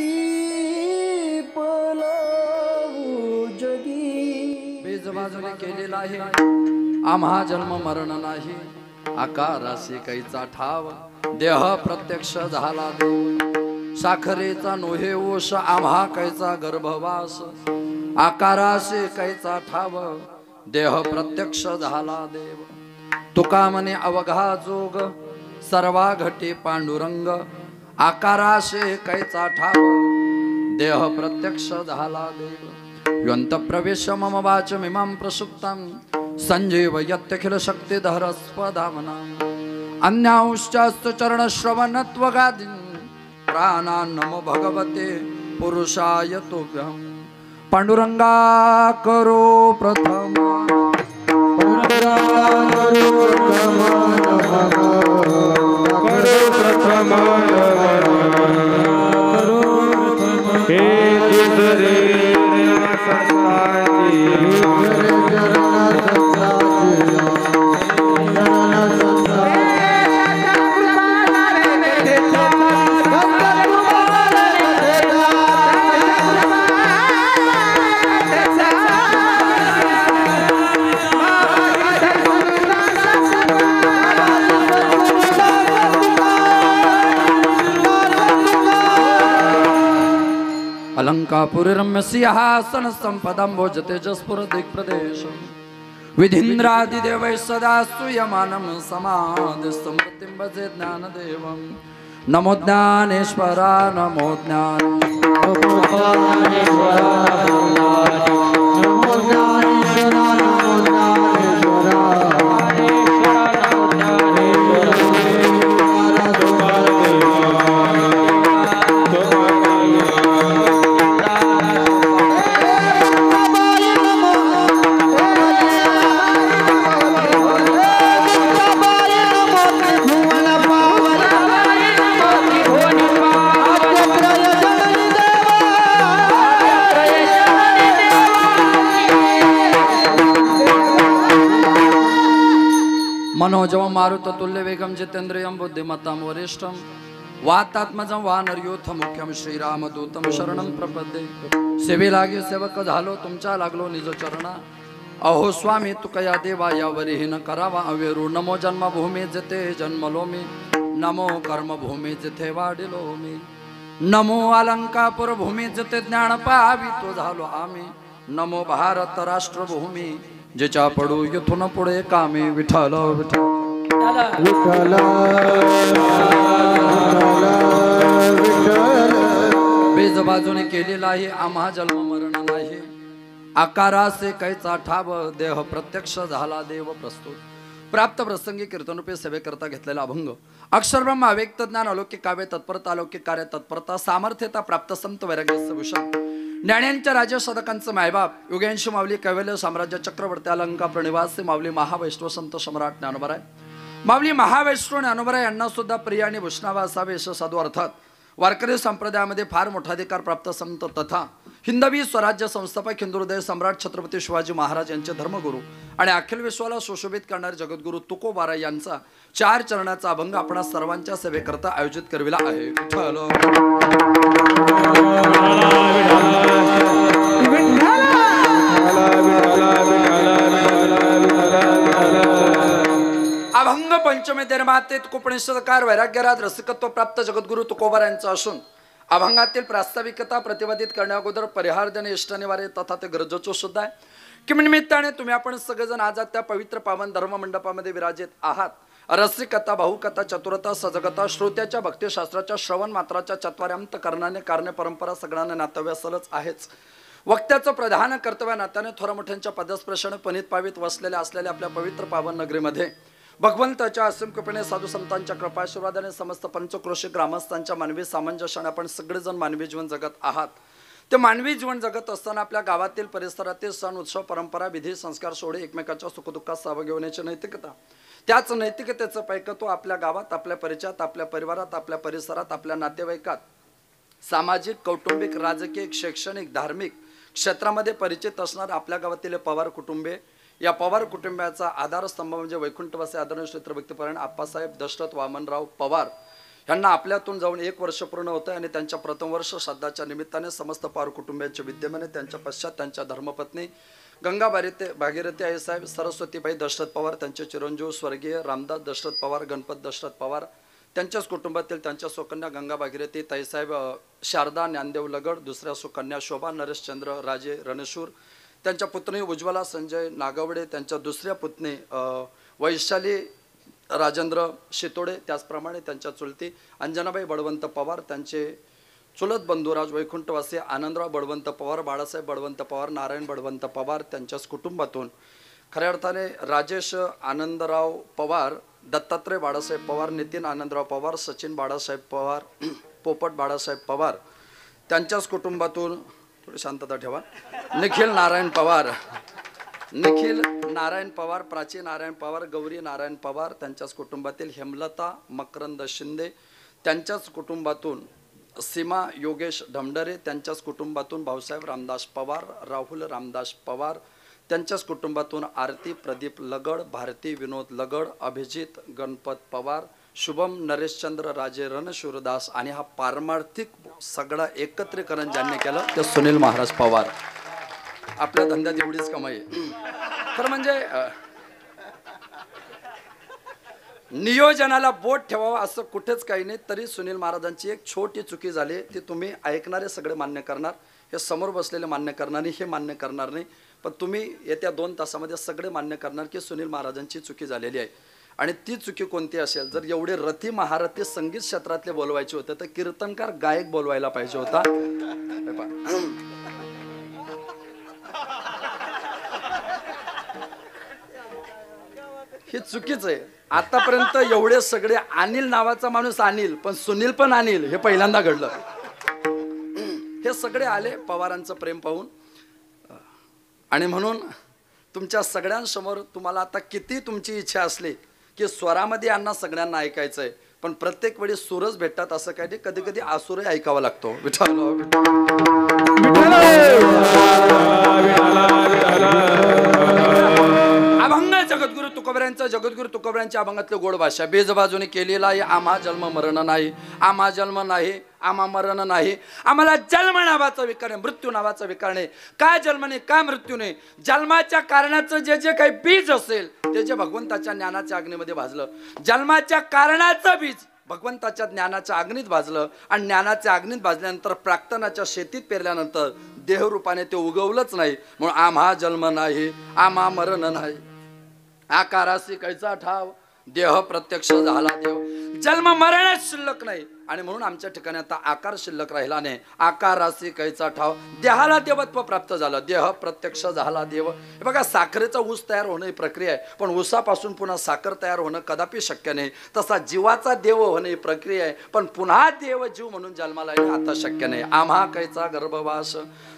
दीप लावू जगी। बीज बाजूने केलेला आहे आम्हा जन्म मरण नाही, आकाराशी कैचा ठाव देह प्रत्यक्ष झाला देव। साखरेचा नोहे ओश आम्हा कैचा गर्भवास, आकाराशी कैचा ठाव देह प्रत्यक्ष झाला देव। तुका म्हणे अवघा जोग सर्वा घटी पांडुरंग, आकाराशे कैचा ठाव देह प्रत्यक्ष झाला देव। यंत प्रवेश मम वाचमिमां प्रसुप्तां संजीवयत्यखिल शक्तिधर स्वधामना। अन्यांश्चास्तु चरण श्रवणत्वगादीन् प्राणान् नमो भगवते पुरुषाय तुभ्यं। पांडुरंगा करो प्रथम, अलंकापुरी रम्य सिंहासन संपदं भोजते जस्पुर दिक्प्रदेश। विधीन्द्रादिदेवैः सदा स्तूयमानं समाधि समृद्धिं भजे ज्ञानदेवं। नमो ज्ञानेश्वरा नमो मनोजवं मारुततुल्य वेगं जितेन्द्रियं बुद्धिमतां वरिष्ठं वातात्मजं वानरयूथ मुख्यं श्रीरामदूतं शरणं प्रपद्ये। सेवे लागे सेवक झालो तुमच्या लागलो निज चरणा, अहो स्वामी तुकया देवा यावरी न करावा अवेरू। नमो जन्मभूमी जिथे जन्मलो मी, नमो कर्मभूमी जिथे वाढिलो मी, नमो अलंकापुर भूमी जिथे ज्ञान पावी तो झालो आम्ही, नमो भारत राष्ट्रभूमी जिच्या पडू इथून पुढे कामी। विठ्ठल विठ्ठल विठ्ठल बीज बाजूने केलेला आहे आम्हा जन्म मरण नाही, आकारासे कैचा ठाव देह प्रत्यक्ष झाला देव प्रस्तुत। प्राप्त प्रसंगी कीर्तनरूपे सेवे करता घेतलेला अभंग अक्षरब्रह्म अव्यक्त ज्ञान अलौकिक काव्य तत्परता अलौकिक कार्य तत्परता सामर्थ्यता प्राप्त संत वैराग्य भूषण ज्ञाण्यांच्या राजा सदकांचं मायबाप युगेंशी माऊली कैवल्य साम्राज्य चक्रवर्ती अलंका प्रणिवासी माऊली महावैष्णव संत सम्राट ज्ञानोबराय। माऊली महावैष्णव ज्ञानोबराय यांना सुद्धा प्रिय आणि वैष्णव असावे असे साधू अर्थात वारकरी संप्रदायामध्ये फार मोठा अधिकार प्राप्त संत तथा हिंदवी स्वराज्य संस्थापक हिंदू हृदय सम्राट छत्रपती शिवाजी महाराज यांचे धर्मगुरू आणि अखिल विश्वाला सुशोभित करणारे जगद्गुरू तुकोबारा यांचा 4 चरणाचा अभंग आपणा सर्वांच्या सेवेकरता आयोजित करविला आहे। विठ्ठल अभंग पंचमे निर्माते तुकोपनिषदकार वैराग्यराज रसिकत्व प्राप्त जगद्गुरू तुकोबारा यांचा असून अभंगातील प्रास्ताविकता प्रतिपादित करण्याअगोदर परिहार देणे इष्टनिवारे तथा ते गरजेचे सुद्धा आहे की निमित्ताने तुम्ही आपण सगळेजण आज त्या पवित्र पावन धर्म मंडपामध्ये विराजित आहात। रसिकता भाऊकथा चतुरता सजगता श्रोत्याच्या भक्तिशास्त्राच्या श्रवण मात्राच्या चत्वार्यांत करणाने कारणे परंपरा सगळ्यांना नातव्य असलच आहेच। वक्त्याचं प्रधान कर्तव्य नात्याने थोर मोठ्यांच्या पदस्पर्शाने पनित पावित वसलेल्या असलेल्या आपल्या पवित्र पावन नगरीमध्ये भगवंताच्या असीम कृपेने साधू संतांच्या कृपाशीर्वादाने समस्त पंचक्रोशी ग्रामस्थांच्या मानवी सामंजस्याने आपण सगळेजण मानवी जीवन जगत आहात। ते मानवी जीवन जगत असताना आपल्या गावातील परिसरातील सण उत्सव परंपरा विधी संस्कार सोडे एकमेकाच्या सुखदुःखात सहभागी होण्याची नैतिकता, त्याच नैतिकतेचं पैकत्व आपल्या गावात आपल्या परिचयात आपल्या परिवारात आपल्या परिसरात आपल्या नातेवाईकात सामाजिक कौटुंबिक राजकीय शैक्षणिक धार्मिक क्षेत्रामध्ये परिचित असणार आपल्या गावातील पवार कुटुंबे, या पवार कुटुंबाचा आधारस्तंभ म्हणजे वैकुंठवासी आदरणीय श्री भक्तिपरायण आप्पासाहेब दशरथ वामनराव पवार ह्यांना आपल्यातून जाऊन 1 वर्ष पूर्ण होतं आणि त्यांच्या प्रथम वर्ष श्राद्धाच्या निमित्ताने समस्त पवार कुटुंबियांच्या विद्यमाने त्यांच्या पश्चात त्यांच्या धर्मपत्नी गंगा भागीरथी आईसाहेब, सरस्वतीबाई दशरथ पवार, त्यांचे चिरंजीव स्वर्गीय रामदास दशरथ पवार, गणपत दशरथ पवार, त्यांच्याच कुटुंबातील त्यांच्या सुकन्या गंगा भागीरथी ताईसाहेब, शारदा ज्ञानदेव लगड, दुसऱ्या सुकन्या शोभा नरेशचंद्र राजे रणशूर, त्यांच्या पुतणी उज्ज्वला संजय नागवडे, त्यांच्या दुसऱ्या पुतणी वैशाली राजेंद्र शितोडे, त्याचप्रमाणे त्यांच्या चुलती अंजनाबाई बळवंत पवार, त्यांचे चुलत बंधुराज वैकुंठवासी आनंदराव बळवंत पवार, बाळासाहेब बळवंत पवार, नारायण बळवंत पवार, त्यांच्याच कुटुंबातून खऱ्या अर्थाने राजेश आनंदराव पवार, दत्तात्रय बाळासाहेब पवार, नितीन आनंदराव पवार, सचिन बाळासाहेब पवार, पोपट बाळासाहेब पवार, त्यांच्याच कुटुंबातून थोडी शांतता ठेवा, निखिल नारायण पवार, प्राची नारायण पवार, गौरी नारायण पवार, त्यांच्याच कुटुंबातील हेमलता मकरंद शिंदे, त्यांच्याच कुटुंबातून सीमा योगेश ढमडरे, त्यांच्याच कुटुंबातून भाऊसाहेब रामदास पवार, राहुल रामदास पवार, त्यांच्याच कुटुंबातून आरती प्रदीप लगड, भारती विनोद लगड, अभिजित गणपत पवार, शुभम नरेशचंद्र राजे रणशूरदास आणि हा पारमार्थिक सगळा एकत्रीकरण ज्यांनी केलं ते सुनील महाराज पवार. आपल्या धंद्यात एवढीच कमाई खरं म्हणजे नियोजनाला बोट ठेवावं असं कुठेच काही नाही. तरी सुनील महाराजांची एक छोटी चुकी झाली, ती तुम्ही ऐकणारे सगळे मान्य करणार, हे समोर बसलेले मान्य करणार नाही, हे मान्य करणार नाही, पण तुम्ही येत्या 2 तासामध्ये सगळे मान्य करणार की सुनील महाराजांची चुकी झालेली आहे. आणि ती चुकी कोणती असेल, जर एवढे रथी महारथी संगीत क्षेत्रातले बोलवायचे होते तर कीर्तनकार गायक बोलवायला पाहिजे होता. हे चुकीचं आहे. आतापर्यंत एवढे सगळे अनिल नावाचा माणूस अनिल, पण सुनील पण अनिल, हे पहिल्यांदा घडलं. हे सगळे आले पवारांचं प्रेम पाहून. आणि म्हणून तुमच्या सगळ्यांसमोर तुम्हाला आता किती तुमची इच्छा असली की स्वरामध्ये यांना सगळ्यांना ऐकायचं आहे, पण प्रत्येक वेळी सूरच भेटतात असं काही नाही, कधी कधी आसुरही ऐकावा लागतो. अभंग जगद्गुरु तुकोबऱ्यांचं, जगद्गुरु तुकोबऱ्यांच्या अभंगातली गोड भाषा, बेजबाजूने केलेला आहे आम्हा जन्म मरण नाही, आम्हा जन्म नाही, आम्हा मरण नाही, आम्हाला जन्म नावाचा विकार नाही, मृत्यू नावाचा विकार नाही. काय जन्म नाही, काय मृत्यू नाही, जन्माच्या कारणाचं जे जे काही बीज असेल ते जे भगवंताच्या ज्ञानाच्या अग्नीमध्ये भाजलं, जन्माच्या कारणाचं बीज भगवंताच्या ज्ञानाच्या अग्नीत भाजलं आणि ज्ञानाच्या अग्नीत भाजल्यानंतर प्राक्तनाच्या शेतीत पेरल्यानंतर देहरूपाने ते उगवलंच नाही. म्हणून आम्हा जन्म नाही, आम्हा मरण नाही, आकारासी कैचा ठाव, देह प्रत्यक्ष झाला देव, जन्म मरणच शिल्लक नाही. आणि म्हणून आमच्या ठिकाणी आता आकार शिल्लक राहिला नाही, आकारासी कैचा ठाव, देहाला देवत्व प्राप्त झालं, देह प्रत्यक्ष झाला देव. हे बघा, साखरेचा ऊस तयार होणं ही प्रक्रिया आहे, पण ऊसापासून पुन्हा साखर तयार होणं कदापि शक्य नाही. तसा जीवाचा देव होणं ही प्रक्रिया आहे, पण पुन्हा देव जीव म्हणून जन्माला येणं आता शक्य नाही. आम्हा कैचा गर्भवास,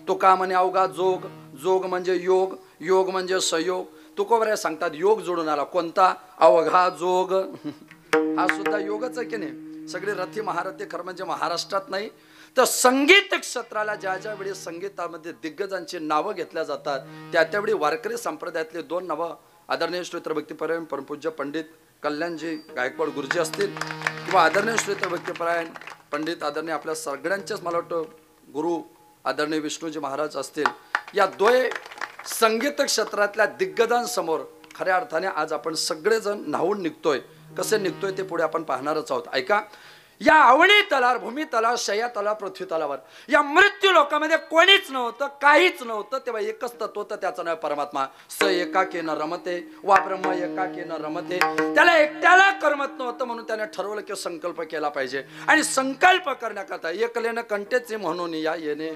तुका म्हणे अवघा जोग, जोग म्हणजे योग, योग म्हणजे संयोग. तुकोबऱ्या सांगतात योग जोडून आला, कोणता? अवघा जोग. हा सुद्धा योगच आहे की नाही. सगळे रथी महारथी खरं म्हणजे महाराष्ट्रात नाही तर संगीत क्षेत्राला ज्या ज्या वेळी संगीतामध्ये दिग्गजांची नावं घेतल्या जातात त्या त्यावेळी वारकरी संप्रदायातले 2 नावं आदरणीय श्रोत्र भक्तिपरायण परमपूज्य पंडित कल्याणजी गायकवाड गुरुजी असतील किंवा आदरणीय श्रोत्र भक्तिपरायण पंडित आदरणीय आपल्या सगळ्यांचेच मला वाटतं गुरु आदरणीय विष्णूजी महाराज असतील. या 2 संगीत क्षेत्रातल्या दिग्गजांसमोर खऱ्या अर्थाने आज आपण सगळेजण न्हावून निघतोय. कसे निघतोय ते पुढे आपण पाहणारच आहोत. ऐका, या अवनी तलावर, भूमी तलावर, शय्या तलावर, पृथ्वी तलावर या मृत्यू लोकांमध्ये कोणीच नव्हतं, काहीच नव्हतं, तेव्हा एकच तत्व होतं, त्याचं नाव परमात्मा. स एकाकीन रमते वा ब्रह्म एकाकीन रमते. त्याला एकट्याला करमत नव्हतं, म्हणून त्याने ठरवलं की संकल्प केला पाहिजे. आणि संकल्प करण्याकरता एकलेनं कंटेचे म्हणून या येणे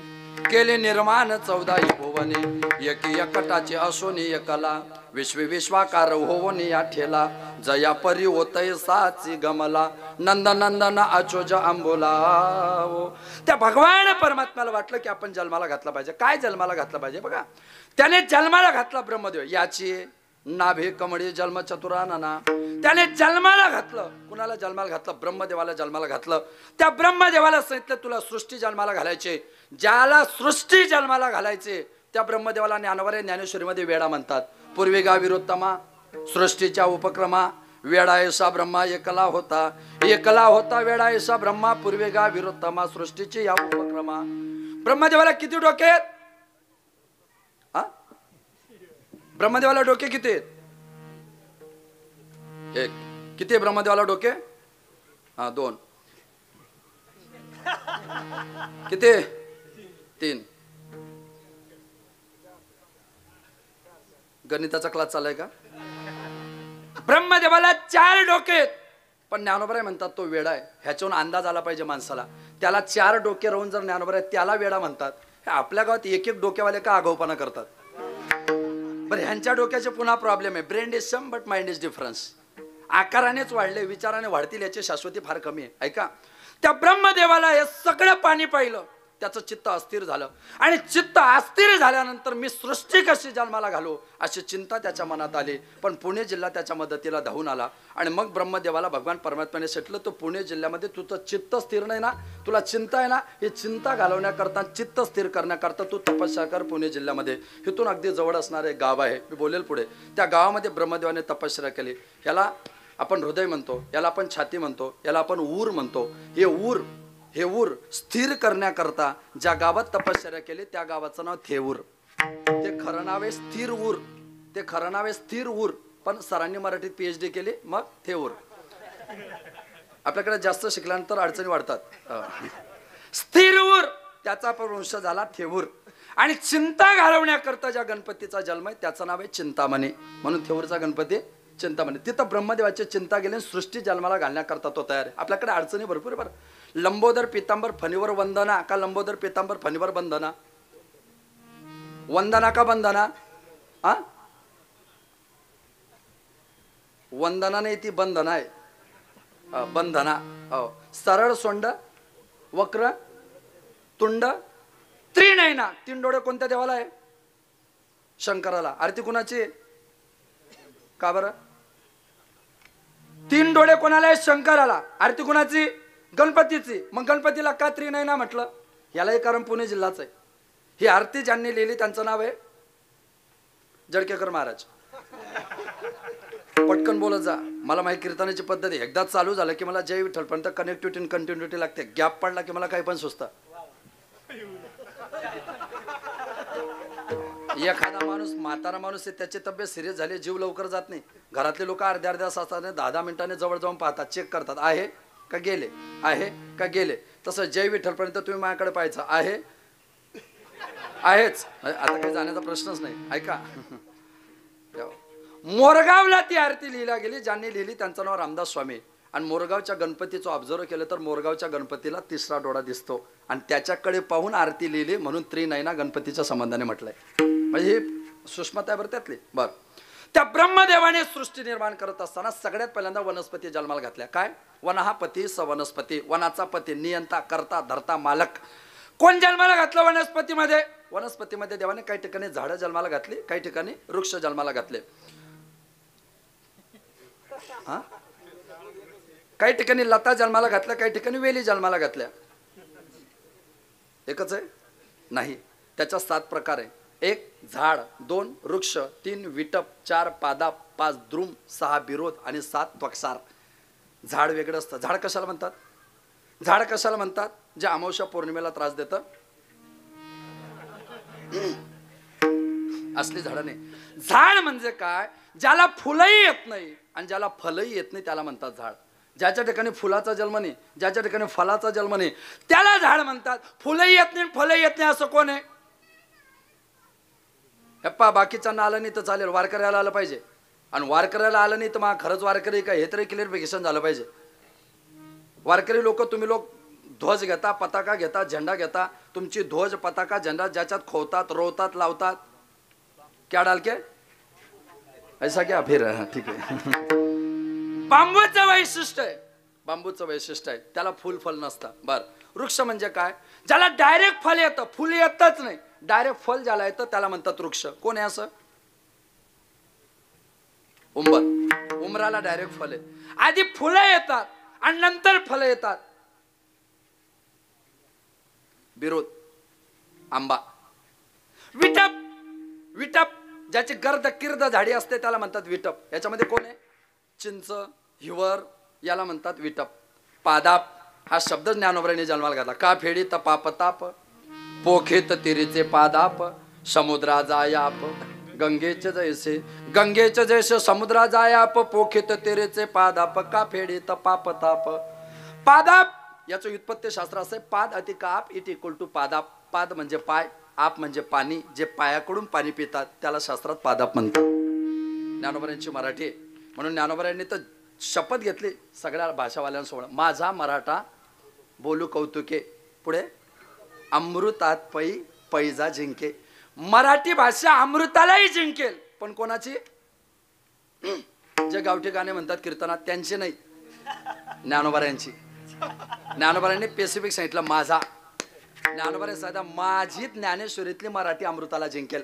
केले निर्माण 14 भुवने, एकी एकटाचे असोनी एकला, विश्वी विश्वाकार होवनी या ठेला, जया परी होतय साची गमला, नंद नंदन अचोज अंबोला. त्या भगवान परमात्म्याला वाटलं की आपण जन्माला घातला पाहिजे. काय जन्माला घातला पाहिजे? बघा, त्याने जन्माला घातला ब्रह्मदेव, याची नाभे कमळी जन्म चतुरानना. त्याने जन्माला घातलं. कुणाला जन्माला घातलं? ब्रह्मदेवाला जन्माला घातलं. त्या ब्रह्मदेवाला सांगितलं तुला सृष्टी जन्माला घालायचे. ज्याला सृष्टी जन्माला घालायचे त्या ब्रह्मदेवाला ज्ञानवरे ज्ञानेश्वरीमध्ये वेडा म्हणतात. पूर्वी गाविरोत्तमा, सृष्टीच्या उपक्रमा, वेडा ऐसा ब्रह्मा एकला होता वेडा ऐसा ब्रह्मा पूर्वेगा विरोत्तमा सृष्टीची या उपक्रमा. ब्रह्मदेवाला किती डोके आहेत? हा, ब्रह्मदेवाला डोके किती आहेत? एक. किती ब्रह्मदेवाला डोके? हा, दोन. किती? तीन. गणिताचा क्लास चाललाय का? ब्रह्मदेवाला 4 डोके आहेत, पण ज्ञानोबराय म्हणतात तो वेडा आहे. ह्याच्यावरून अंदाज आला पाहिजे माणसाला. त्याला 4 डोके राहून जर ज्ञानोबराय त्याला वेडा म्हणतात, हे आपल्या गावात एक डोक्यावाले का आगाऊपणा करतात? बरं, ह्यांच्या डोक्याचे पुन्हा प्रॉब्लेम आहे. Brain is same but mind is difference. आकारानेच वाढले, विचाराने वाढतील याची शाश्वती फार कमी आहे. ऐका, त्या ब्रह्मदेवाला हे सगळं पाणी पाहिलं, त्याचं चित्त अस्थिर झालं. आणि चित्त अस्थिर झाल्यानंतर मी सृष्टी कशी जन्माला घालू अशी चिंता त्याच्या मनात आली. पण पुणे जिल्हा त्याच्या मदतीला धावून आला. आणि मग ब्रह्मदेवाला भगवान परमात्म्याने म्हटलं, तो पुणे जिल्ह्यामध्ये तुझं चित्त स्थिर नाही ना, तुला चिंता आहे ना, ही चिंता घालवण्याकरता, चित्त स्थिर करण्याकरता तू तपस्या कर पुणे जिल्ह्यामध्ये. इथून अगदी जवळ असणारे गाव आहे, मी बोलेल पुढे. त्या गावामध्ये ब्रह्मदेवाने तपस्या केली. याला आपण हृदय म्हणतो, याला आपण छाती म्हणतो, याला आपण ऊर म्हणतो. हे ऊर स्थिर करण्याकरता ज्या गावात तपश्चर्या केली त्या गावाचं नाव थेऊर. ते खरं नाव आहे स्थिर ऊर. ते खरं नाव आहे स्थिर ऊर, पण सरांनी मराठीत PhD केली, मग थेऊर. आपल्याकडे जास्त शिकल्यानंतर अडचणी वाढतात. स्थिर ऊर, त्याचा वंश झाला थेऊर. आणि चिंता घालवण्याकरता ज्या गणपतीचा जन्म आहे त्याचं नाव आहे चिंतामणी, म्हणून थेऊरचा गणपती चिंतामणी. तिथं ब्रह्मदेवाची चिंता गेली, सृष्टी जन्माला घालण्याकरता तो तयार आहे. आपल्याकडे अडचणी भरपूर आहे बरं. लंबोदर पितांबर फणीवर वंदना का लंबोदर पितांबर फणीवर बंधना? वंदना का बंधना? हा, वंदना नाही, ती बंधना आहे. बंधना. हो. सरळ सोंड, वक्र तुंड, त्रिनयना. 3 डोळे कोणत्या देवाला आहे? शंकराला. आरती कुणाची? का बरं? 3 डोळे कोणाला आहे? शंकराला. आरती कुणाची? गणपतीची. मग गणपतीला का त्रिनयना म्हटलं? यालाही कारण पुणे जिल्हाच आहे. ही आरती ज्यांनी लिहिली त्यांचं नाव आहे जडकेकर महाराज. पटकन बोलत जा. मला माहिती कीर्तनाची पद्धती एकदा चालू झालं की मला जय विठ्ठल पर्यंत कनेक्टिव्हिटी कंटिन्युटी लागते. गॅप पडला की मला काही पण सुचतं. एखादा माणूस, म्हातारा माणूस आहे, त्याची तब्येत सिरियस झाली, जीव लवकर जात नाही. घरातले लोक अर्ध्या तासाने 10 मिनिटांनी जवळ जाऊन पाहतात, चेक करतात, आहे का गेले, आहे का गेले. तसं जय विठ्ठल पर्यंत तुम्ही माझ्याकडे पाहायचं, आहे आहेच. आता काही जाण्याचा प्रश्नच नाही. ऐका, मोरगावला ती आरती लिहिल्या गेली. ज्यांनी लिहिली त्यांचं नाव रामदास स्वामी. आणि मोरगावच्या गणपतीचं ऑब्झर्व केलं तर मोरगावच्या गणपतीला 3रा डोळा दिसतो. आणि त्याच्याकडे पाहून आरती लिहिली, म्हणून त्रिनयना गणपतीच्या संबंधाने म्हटलंय. म्हणजे ही सुष्माता आहे बरं त्यातली. बरं, त्या ब्रह्मदेवाने सृष्टी निर्माण करत असताना सगळ्यात पहिल्यांदा वनस्पती जन्माला घातल्या. काय? वन हा पती स वनस्पती. वनाचा पती, नियंता, करता, धरता, मालक. कोण जन्माला घातलं वनस्पतीमध्ये? वनस्पतीमध्ये देवाने काही ठिकाणी झाडं जन्माला घातली, काही ठिकाणी वृक्ष जन्माला घातले. हा, काही ठिकाणी लता जन्माला घातल्या, काही ठिकाणी वेली जन्माला घातल्या. एकच आहे? नाही, त्याच्या 7 प्रकार आहे. 1 झाड, 2 वृक्ष, 3 विटप, 4 पादाप, 5 द्रुम, 6 बिरोध आणि 7 त्वक्सार. झाड वेगळं असतं. झाड कशाला म्हणतात? झाड कशाला म्हणतात? जे अमावस्या पौर्णिमेला त्रास देतं असली झाडं नाही. झाड म्हणजे काय? ज्याला फुलंही येत नाही आणि ज्याला फलही येत नाही त्याला म्हणतात झाड. ज्याच्या ठिकाणी फुलाचा जन्म नाही, ज्याच्या ठिकाणी फलाचा जन्म नाही, त्याला झाड म्हणतात. फुलही येत नाही, फलही येत नाही असं कोण आहे? हेप्पा, बाकीच्यांना आलं नाही तर चालेल, वारकऱ्याला आलं पाहिजे. आणि वारकऱ्याला आलं नाही तर मग खरंच वारकरी काय हे तरी क्लिअरिफिकेशन झालं पाहिजे. वारकरी लोक, तुम्ही लोक ध्वज घेता, पताका घेता, झेंडा घेता. तुमची ध्वज, पताका, झेंडा ज्याच्यात खोवतात, रोवतात, लावतात, क्या डाल के ऐसा क्या फिर? ठीक आहे. बांबूचं वैशिष्ट्य आहे, बांबूचं वैशिष्ट्य आहे, त्याला फुल फल नसतं. बरं, वृक्ष म्हणजे काय? ज्याला डायरेक्ट फल येतं, फुल येतच नाही, डायरेक्ट फल ज्याला येतं त्याला म्हणतात वृक्ष. कोण आहे असं? उंबर. उंबराला डायरेक्ट फल आहे. आधी फुलं येतात आणि नंतर फलं येतात. बिरोध, आंबा. विटप, विटप ज्याची गर्द किर्द झाडी असते त्याला म्हणतात विटप. याच्यामध्ये कोण आहे? चिंच, हिवर याला म्हणतात विटप. पादाप हा शब्द ज्ञानोबरांनी जन्माला घातला. का फेडी तपापताप, पोखेत तिरीचे पादाप, समुद्रा जायाप गंगेचे जैसे, गंगेचे जैसे समुद्रा जायाप, पोखेत तिरीचे पादाप, का फेडी तपापताप. पादाप याचं व्युत्पत्ती शास्त्र असं आहे, पाद अधिक आप इट इक्वल टू पादाप. पाद म्हणजे पाय, आप म्हणजे पाणी, जे पायाकडून पाणी पितात त्याला शास्त्रात पादाप म्हणतात. ज्ञानोबरांची मराठी आहे म्हणून ज्ञानोबरांनी तर शपथ घेतली सगळ्या भाषावाल्यांसमोर, माझा मराठा बोलू कौतुके, पुढे अमृतात पै पैजा जिंके. मराठी भाषा अमृतालाही जिंकेल, पण कोणाची? जे गावठी गाणे म्हणतात कीर्तनात त्यांची नाही, ज्ञानोबरांची. ज्ञानोबरांनी स्पेसिफिक सांगितलं माझा. ज्ञानोबरांनी सांगितलं माझी ज्ञानेश्वरीतली मराठी अमृताला जिंकेल,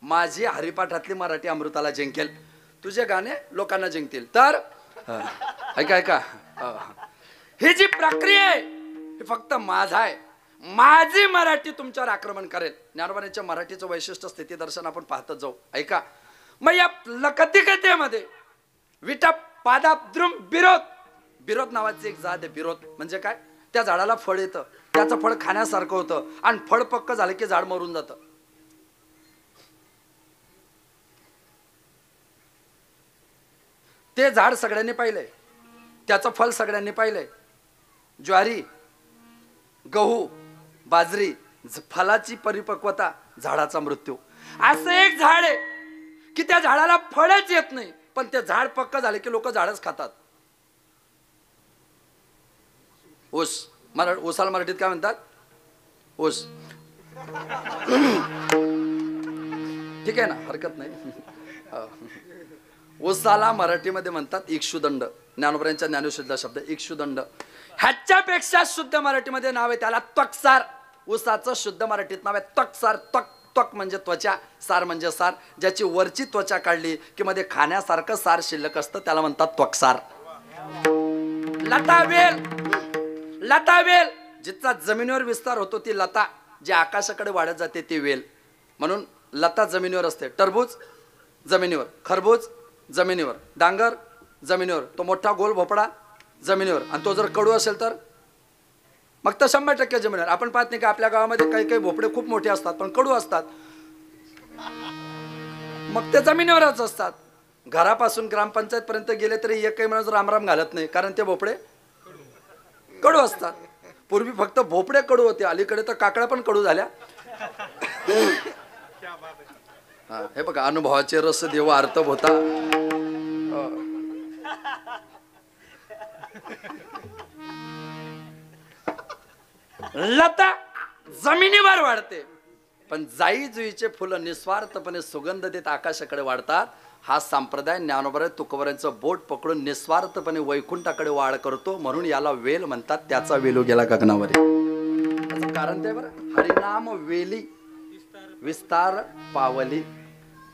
माझी हरिपाठातली मराठी अमृताला जिंकेल. तुझे गाणे लोकांना जिंकतील. तर ऐका ऐका, ही जी प्रक्रिया आहे ही फक्त माझा आहे, माझी मराठी तुमच्यावर आक्रमण करेल. ज्ञानोबरांच्या मराठीचं वैशिष्ट्य स्थितीदर्शन आपण पाहतच जाऊ. ऐका, मग या कथेमध्ये विटप पादाप द्रुम बिरोध, बिरोध नावाची एक जात आहे. बिरोध म्हणजे काय? त्या झाडाला फळ येतं, त्याचं फळ खाण्यासारखं होतं आणि फळ पक्क झालं की झाड मरून जातं. ते झाड सगळ्यांनी पाहिलंय, त्याचं फल सगळ्यांनी पाहिलंय. ज्वारी, गहू, बाजरी, फलाची परिपक्वता, झाडाचा मृत्यू. असं एक झाड आहे की त्या झाडाला फळच येत नाही, पण ते झाड पक्क झाले की लोक झाडच खातात. ऊस, ऊसाला मराठीत काय म्हणतात? ऊस. ठीक आहे ना, हरकत नाही. ऊसाला मराठीमध्ये म्हणतात इक्षुदंड. ज्ञानोबरांच्या ज्ञानेश्वरीतला शब्द इक्षुदंड. ह्याच्यापेक्षा शुद्ध मराठीमध्ये नाव आहे त्याला त्वकसार. ऊसाचं शुद्ध मराठीत नाव आहे त्वकसार. त्वक म्हणजे त्वचा, सार म्हणजे सार. ज्याची वरची त्वचा काढली की मध्ये खाण्यासारखं सार शिल्लक असतं त्याला म्हणतात त्वकसार. लता वेल, लता वेल जिचा जमिनीवर विस्तार होतो ती लता, जी आकाशाकडे वाढत जाते ती वेल. म्हणून लता जमिनीवर असते. टरबूज जमिनीवर, खरबूज जमिनीवर, डांगर जमिनीवर, तो मोठा गोल भोपळा जमिनीवर. आणि तो जर कडू असेल तर मग तर 100% जमिनीवर. आपण पाहत नाही का आपल्या गावामध्ये काही काही भोपळे खूप मोठे असतात पण कडू असतात, मग ते जमिनीवरच असतात. घरापासून ग्रामपंचायत पर्यंत गेले तरी एकही माणूस रामराम घालत नाही, कारण ते भोपळे कडू असतात. पूर्वी फक्त भोपळे कडू होते, अलीकडे तर काकड्या पण कडू झाल्या. हे बघा, अनुभवाचे रस देव आर्तव होता. लता जमिनीवर वाढते, पण जाई जुईचे फुलं निस्वार्थपणे सुगंध देत आकाशाकडे वाढतात. हा संप्रदाय ज्ञानोबा तुकोबरांचं बोट पकडून निस्वार्थपणे वैकुंठाकडे वाढ करतो, म्हणून याला वेल म्हणतात. त्याचा वेलू गेला गगनावर. त्याचं कारण ते बरं, हरिनाम वेली विस्तार पावली,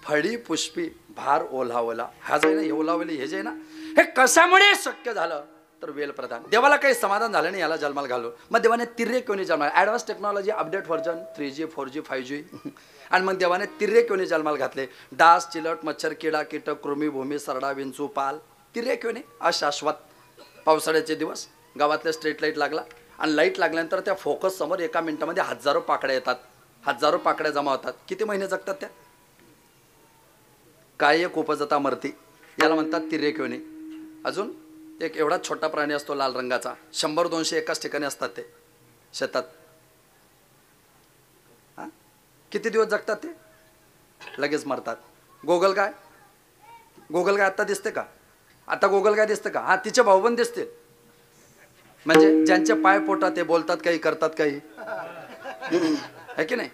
फळी पुष्पी भार ओलावला. हा जे ना हे ओलावली, हे जे ना हे कशामुळे शक्य झालं तर वेल प्रधान. देवाला काही समाधान झालं नाही याला जन्माला घालू. मग देवाने तिर्यक योनी जन्माला, advance technology update version 3G 4G 5G, आणि मग देवाने तिर्यक योनी जन्माला घातले. डास, चिलट, मच्छर, किडा, कीटक, कृमी, भूमी, सरडा, विंचू, पाल. तिर्यक योनी अशाश्वत. पावसाळ्याचे दिवस गावातल्या स्ट्रीट लाईट लागला आणि लाईट लागल्यानंतर त्या फोकस समोर एका मिनिटामध्ये हजारो पाकड्या येतात, हजारो पाकड्या जमा होतात. किती महिने जगतात त्या? काय एक उपजता मरती, याला म्हणतात तिर्यक योनी. अजून एक एवढा छोटा प्राणी असतो लाल रंगाचा, 100-200 एकाच ठिकाणी असतात ते शेतात. हा, किती दिवस जगतात ते? लगेच मरतात. गोगल काय, गोगल काय आता दिसते का? आता गोगल काय दिसते का? हा, तिचे भाऊ पण दिसते. म्हणजे ज्यांचे पाय पोटात ते बोलतात काही, करतात काही, है की नाही?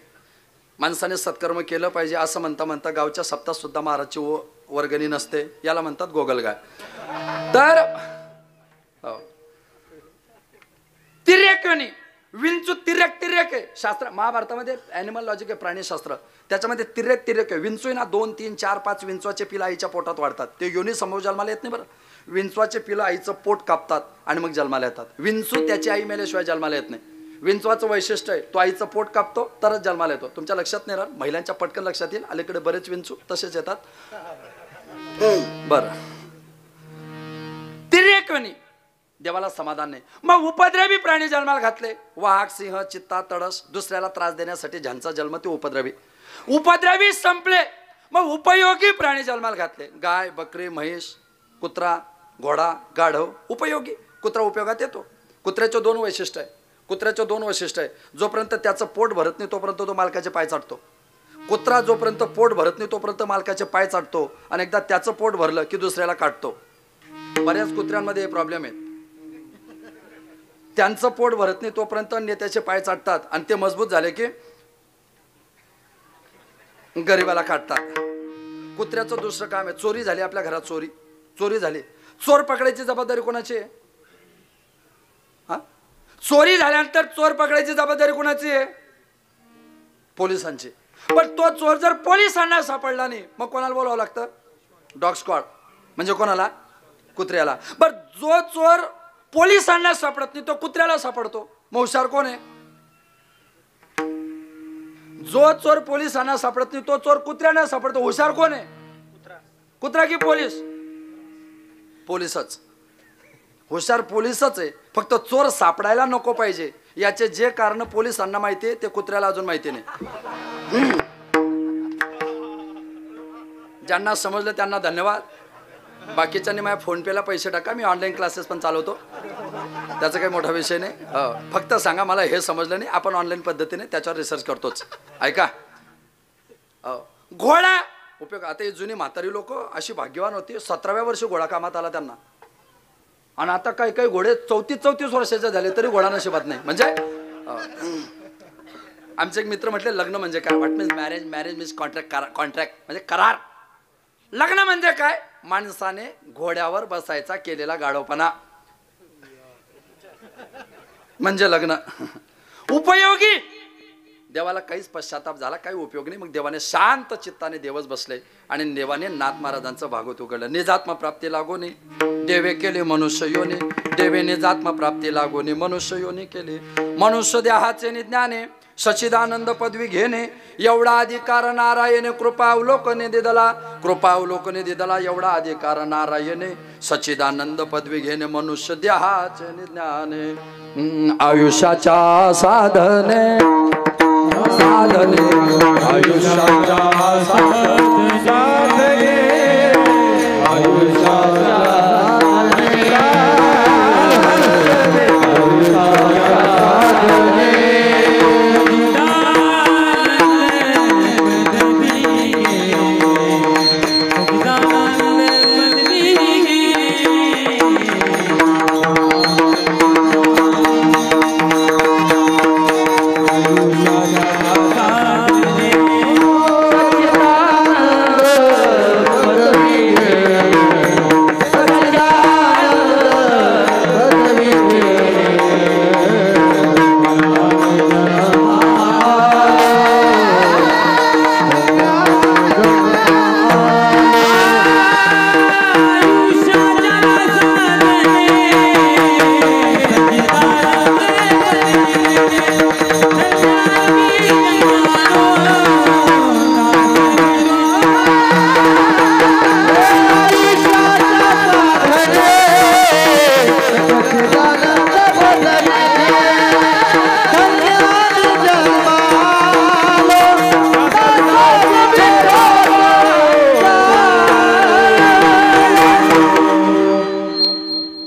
माणसाने सत्कर्म केलं पाहिजे असं म्हणता म्हणता गावच्या सप्ताह सुद्धा महाराजची वर्गणी नसते, याला म्हणतात गोगलगाय. तर तिर्यक योनी, विंचू तिर्यक तिर्यक आहे. शास्त्र महाभारतामध्ये ॲनिमल लॉजिक आहे, प्राणीशास्त्र, त्याच्यामध्ये तिर्यक तिर्यक आहे. विंचू ना 2, 3, 4, 5 विंचवाचे पिलं आईच्या पोटात वाढतात. ते योनी समोर जन्माला येत नाही बरं. विंचवाचे पिलं आईचं पोट कापतात आणि मग जन्माला येतात. विंचू त्याची आई मेल्याशिवाय जन्माला येत नाही. विंचवाचं वैशिष्ट्य आहे, तो आईचं पोट कापतो तरच जन्माला येतो. तुमच्या लक्षात नाही राहत, महिलांच्या पटकन लक्षात येईल. अलीकडे बरेच विंचू तसेच येतात. बरं, ध्वनी, देवाला समाधान नाही. मग उपद्रवी प्राणी जन्माला घातले, वाघ, सिंह, चित्ता, तडस, दुसऱ्याला त्रास देण्यासाठी ज्यांचा जन्म ते उपद्रवी. उपद्रवी संपले, मग उपयोगी प्राणी जन्माला घातले, गाय, बकरी, म्हैस, कुत्रा, घोडा, गाढव. उपयोगी. कुत्रा उपयोगात येतो. कुत्र्याचे दोन वैशिष्ट्य आहे. जोपर्यंत त्याचं पोट भरत नाही तोपर्यंत तो मालकाचे पाय चाटतो. कुत्रा जोपर्यंत पोट भरत नाही तोपर्यंत मालकाचे पाय चाटतो, आणि एकदा त्याचं पोट भरलं की दुसऱ्याला काटतो. बऱ्याच कुत्र्यांमध्ये हे प्रॉब्लेम आहेत. त्यांचं पोट भरत नाही तोपर्यंत नेत्याचे पाय चाटतात, आणि ते मजबूत झाले की गरीबाला काटतात. कुत्र्याचं दुसरं काम आहे, चोरी झाली आपल्या घरात, चोरी झाली, चोर पकडायची जबाबदारी कोणाची आहे? हा, चोरी झाल्यानंतर चोर पकडायची जबाबदारी कोणाची आहे? पोलिसांची. पण तो चोर जर पोलिसांना सापडला नाही मग कोणाला बोलावं लागतं? Dog squad. म्हणजे कोणाला? कुत्र्याला. बर, जो चोर पोलिसांना सापडत नाही तो कुत्र्याला सापडतो, मग हुशार कोण आहे? जो चोर पोलिसांना सापडत नाही तो चोर कुत्र्यांना सापडतो, हुशार कोण आहे? कुत्रा की पोलीस? पोलीसच. हुशार पोलीसच आहे, फक्त चोर सापडायला नको पाहिजे याचे जे कारण पोलिसांना माहिती आहे ते कुत्र्याला अजून माहिती नाही. ज्यांना समजलं त्यांना धन्यवाद. बाकीच्यांनी माझ्या फोन पेला पैसे टाका, मी ऑनलाईन क्लासेस पण चालवतो, त्याचा काही मोठा विषय नाही. फक्त सांगा मला हे समजलं नाही, आपण ऑनलाईन पद्धतीने त्याच्यावर रिसर्च करतोच. ऐका, घोडा उपयोग. आता ही जुनी म्हातारी लोक अशी भाग्यवान होती, 17व्या वर्षी घोडा कामात आला त्यांना, आणि आता काही काही घोडे 34 वर्षाचे झाले तरी घोडा नशिबात नाही. म्हणजे आमचे एक मित्र म्हटले लग्न म्हणजे काय? What means marriage? Marriage means contract म्हणजे करार. लग्न म्हणजे काय? माणसाने घोड्यावर बसायचा केलेला गाढवपणा म्हणजे लग्न. उपयोगी. देवाला काहीच पश्चाताप झाला, काही उपयोग नाही. मग देवाने शांत चित्ताने देवच बसले, आणि देवाने नाथ महाराजांचं भागवत उघडलं. निजात्म प्राप्ती लागोनी देवे केले मनुष्य योनी, देवे निजात्म प्राप्ती लागोनी मनुष्य योनी केले. मनुष्य देहाचे निज्ञाने सच्चिदानंद पदवी घेणे, एवढा अधिकार नारायणे कृपावलोकने दिदला. एवढा अधिकार नारायणे सच्चिदानंद पदवी घेणे, मनुष्य देहाचे निज्ञाने. आयुष्याच्या साधने आयुष्याच्या साधने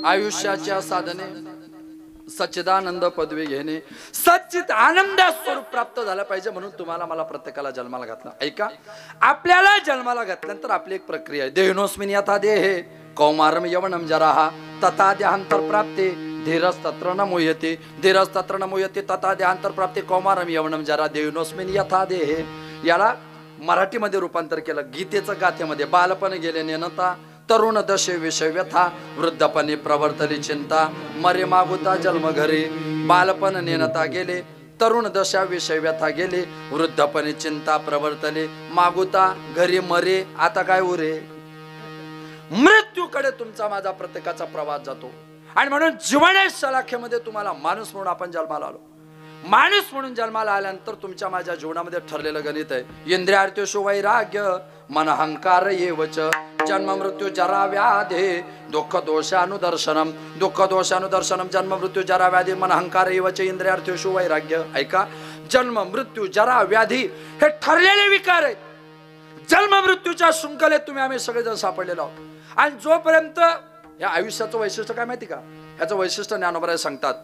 आयुष्याच्या साधने सच्चिदानंद पदवी घेणे, सच्चित आनंद स्वरूप प्राप्त झाला पाहिजे. म्हणून तुम्हाला मला प्रत्येकाला जन्माला घातलं. ऐका, आपल्याला जन्माला घातल्यानंतर आपली एक प्रक्रिया आहे. देहिनोस्मिन यथा देहे कौमारम यवनम जराहा तथा देहांतर प्राप्ते धीरस्तत्र न मुह्यते तथा देहांतर प्राप्ते कौमारम यवनम जरा देहिनोस्मिन यथा देहे. याला मराठीमध्ये रूपांतर केलं गीतेचं गाथेमध्ये. बालपण गेले नेनता, तरुण दशे विषय व्यथा, वृद्धपणे प्रवर्तली चिंता, मरे मागुता जन्म घरी. बालपण नेनता गेले, तरुण दशा विषय व्यथा गेले, वृद्धपणे चिंता प्रवर्तले, मागुता घरी मरे, आता काय उरे. मृत्यूकडे तुमचा माझा प्रत्येकाचा प्रवास जातो. आणि म्हणून जीवनेश शलाखेमध्ये तुम्हाला माणूस म्हणून आपण जन्माला आलो. माणूस म्हणून जन्माला आल्यानंतर तुमच्या माझ्या जीवनामध्ये ठरलेलं गणित आहे. इंद्रियार्थेषु वैराग्य मन अहंकार येवच जन्म मृत्यू जरा व्याधी दुःख दोषानुदर्शनम दुःख दोषानुदर्शनम जन्म मृत्यू जरा व्याधी मन अहंकार एवच इंद्रियार्थेषु वैराग्य. ऐका, जन्म मृत्यू जरा व्याधी हे ठरलेले विकार आहेत. जन्म मृत्यूच्या शृंखलेत तुम्ही आम्ही सगळेजण सापडलेलो आहोत. आणि जोपर्यंत या आयुष्याचं वैशिष्ट्य काय माहिती का? याचं वैशिष्ट्य ज्ञानोबराय सांगतात.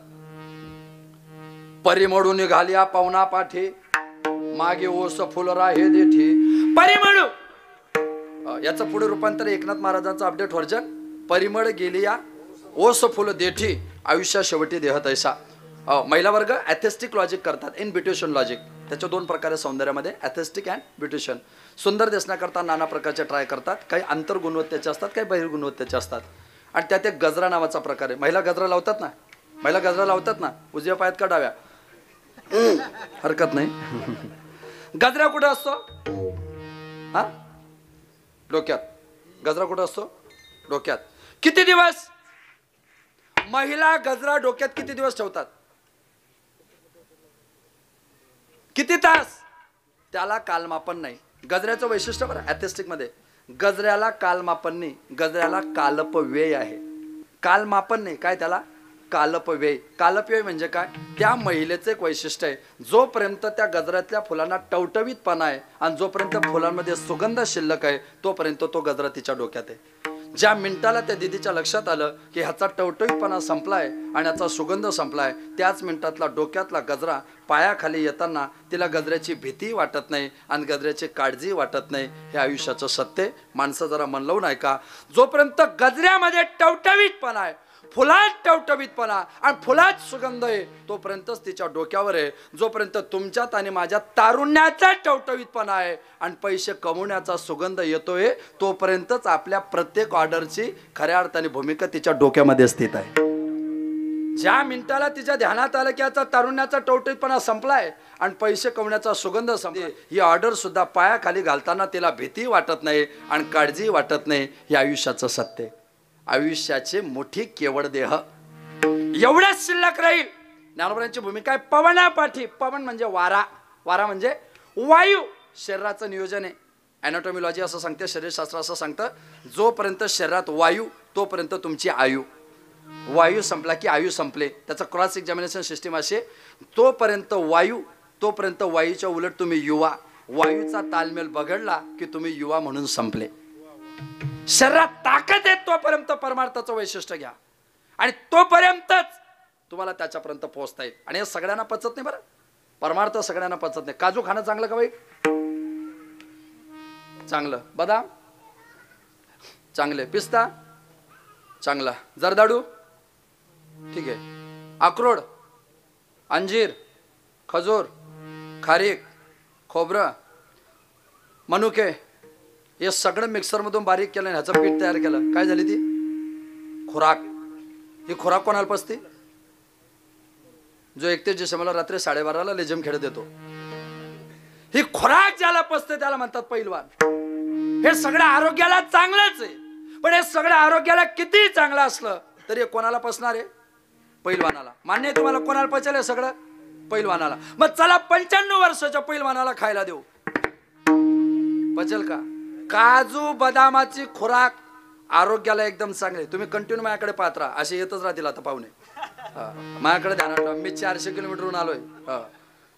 परिमळू निघालिया पावना पाठी मागे ओस फुलरा हे देठी. परिमळू याचं पुढे रूपांतर एकनाथ महाराजांचं अपडेट व्हर्जन. परिमळ गेलिया ओस फुल देठी आयुष्या शेवटी देह तैसा. महिला वर्ग ॲथेस्टिक लॉजिक करतात, इन ब्युटिशियन लॉजिक. त्याच्या दोन प्रकारे सौंदर्यामध्ये ॲथेस्टिक अँड ब्युटिशियन. सुंदर दिसण्याकरता नाना प्रकारचे ट्राय करतात. काही आंतरगुणवत्तेचे असतात, काही बहिर्गुणवत्तेचे असतात. आणि त्यात एक गजरा नावाचा प्रकार आहे. महिला गजरा लावतात ना, महिला गजरा लावतात ना, उजव्या पायात का डाव्या? हरकत नाही. गजरा कुठे असतो? हा, डोक्यात. गजरा कुठं असतो? डोक्यात. किती दिवस महिला गजरा डोक्यात किती दिवस ठेवतात? किती तास? त्याला कालमापन नाही. गजऱ्याचं वैशिष्ट्य बरं ॲथेस्टिक मध्ये, गजऱ्याला कालमापन नाही, गजऱ्याला कालपव्यय आहे. कालमापन नाही, काय त्याला? कालपव्यय. कालपव्यय म्हणजे काय? त्या महिलेचं एक वैशिष्ट्य आहे. जोपर्यंत त्या गजऱ्यातल्या फुलांना टवटवीतपणा आहे आणि जोपर्यंत फुलांमध्ये सुगंध शिल्लक आहे तोपर्यंत तो गजरा तिच्या डोक्यात आहे. ज्या मिनिटाला त्या दिदीच्या लक्षात आलं की ह्याचा टवटवीतपणा संपलाय आणि ह्याचा सुगंध संपलाय, त्याच मिनिटातला डोक्यातला गजरा पायाखाली येताना तिला गजऱ्याची भीती वाटत नाही आणि गजऱ्याची काळजी वाटत नाही. हे आयुष्याचं सत्य. माणसं जरा मन लावून ऐका. जोपर्यंत गजऱ्यामध्ये टवटवीतपणा आहे, फुलात टवटवीतपणा आणि फुलात सुगंध आहे तोपर्यंतच तिच्या डोक्यावर आहे. जोपर्यंत तुमच्यात आणि माझ्यात तारुण्याचा टवटवीतपणा आहे आणि पैसे कमवण्याचा सुगंध येतोय तोपर्यंतच आपल्या प्रत्येक ऑर्डरची खऱ्या अर्थाने भूमिका तिच्या डोक्यामध्ये स्थित आहे. ज्या मिनिटाला तिच्या ध्यानात आलं की याचा तारुण्याचा टवटवीतपणा संपलाय आणि पैसे कमवण्याचा सुगंध संपलाय, ही ऑर्डर सुद्धा पायाखाली घालताना तिला भीती वाटत नाही आणि काळजी वाटत नाही. हे आयुष्याचं सत्य. आयुष्याचे मोठी केवळ देह एवढंच शिल्लक राहील. ज्ञानोबरांची भूमिका आहे पवनापाठी. पवन म्हणजे वारा, वारा म्हणजे वायू. शरीराचं नियोजन आहे. ॲनाटॉमिलॉजी असं सांगते, शरीरशास्त्र असं सांगतं, जोपर्यंत शरीरात वायू तोपर्यंत तुमची आयु. वायू संपला की आयु संपले. त्याचं क्रॉस एक्झामिनेशन सिस्टीम असे, तोपर्यंत वायू तोपर्यंत वायूच्या उलट तुम्ही युवा. वायूचा तालमेल बघडला की तुम्ही युवा म्हणून संपले. शरीरात ताकद आहे तोपर्यंत परमार्थाचं वैशिष्ट्य घ्या आणि तोपर्यंतच तुम्हाला त्याच्यापर्यंत पोहोचता येईल. आणि हे सगळ्यांना पचत नाही बरं. परमार्थ सगळ्यांना पचत नाही. काजू खाणं चांगलं का वाईट? चांगलं. बदाम चांगले, पिस्ता चांगला, जर्दाळू ठीक आहे, अक्रोड, अंजीर, खजूर, खारीक, खोबरं, मनुके हे सगळं मिक्सरमधून बारीक केलं, ह्याचं पीठ तयार केलं. काय झाली ती खुराक. ही खुराक कोणाला पचते? जो 31 डिसेंबरला रात्री 12:30ला लेझिम खेळत येतो. ही खुराक ज्याला पचते त्याला म्हणतात पैलवान. हे सगळं आरोग्याला चांगलंच आहे, पण हे सगळं आरोग्याला किती चांगलं असलं तरी कोणाला पचणार आहे? पैलवानाला. मान्य आहे तुम्हाला? कोणाला पचेल हे सगळं? पैलवानाला. मग चला 95 वर्षाच्या पैलवानाला खायला देऊ. पचेल का? काजू बदामाची खुराक आरोग्याला एकदम चांगली. तुम्ही कंटिन्यू माझ्याकडे पाहत राहा, असे येतच राहतील आता पाहुणे. माझ्याकडे ध्यानात ठेवा, मी 400 किलोमीटरहून आलोय.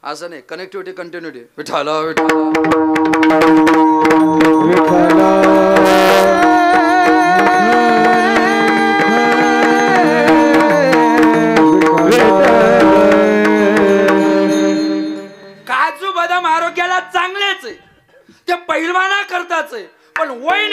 असं नाही, कनेक्टिव्हिटी कंटिन्युटी. विठाल काजू बदाम आरोग्याला चांगलेच आहे, ते पैलवाना करताच आहे. पण वय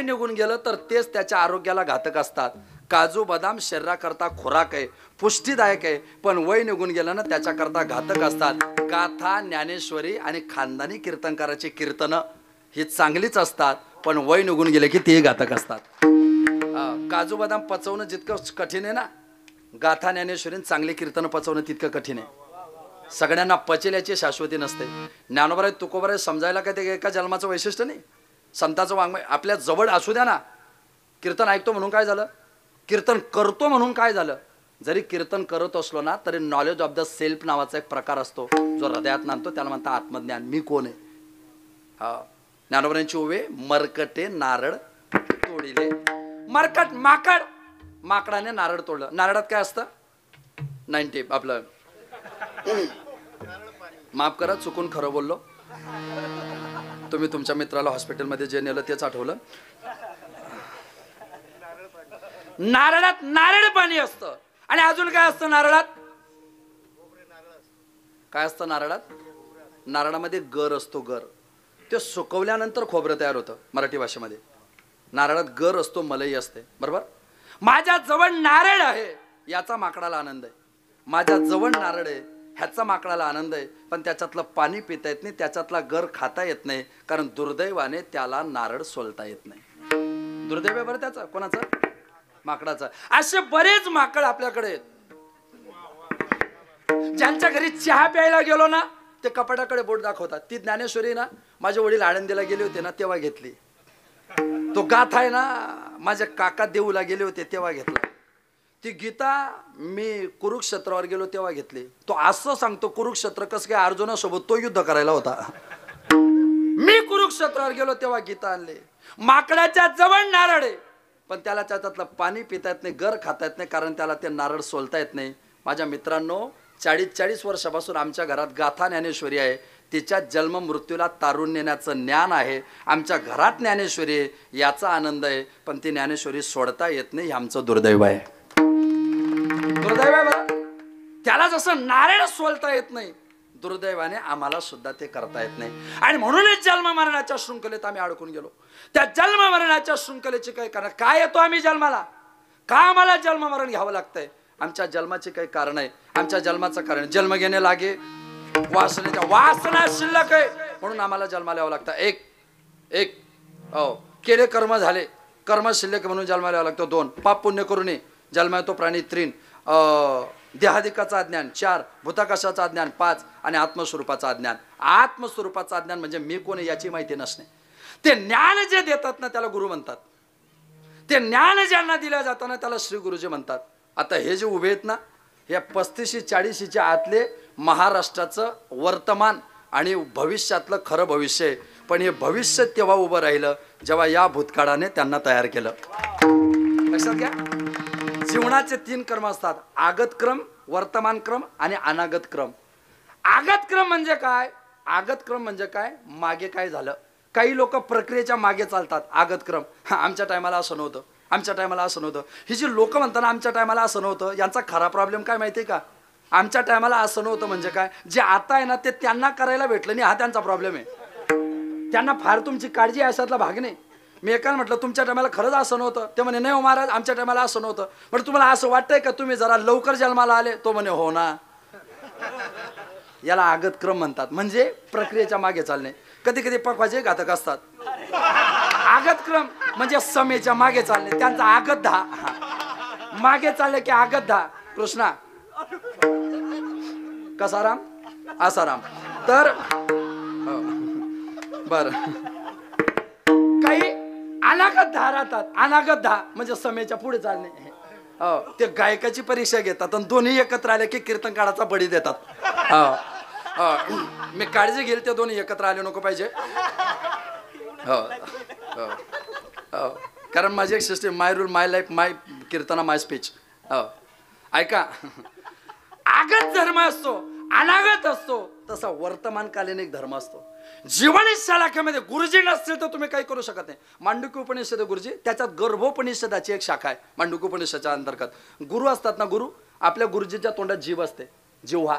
निघून गेलं तर तेच त्याच्या आरोग्याला घातक असतात. काजू बदाम शरीराकरता खुराक आहे, पुष्टीदायक आहे, पण वय निघून गेलं ना त्याच्याकरता घातक असतात. गाथा, ज्ञानेश्वरी आणि खानदानी कीर्तनकाराची कीर्तनं ही चांगलीच असतात, पण वय निघून गेले की तेही घातक असतात. काजू बदाम पचवणं जितकं कठीण आहे ना, गाथा ज्ञानेश्वरी चांगली कीर्तनं पचवणं तितकं कठीण आहे. सगळ्यांना पचेल याची शाश्वती नसते. ज्ञानोबराय तुकोबराय समजायला काय ते एका जन्माचं वैशिष्ट्य नाही. संतांचं वाङ्मय आपल्या जवळ असू द्या ना. कीर्तन ऐकतो म्हणून काय झालं? कीर्तन करतो म्हणून काय झालं? जरी कीर्तन करत असलो ना तरी नॉलेज ऑफ द सेल्फ नावाचा एक प्रकार असतो जो हृदयात नांदतो, त्याला म्हणतात आत्मज्ञान. मी कोण आहे? हा, ज्ञानोबरांची ओवे, मरकटे नारळ तोडिले. मरकट माकड, माकडाने नारळ तोडलं. नारळात काय असतं? 90 आपलं, माफ करा चुकून खरं बोललो. तुम्ही तुमच्या मित्राला हॉस्पिटलमध्ये जे नेलं तेच आठवलं. नारळात नारळ पाणी असतं. आणि अजून काय असतं नारळात? काय असतं नारळात? नारळामध्ये गर असतो. गर ते सुकवल्यानंतर खोबरं तयार होतं मराठी भाषेमध्ये. नारळात गर असतो, मलई असते, बरोबर. माझ्या जवळ नारळ आहे याचा माकडाला आनंद आहे. माझ्या जवळ नारळ आहे ह्याचा माकडाला आनंद आहे. पण त्याच्यातलं पाणी पिता येत नाही, त्याच्यातला गर खाता येत नाही, कारण दुर्दैवाने त्याला नारळ सोलता येत नाही. दुर्दैव आहे बरं त्याचा. कोणाचा? माकडाचा. असे बरेच माकड आपल्याकडे आहेत. ज्यांच्या घरी चहा प्यायला गेलो ना, ते कपाटाकडे बोट दाखवतात. ती ज्ञानेश्वरी ना माझे वडील आळंदीला गेले होते ना तेव्हा घेतली. तो गाथा आहे ना माझ्या काका देऊला गेले होते तेव्हा घेतला. ती गीता मी कुरुक्षेत्रावर गेलो तेव्हा घेतली. तो असं सांगतो कुरुक्षेत्र कसं काय अर्जुनासोबत तो युद्ध करायला होता. मी कुरुक्षेत्रावर गेलो तेव्हा गीता आणली. माकडाच्या जवळ नारळ आहे पण त्याला त्याच्यातलं पाणी पिता येत नाही, गर खाता येत नाही, कारण त्याला ते नारळ सोलता येत नाही. माझ्या मित्रांनो 40 वर्षापासून आमच्या घरात गाथा ज्ञानेश्वरी आहे. तिच्या जन्म मृत्यूला तारून नेण्याचं ज्ञान आहे. आमच्या घरात ज्ञानेश्वरी आहे याचा आनंद आहे. पण ती ज्ञानेश्वरी सोडता येत नाही, हे आमचं दुर्दैव आहे. दुर्दैव आहे बरं. त्याला जसं नारळ सोलता येत नाही, दुर्दैवाने आम्हाला सुद्धा ते करता येत नाही. आणि म्हणूनच जन्म मरणाच्या शृंखलेत आम्ही अडकून गेलो. त्या जन्म मरणाच्या शृंखलेची काही कारण काय येतो आम्ही जन्माला? का आम्हाला जन्म मरण घ्यावं लागतंय? आमच्या जन्माचे काही कारण आहे. आमच्या जन्माचं कारण जन्म घेणे लागे वासनेच्या वासना शिल्लक आहे म्हणून आम्हाला जन्माला यावं लागतं. एक केले कर्म झाले, कर्म शिल्लक म्हणून जन्माला यावं लागतं. 2 पाप पुण्य करूनही जन्म येतो प्राणी. 3 देहाधिकाचा अज्ञान. 4 भूताकाशाचा अज्ञान. 5 आणि आत्मस्वरूपाचा अज्ञान. आत्मस्वरूपाचा अज्ञान म्हणजे मी कोण याची माहिती नसणे. ते ज्ञान जे देतात ना त्याला गुरु म्हणतात. ते ज्ञान ज्यांना दिल्या जाताना त्याला श्री गुरुजी म्हणतात. आता हे जे उभे आहेत ना, या 35-40च्या आतले महाराष्ट्राचं वर्तमान आणि भविष्यातलं खरं भविष्य आहे. पण हे भविष्य तेव्हा उभं राहिलं जेव्हा या भूतकाळाने त्यांना तयार केलं. लक्षात घ्या, जीवनाचे 3 क्रम असतात: आगत क्रम, वर्तमान क्रम आणि अनागत क्रम. आगत क्रम म्हणजे काय? आगत क्रम म्हणजे काय? मागे काय झालं. काही लोक प्रक्रियेच्या मागे चालतात. आगत क्रम, आमच्या टायमाला असं नव्हतं, आमच्या टायमाला असं नव्हतं. ही जी लोक म्हणतात आमच्या टायमाला असं नव्हतं, यांचा खरा प्रॉब्लेम काय माहिती आहे का? आमच्या टायमाला असं नव्हतं म्हणजे काय? जे आता आहे ना ते त्यांना करायला भेटलं नाही, हा त्यांचा प्रॉब्लेम आहे. त्यांना फार तुमची काळजी आहे अशातला भाग नाही. मी एकाला म्हटलं तुमच्या टायमाला खरंच असं नव्हतं? ते म्हणे नाही हो महाराज, आमच्या टायमाला असं नव्हतं. म्हटलं तुम्हाला असं वाटतंय का तुम्ही जरा लवकर जन्माला आले? तो म्हणे हो ना. याला आगत क्रम म्हणतात, म्हणजे प्रक्रियेच्या मागे चालणे. कधी कधी पक्वाचे घातक असतात. आगत क्रम म्हणजे समेच्या मागे चालणे, त्यांचा आगत 10. मागे चालले की आगत 10. कृष्णा कसा राम असा राम. तर बर काही अनागत 10 राहतात. अनागत 10 म्हणजे समेच्या पुढे चालणे. ते गायकाची परीक्षा घेतात आणि दोन्ही एकत्र आले की कीर्तन काळाचा बळी देतात. मी काळजी घेईल ते दोन्ही एकत्र आले नको पाहिजे. कारण माझी एक सिस्टीम, माय रूल माय लाईफ माय कीर्तना माय स्पीच. ऐका, आगत धर्म असतो, अनागत असतो, तसा वर्तमानकालीन एक धर्म असतो. जीवन शाखेमध्ये गुरुजी नसतील तर तुम्ही काही करू शकत नाही. मांडुक्य उपनिषद गुरुजी, त्याच्यात गर्भोपनिषदाची एक शाखा आहे. मांडुक्य उपनिषदाच्या अंतर्गत गुरु असतात ना, गुरु आपल्या गुरुजीच्या तोंडात जीव असते, जिव्हा,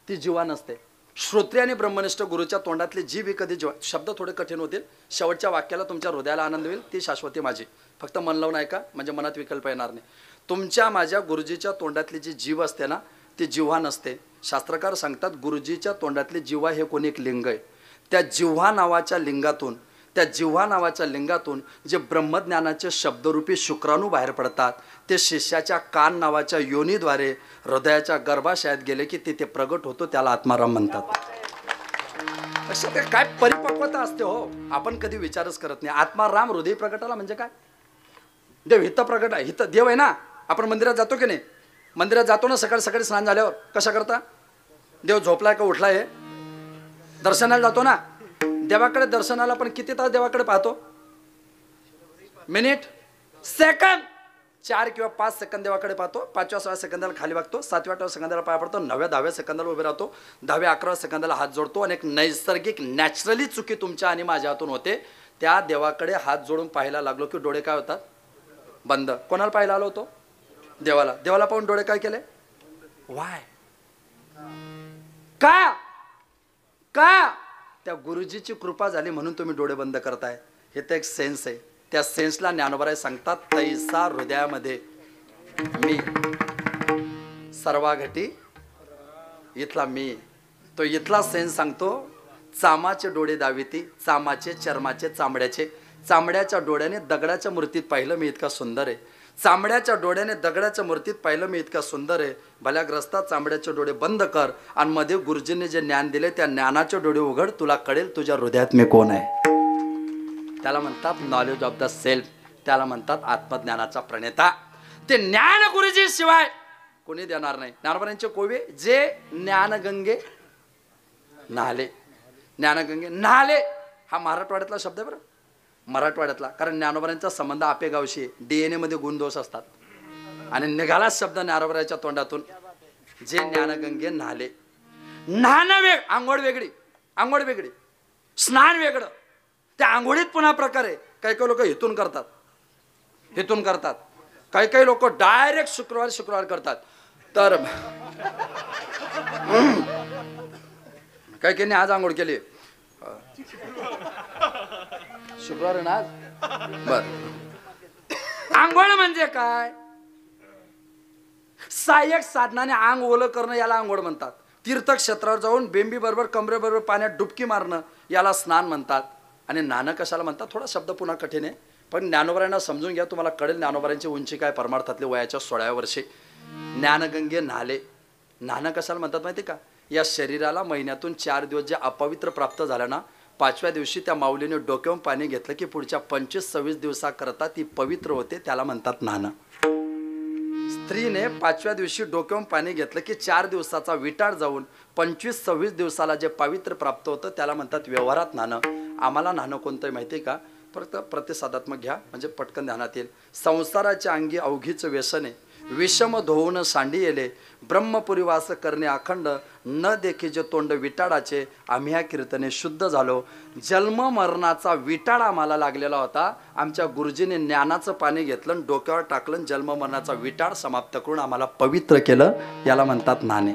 ती जीवा नसते. श्रोत्री आणि ब्रह्मनिष्ठ गुरुच्या तोंडातली जीव कधी जीवा. शब्द थोडे कठीण होतील, शेवटच्या वाक्याला तुमच्या हृदयाला आनंद होईल. ती शाश्वती माझी. फक्त मन लावून ऐका, म्हणजे मनात विकल्प येणार नाही. तुमच्या माझ्या गुरुजीच्या तोंडातली जी जीव असते ना, ती जिव्हा नसते. शास्त्रकार सांगतात गुरुजीच्या तोंडातली जिव्हा हे कोणी एक लिंग आहे. त्या जिव्हा नावाच्या लिंगातून, त्या जिव्हा नावाच्या लिंगातून जे ब्रह्मज्ञानाचे शब्दरूपी शुक्राणू बाहेर पडतात, ते शिष्याच्या कान नावाच्या योनीद्वारे हृदयाच्या गर्भाशयात गेले की तिथे प्रगट होतो. त्याला आत्माराम म्हणतात. अशा काय परिपक्वता असते हो, आपण कधी विचारच करत नाही. आत्माराम हृदय प्रगटाला म्हणजे काय? देव हित प्रगट आहे. हित देव आहे ना. आपण मंदिरात जातो की नाही? मंदिरात जातो ना सकाळी सकाळी स्नान झाल्यावर. कशा करता? देव झोपलाय का उठलाय? दर्शनाला जातो ना. देवाकडे दर्शनाला पण किती तास देवाकडे पाहतो? मिनिट, सेकंद, 4 किंवा 5 सेकंद देवाकडे पाहतो. 5व्या सेकंदाला खाली वागतो, 7व्या सेकंदाला पाय पडतो, 9व्या 10व्या सेकंदाला उभे राहतो, 10व्या 11व्या सेकंदाला हात जोडतो. आणि एक नैसर्गिक नॅचरली चुकी तुमच्या आणि माझ्या हातून होते. त्या देवाकडे हात जोडून पाहायला लागलो की डोळे काय होतात? बंद. कोणाला पाहायला आलो होतो? देवाला. देवाला पाहून डोळे काय केले? वाय? का? का? त्या गुरुजीची कृपा झाली म्हणून तुम्ही डोळे बंद करताय. हे तर एक सेन्स आहे. त्या सेन्सला ज्ञानोबराय सांगतात, तैसा हृदयामध्ये मी सर्वाघटी इथला मी. तो इथला सेन्स सांगतो, चामाचे डोळे दाविती, चामाचे, चर्माचे, चामड्याचे. चामड्याच्या डोळ्याने दगडाच्या मूर्तीत पाहिलं मी इतका सुंदर आहे. चामड्याच्या डोळ्याने दगडाच्या मूर्तीत पाहिलं मी इतका सुंदर आहे. भल्याग्रस्ता चामड्याचे डोळे बंद कर आणि मध्ये गुरुजींनी जे ज्ञान दिले त्या ज्ञानाचे डोळे उघड, तुला कळेल तुझ्या हृदयात मी कोण आहे. त्याला म्हणतात नॉलेज ऑफ द सेल्फ. त्याला म्हणतात आत्मज्ञानाचा प्रणेता. ते ज्ञान गुरुजी शिवाय कोणी देणार नाही. ज्ञानोबरांचे कोवे जे ज्ञानगंगे नाले. ज्ञानगंगे नाले हा मराठवाड्यातला शब्द आहे बरं, मराठवाड्यातला. कारण ज्ञानोबरांचा संबंध आपेगावशी DNA मध्ये गुणदोष असतात. आणि निघाला शब्द ज्ञानोबरांच्या तोंडातून, जे ज्ञानगंगे नाले. न्हाण आंघोळ वेगळी, आंघोळ वेगळी, स्नान वेगळं. त्या आंघोळीत पुन्हा प्रकार आहे. काही काही लोक हिथून करतात, हिथून करतात. काही काही लोक डायरेक्ट शुक्रवार करतात. तर काही काही आज आंघोळ केली, शुक्रवार ना आज. बर, आंघोळ म्हणजे काय? सहाय्यक साधनाने अंग ओलं करणं याला आंघोळ म्हणतात. तीर्थक्षेत्रावर जाऊन बेंबी बरोबर कमरेबरोबर पाण्यात डुबकी मारणं याला स्नान म्हणतात. आणि नाणं कशाला म्हणतात? थोडा शब्द पुन्हा कठीण आहे, पण ज्ञानोबरांना समजून घ्या, तुम्हाला कळेल. ज्ञानोबरांची उंची काय परमार्थातली वयाच्या 16व्या वर्षी. ज्ञानगंगे नाले. नाणं कशाला म्हणतात माहिती का? या शरीराला महिन्यातून 4 दिवस जे अपवित्र प्राप्त झालं ना, 5व्या दिवशी त्या माऊलीने डोक्यावरून पाणी घेतलं की पुढच्या 25-26 दिवसाकरता ती पवित्र होते. त्याला म्हणतात नाणं. स्त्रीने 5व्या दिवशी डोक्यावरून पाणी घेतलं की 4 दिवसाचा विटाळ जाऊन 25-26 दिवसाला जे पवित्र प्राप्त होतं त्याला म्हणतात व्यवहारात नाणं. आम्हाला नाणं कोणतं माहिती आहे का? फक्त प्रतिसादात्मक घ्या म्हणजे पटकन ध्यानात येईल. संसाराच्या अंगी अवघीचं व्यसने, विषम धोवून सांडी येले, ब्रह्मपुरी वास करणे अखंड, न देखी जे तोंड विटाळाचे, आम्ही ह्या कीर्तने शुद्ध झालो. जन्म मरणाचा विटाळ आम्हाला लागलेला होता. आमच्या गुरुजीने ज्ञानाचं पाणी घेतलं, डोक्यावर टाकलं, जन्म मरणाचा विटाळ समाप्त करून आम्हाला पवित्र केलं. याला म्हणतात नाणे.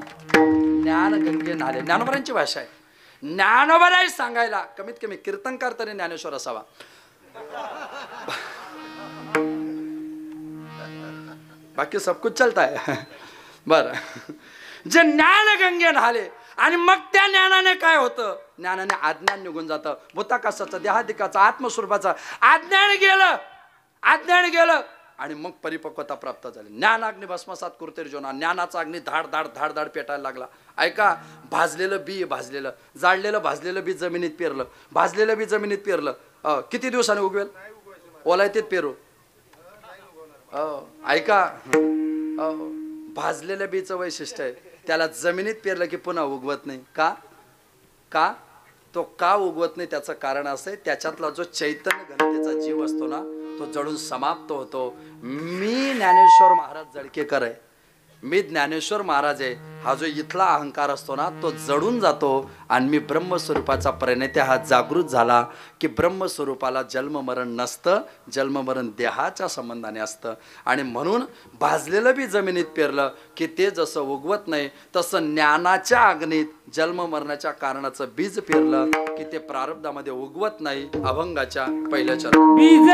ज्ञान गंगे नाले ज्ञानोबरांची भाषा आहे. ज्ञानोबराय सांगायला कमीत कमी कीर्तनकार तरी ज्ञानेश्वर असावा. बाकी सब कुछ चलता है. बर, जे ज्ञान गंगे न्हाले आणि मग त्या ज्ञानाने काय होतं? ज्ञानाने अज्ञान निघून जातं. भूताकाशाचं, देहादिकाचं, आत्मस्वरूपाचं अज्ञान गेलं, अज्ञान गेलं आणि मग परिपक्वता प्राप्त झाली. ज्ञानाग्नी भस्मसात कुर्तेर्जुना. ज्ञानाचा अग्नी धाड धाड धाड धाड पेटायला लागला. ऐका, भाजलेलं बी, भाजलेलं जाळलेलं भाजलेलं बी जमिनीत पेरलं, भाजलेलं बी जमिनीत पेरलं, किती दिवसाने उगवेल? ओलायतीत पेरू. ऐका, भाजलेल्या बीचं वैशिष्ट्य आहे, त्याला जमिनीत पेरलं की पुन्हा उगवत नाही. का? का तो का उगवत नाही? त्याचं कारण असं आहे, त्याच्यातला जो चैतन्य घनतेचा जीव असतो ना, तो जळून समाप्त होतो. मी ज्ञानेश्वर महाराज जळकेकर आहे, मी ज्ञानेश्वर महाराज आहे. हा जो इथला अहंकार असतो ना, तो जडून जातो आणि मी ब्रह्मस्वरूपाचा प्रणेता हा जागृत झाला की ब्रह्मस्वरूपाला जन्ममरण नसतं, जन्ममरण देहाच्या संबंधाने असतं. आणि म्हणून भाजलेलं बी जमिनीत पेरलं की ते जसं उगवत नाही, तसं ज्ञानाच्या अग्नीत जन्ममरणाच्या कारणाचं बीज पेरलं की ते प्रारब्धामध्ये उगवत नाही. अभंगाच्या पहिल्या चरण. बीज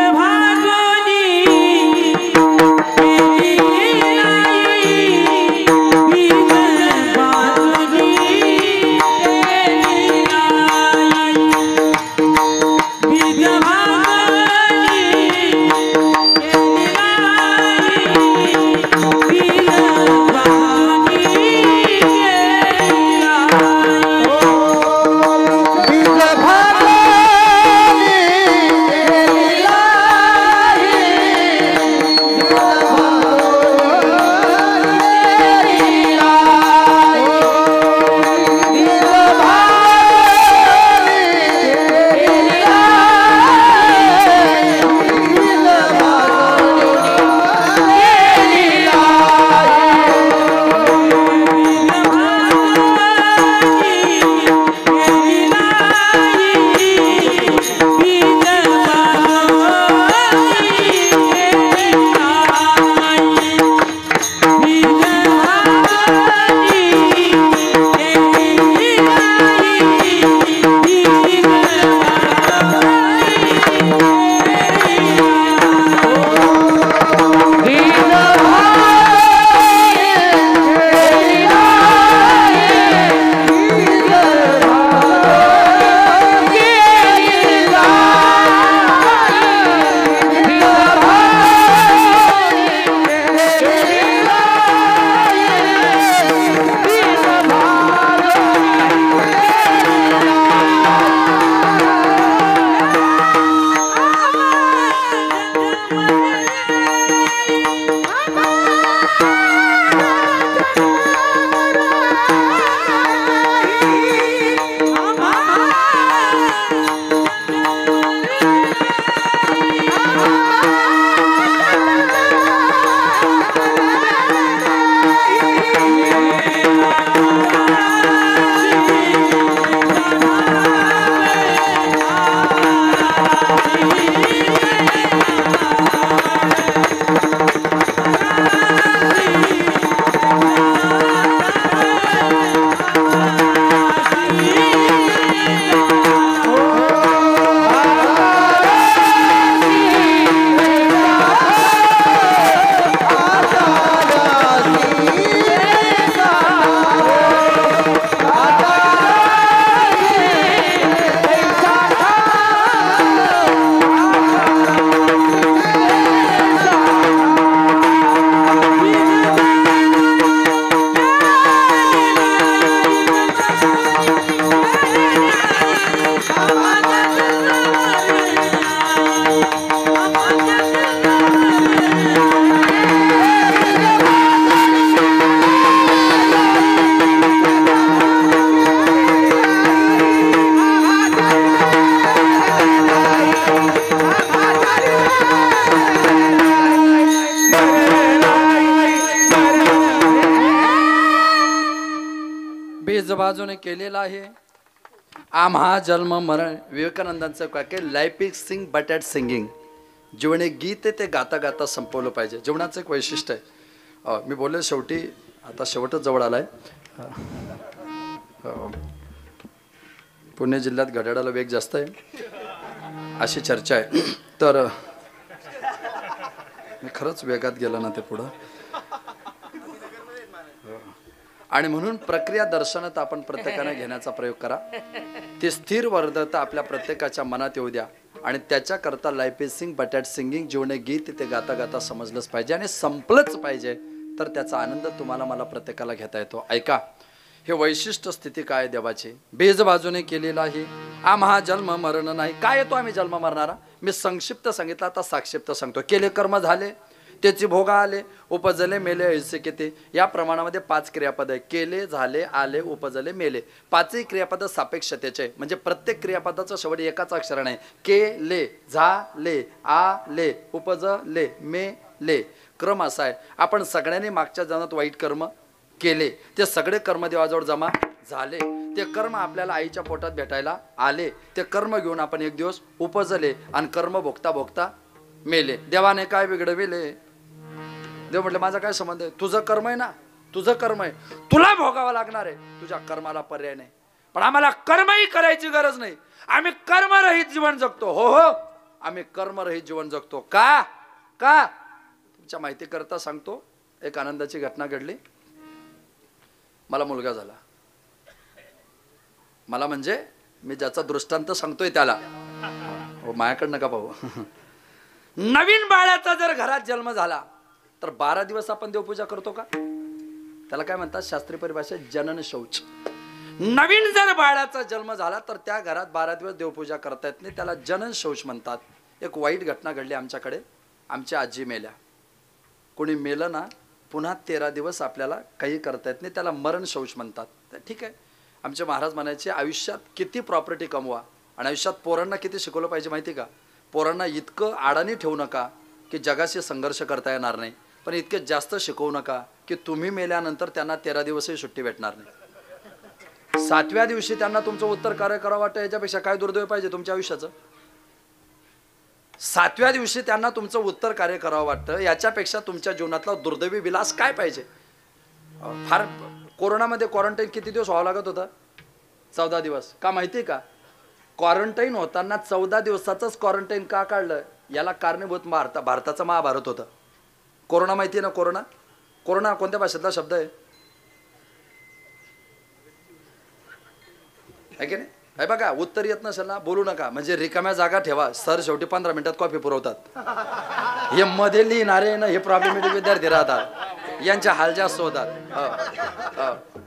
बाजूने केलेला आहे. आम्हा जन्म मरण विवेकानंदांचं काय काय life is sing but at singing. जीवन एक गीत आहे, ते गाता गाता संपवलं पाहिजे. जीवनाचं एक वैशिष्ट्य आहे. मी बोलले शेवटी आता शेवटच जवळ आलाय. पुणे जिल्ह्यात घड्याळाला वेग जास्त आहे अशी चर्चा आहे. तर मी खरंच वेगात गेला ना ते पुढं. आणि म्हणून प्रक्रिया दर्शनात आपण प्रत्येकाने घेण्याचा प्रयोग करा. ते स्थिर वर्धता आपल्या प्रत्येकाच्या मनात येऊ द्या. आणि त्याच्याकरता life is sing but at singing. जीवन एक गीत ते गाता गाता समजलंच पाहिजे आणि संपलंच पाहिजे. तर त्याचा आनंद तुम्हाला मला प्रत्येकाला घेता येतो. ऐका, हे वैशिष्ट्य स्थिती काय देवाची. बेज बाजूने केलेला आहे. आम्हा जन्म मरण नाही. काय येतो आम्ही जन्म मरणारा. मी संक्षिप्त सांगितलं, आता साक्षिप्त सांगतो. केले कर्म झाले, त्याची भोगा आले, उपजले मेले ऐसे किती. या प्रमाणामध्ये 5 क्रियापद आहे. केले, झाले, आले, उपजले, मेले. 5ही क्रियापद सापेक्षतेचे, म्हणजे प्रत्येक क्रियापदाचं शेवट एकाच अक्षराने आहे. केले, झाले, आले, उपजले, मेले. क्रम असा आहे. आपण सगळ्यांनी मागच्या जन्मात वाईट कर्म केले, ते सगळे कर्म देवाजवळ जमा झाले. ते कर्म आपल्याला आईच्या पोटात भेटायला आले. ते कर्म घेऊन आपण एक दिवस उपजले आणि कर्म भोगता भोगता मेले. देवाने काय बिघडविले. देव म्हटलं माझा काय संबंध आहे. तुझं कर्म आहे ना, तुझं कर्म आहे, तुला भोगावं लागणार आहे. तुझ्या कर्माला पर्याय नाही. पण आम्हाला कर्मही करायची गरज नाही. आम्ही कर्मरहित जीवन जगतो. हो हो, आम्ही कर्मरहित जीवन जगतो. का का तुमच्या माहिती करता सांगतो. एक आनंदाची घटना घडली. मला मुलगा झाला. मला म्हणजे मी ज्याचा दृष्टांत सांगतोय त्याला, हो माझ्याकडे नका पाहू. नवीन बाळाचा जर घरात जन्म झाला तर 12 दिवस आपण देवपूजा करतो का. त्याला काय म्हणतात शास्त्रीय परिभाषेत, जनन शौच. नवीन जर बाळाचा जन्म झाला तर त्या घरात 12 दिवस देवपूजा करता येत नाही. त्याला जनन शौच म्हणतात. एक वाईट घटना घडली आमच्याकडे. आमच्या आजी मेल्या. कोणी मेलं ना पुन्हा 13 दिवस आपल्याला काही करता येत नाही. त्याला मरण शौच म्हणतात. तर ठीक आहे. आमचे महाराज म्हणायचे आयुष्यात किती प्रॉपर्टी कमवा आणि आयुष्यात पोरांना किती शिकवलं पाहिजे माहिती का. पोरांना इतकं अडाणी ठेवू नका की जगाशी संघर्ष करता येणार नाही, पण इतके जास्त शिकवू नका की तुम्ही मेल्यानंतर त्यांना 13 दिवसही सुट्टी भेटणार नाही. 7व्या दिवशी त्यांना तुमचं उत्तर कार्य करावं वाटतं. याच्यापेक्षा काय दुर्दैव पाहिजे तुमच्या आयुष्याचं. 7व्या दिवशी त्यांना तुमचं उत्तर कार्य करावं वाटतं. याच्यापेक्षा तुमच्या जीवनातला दुर्दैवी विलास काय पाहिजे. फार कोरोनामध्ये क्वारंटाईन किती दिवस व्हावं लागत होतं. 14 दिवस. का माहिती आहे का. क्वारंटाईन होताना 14 दिवसाचंच क्वारंटाईन का काढलं. याला कारणीभूत भारताचं महाभारत होतं. कोरोना माहिती आहे ना. कोरोना कोरोना कोणत्या भाषेतला शब्द आहे की नाही. हे बघा, उत्तर येत नसेल ना बोलू नका. म्हणजे रिकाम्या जागा ठेवा. सर शेवटी 15 मिनिटात कॉफी पुरवतात. हे मध्ये लिहिणारे ना हे प्रॉब्लेमॅटिक विद्यार्थी राहतात. यांच्या हाल जास्त होतात.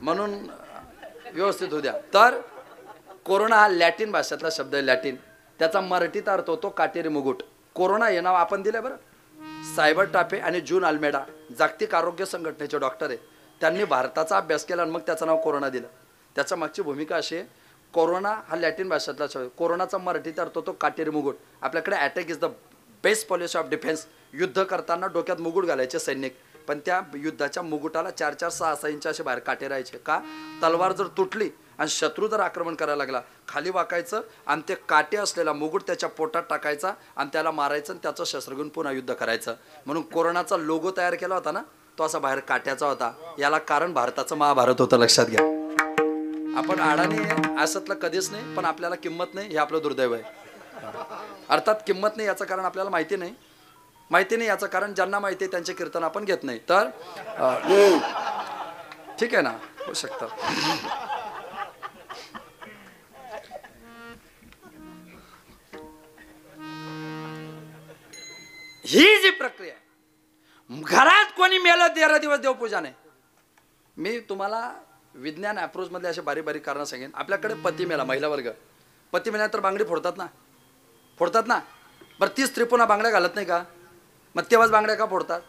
म्हणून व्यवस्थित होऊ द्या. तर कोरोना हा लॅटिन भाषेतला शब्द आहे. लॅटिन. त्याचा मराठीत अर्थ होतो काटेरी मुकुट. कोरोना हे नाव आपण दिलंय बरं. सायबर टाफे आणि जून अल्मेडा जागतिक आरोग्य संघटनेचे डॉक्टर आहे. त्यांनी भारताचा अभ्यास केला आणि मग त्याचं नाव कोरोना दिलं. त्याच्या मागची भूमिका अशी आहे. कोरोना हा लॅटिन भाषेतला शब्द. कोरोनाचा मराठीत अर्थ होतो काटेरी मुकुट. आपल्याकडे attack is the best policy of defence. युद्ध करताना डोक्यात मुकुट घालायचे सैनिक, पण त्या युद्धाच्या मुकुटाला 4-4, 6-6 इंच असे बाहेर काटे राहायचे. का. तलवार जर तुटली आणि शत्रू जर आक्रमण करायला लागला, खाली वाकायचं आणि ते काटे असलेला मुकुट त्याच्या पोटात टाकायचा आणि त्याला मारायचं आणि त्याचं शस्त्र घेऊन पुन्हा युद्ध करायचं. म्हणून कोरोनाचा लोगो तयार केला होता ना, तो असा बाहेर काट्याचा होता. याला कारण भारताचं महाभारत होतं. लक्षात घ्या. आपण अडाणी असतलं कधीच नाही, पण आपल्याला किंमत नाही. हे आपलं दुर्दैव आहे. अर्थात किंमत नाही याचं कारण आपल्याला माहिती नाही. माहिती नाही याचं कारण ज्यांना माहिती आहे त्यांचे कीर्तन आपण घेत नाही. तर ठीक आहे ना, होऊ शकतं. ही जी प्रक्रिया आहे, घरात कोणी मेलं 13 दिवस देवपूजा नाही. मी तुम्हाला विज्ञान अप्रोच मधले असे बारीक बारीक कारण सांगेन. आपल्याकडे पती मेला, महिला वर्ग पती मेल्यानंतर बांगडी फोडतात ना, फोडतात ना. बरं ती स्त्री पुन्हा बांगड्या घालत नाही का. मग तेव्हाच बांगड्या का फोडतात.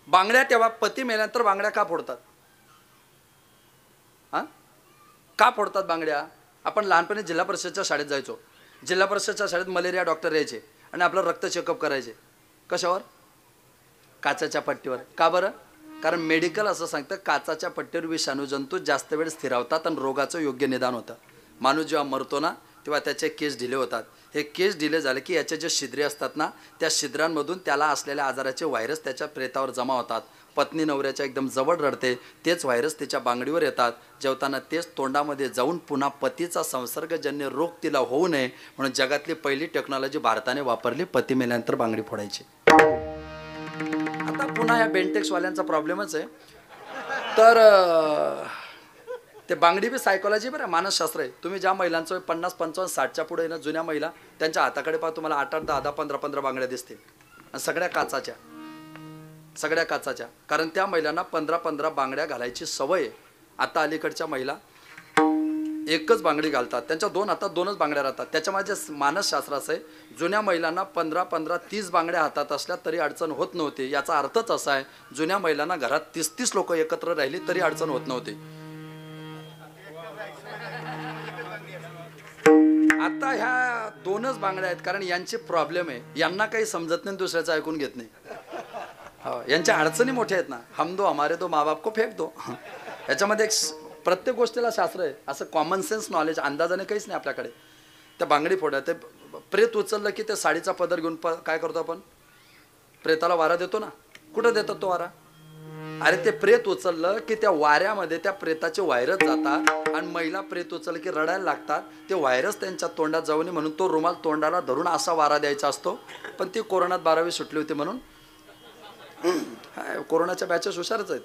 बांगड्या तेव्हा पती मेल्यानंतर बांगड्या का फोडतात. हां का फोडतात बांगड्या. आपण लहानपणी जिल्हा परिषदच्या शाळेत जायचो. जिल्हा परिषदच्या शाळेत मलेरिया डॉक्टर यायचे आणि आपलं रक्त चेकअप करायचे. कशावर. काचेच्या पट्टीवर. का बरं. कारण मेडिकल असं सांगतं काचाच्या पट्टीवर विषाणू जंतू जास्त वेळ स्थिरावतात आणि रोगाचं योग्य निदान होतं. माणूस जेव्हा मरतो ना तेव्हा त्याचे केस ढिले होतात. हे केस ढिले झाले की याचे जे छिद्रे असतात ना त्या छिद्रांमधून त्याला असलेल्या आजाराचे व्हायरस त्याच्या प्रेतावर जमा होतात. पत्नी नवऱ्याच्या एकदम जवळ रडते, तेच व्हायरस तिच्या बांगडीवर येतात. जेवताना तेच तोंडामध्ये जाऊन पुन्हा पतीचा संसर्गजन्य रोग तिला होऊ नये म्हणून जगातली पहिली टेक्नॉलॉजी भारताने वापरली, पती मेल्यानंतर बांगडी फोडायची. आता पुन्हा या बेंटेक्सवाल्यांचा प्रॉब्लेमच आहे. तर ते बांगडी बी सायकोलॉजी बरं मानसशास्त्र आहे. तुम्ही ज्या महिलांचं 50, 55, 60च्या पुढे ना जुन्या महिला त्यांच्या हाताकडे पहा तुम्हाला 8, 8, 10, 10, 15, 15 बांगड्या दिसतील आणि सगळ्या काचाच्या. कारण त्या महिलांना 15, 15 बांगड्या घालायची सवय आहे. आता अलीकडच्या महिला एकच बांगडी घालतात, त्यांच्या 2 हातात 2च बांगड्या राहतात. त्याच्यामध्ये मानसशास्त्र असं आहे, जुन्या महिलांना 15, 15, 30 बांगड्या हातात असल्या तरी अडचण होत नव्हती. याचा अर्थच असा आहे जुन्या महिलांना घरात 30-30 लोक एकत्र राहिली तरी अडचण होत नव्हती. आता ह्या 2च बांगड्या आहेत कारण यांचे प्रॉब्लेम आहे, यांना काही समजत नाही, दुसऱ्याचं ऐकून घेत नाही. यांच्या अडचणी मोठ्या आहेत ना. हम दो हमारे दो माँ बाप को फेक दो. याच्यामध्ये प्रत्येक गोष्टीला शास्त्र आहे. असं कॉमन सेन्स नॉलेज अंदाजाने काहीच नाही आपल्याकडे. त्या बांगडी फोड्या ते प्रेत उचललं की ते साडीचा पदर घेऊन काय करतो आपण, प्रेताला वारा देतो ना. कुठं देतात तो वारा? अरे ते प्रेत उचललं की त्या वाऱ्यामध्ये त्या प्रेताचे व्हायरस जातात आणि महिला प्रेत उचललं की रडायला लागतात. ते व्हायरस त्यांच्या तोंडात जाऊ नये म्हणून तो रुमाल तोंडाला धरून असा वारा द्यायचा असतो. पण ती कोरोनात 12वी सुटली होती म्हणून कोरोनाच्या बॅचेस हुशारच आहेत.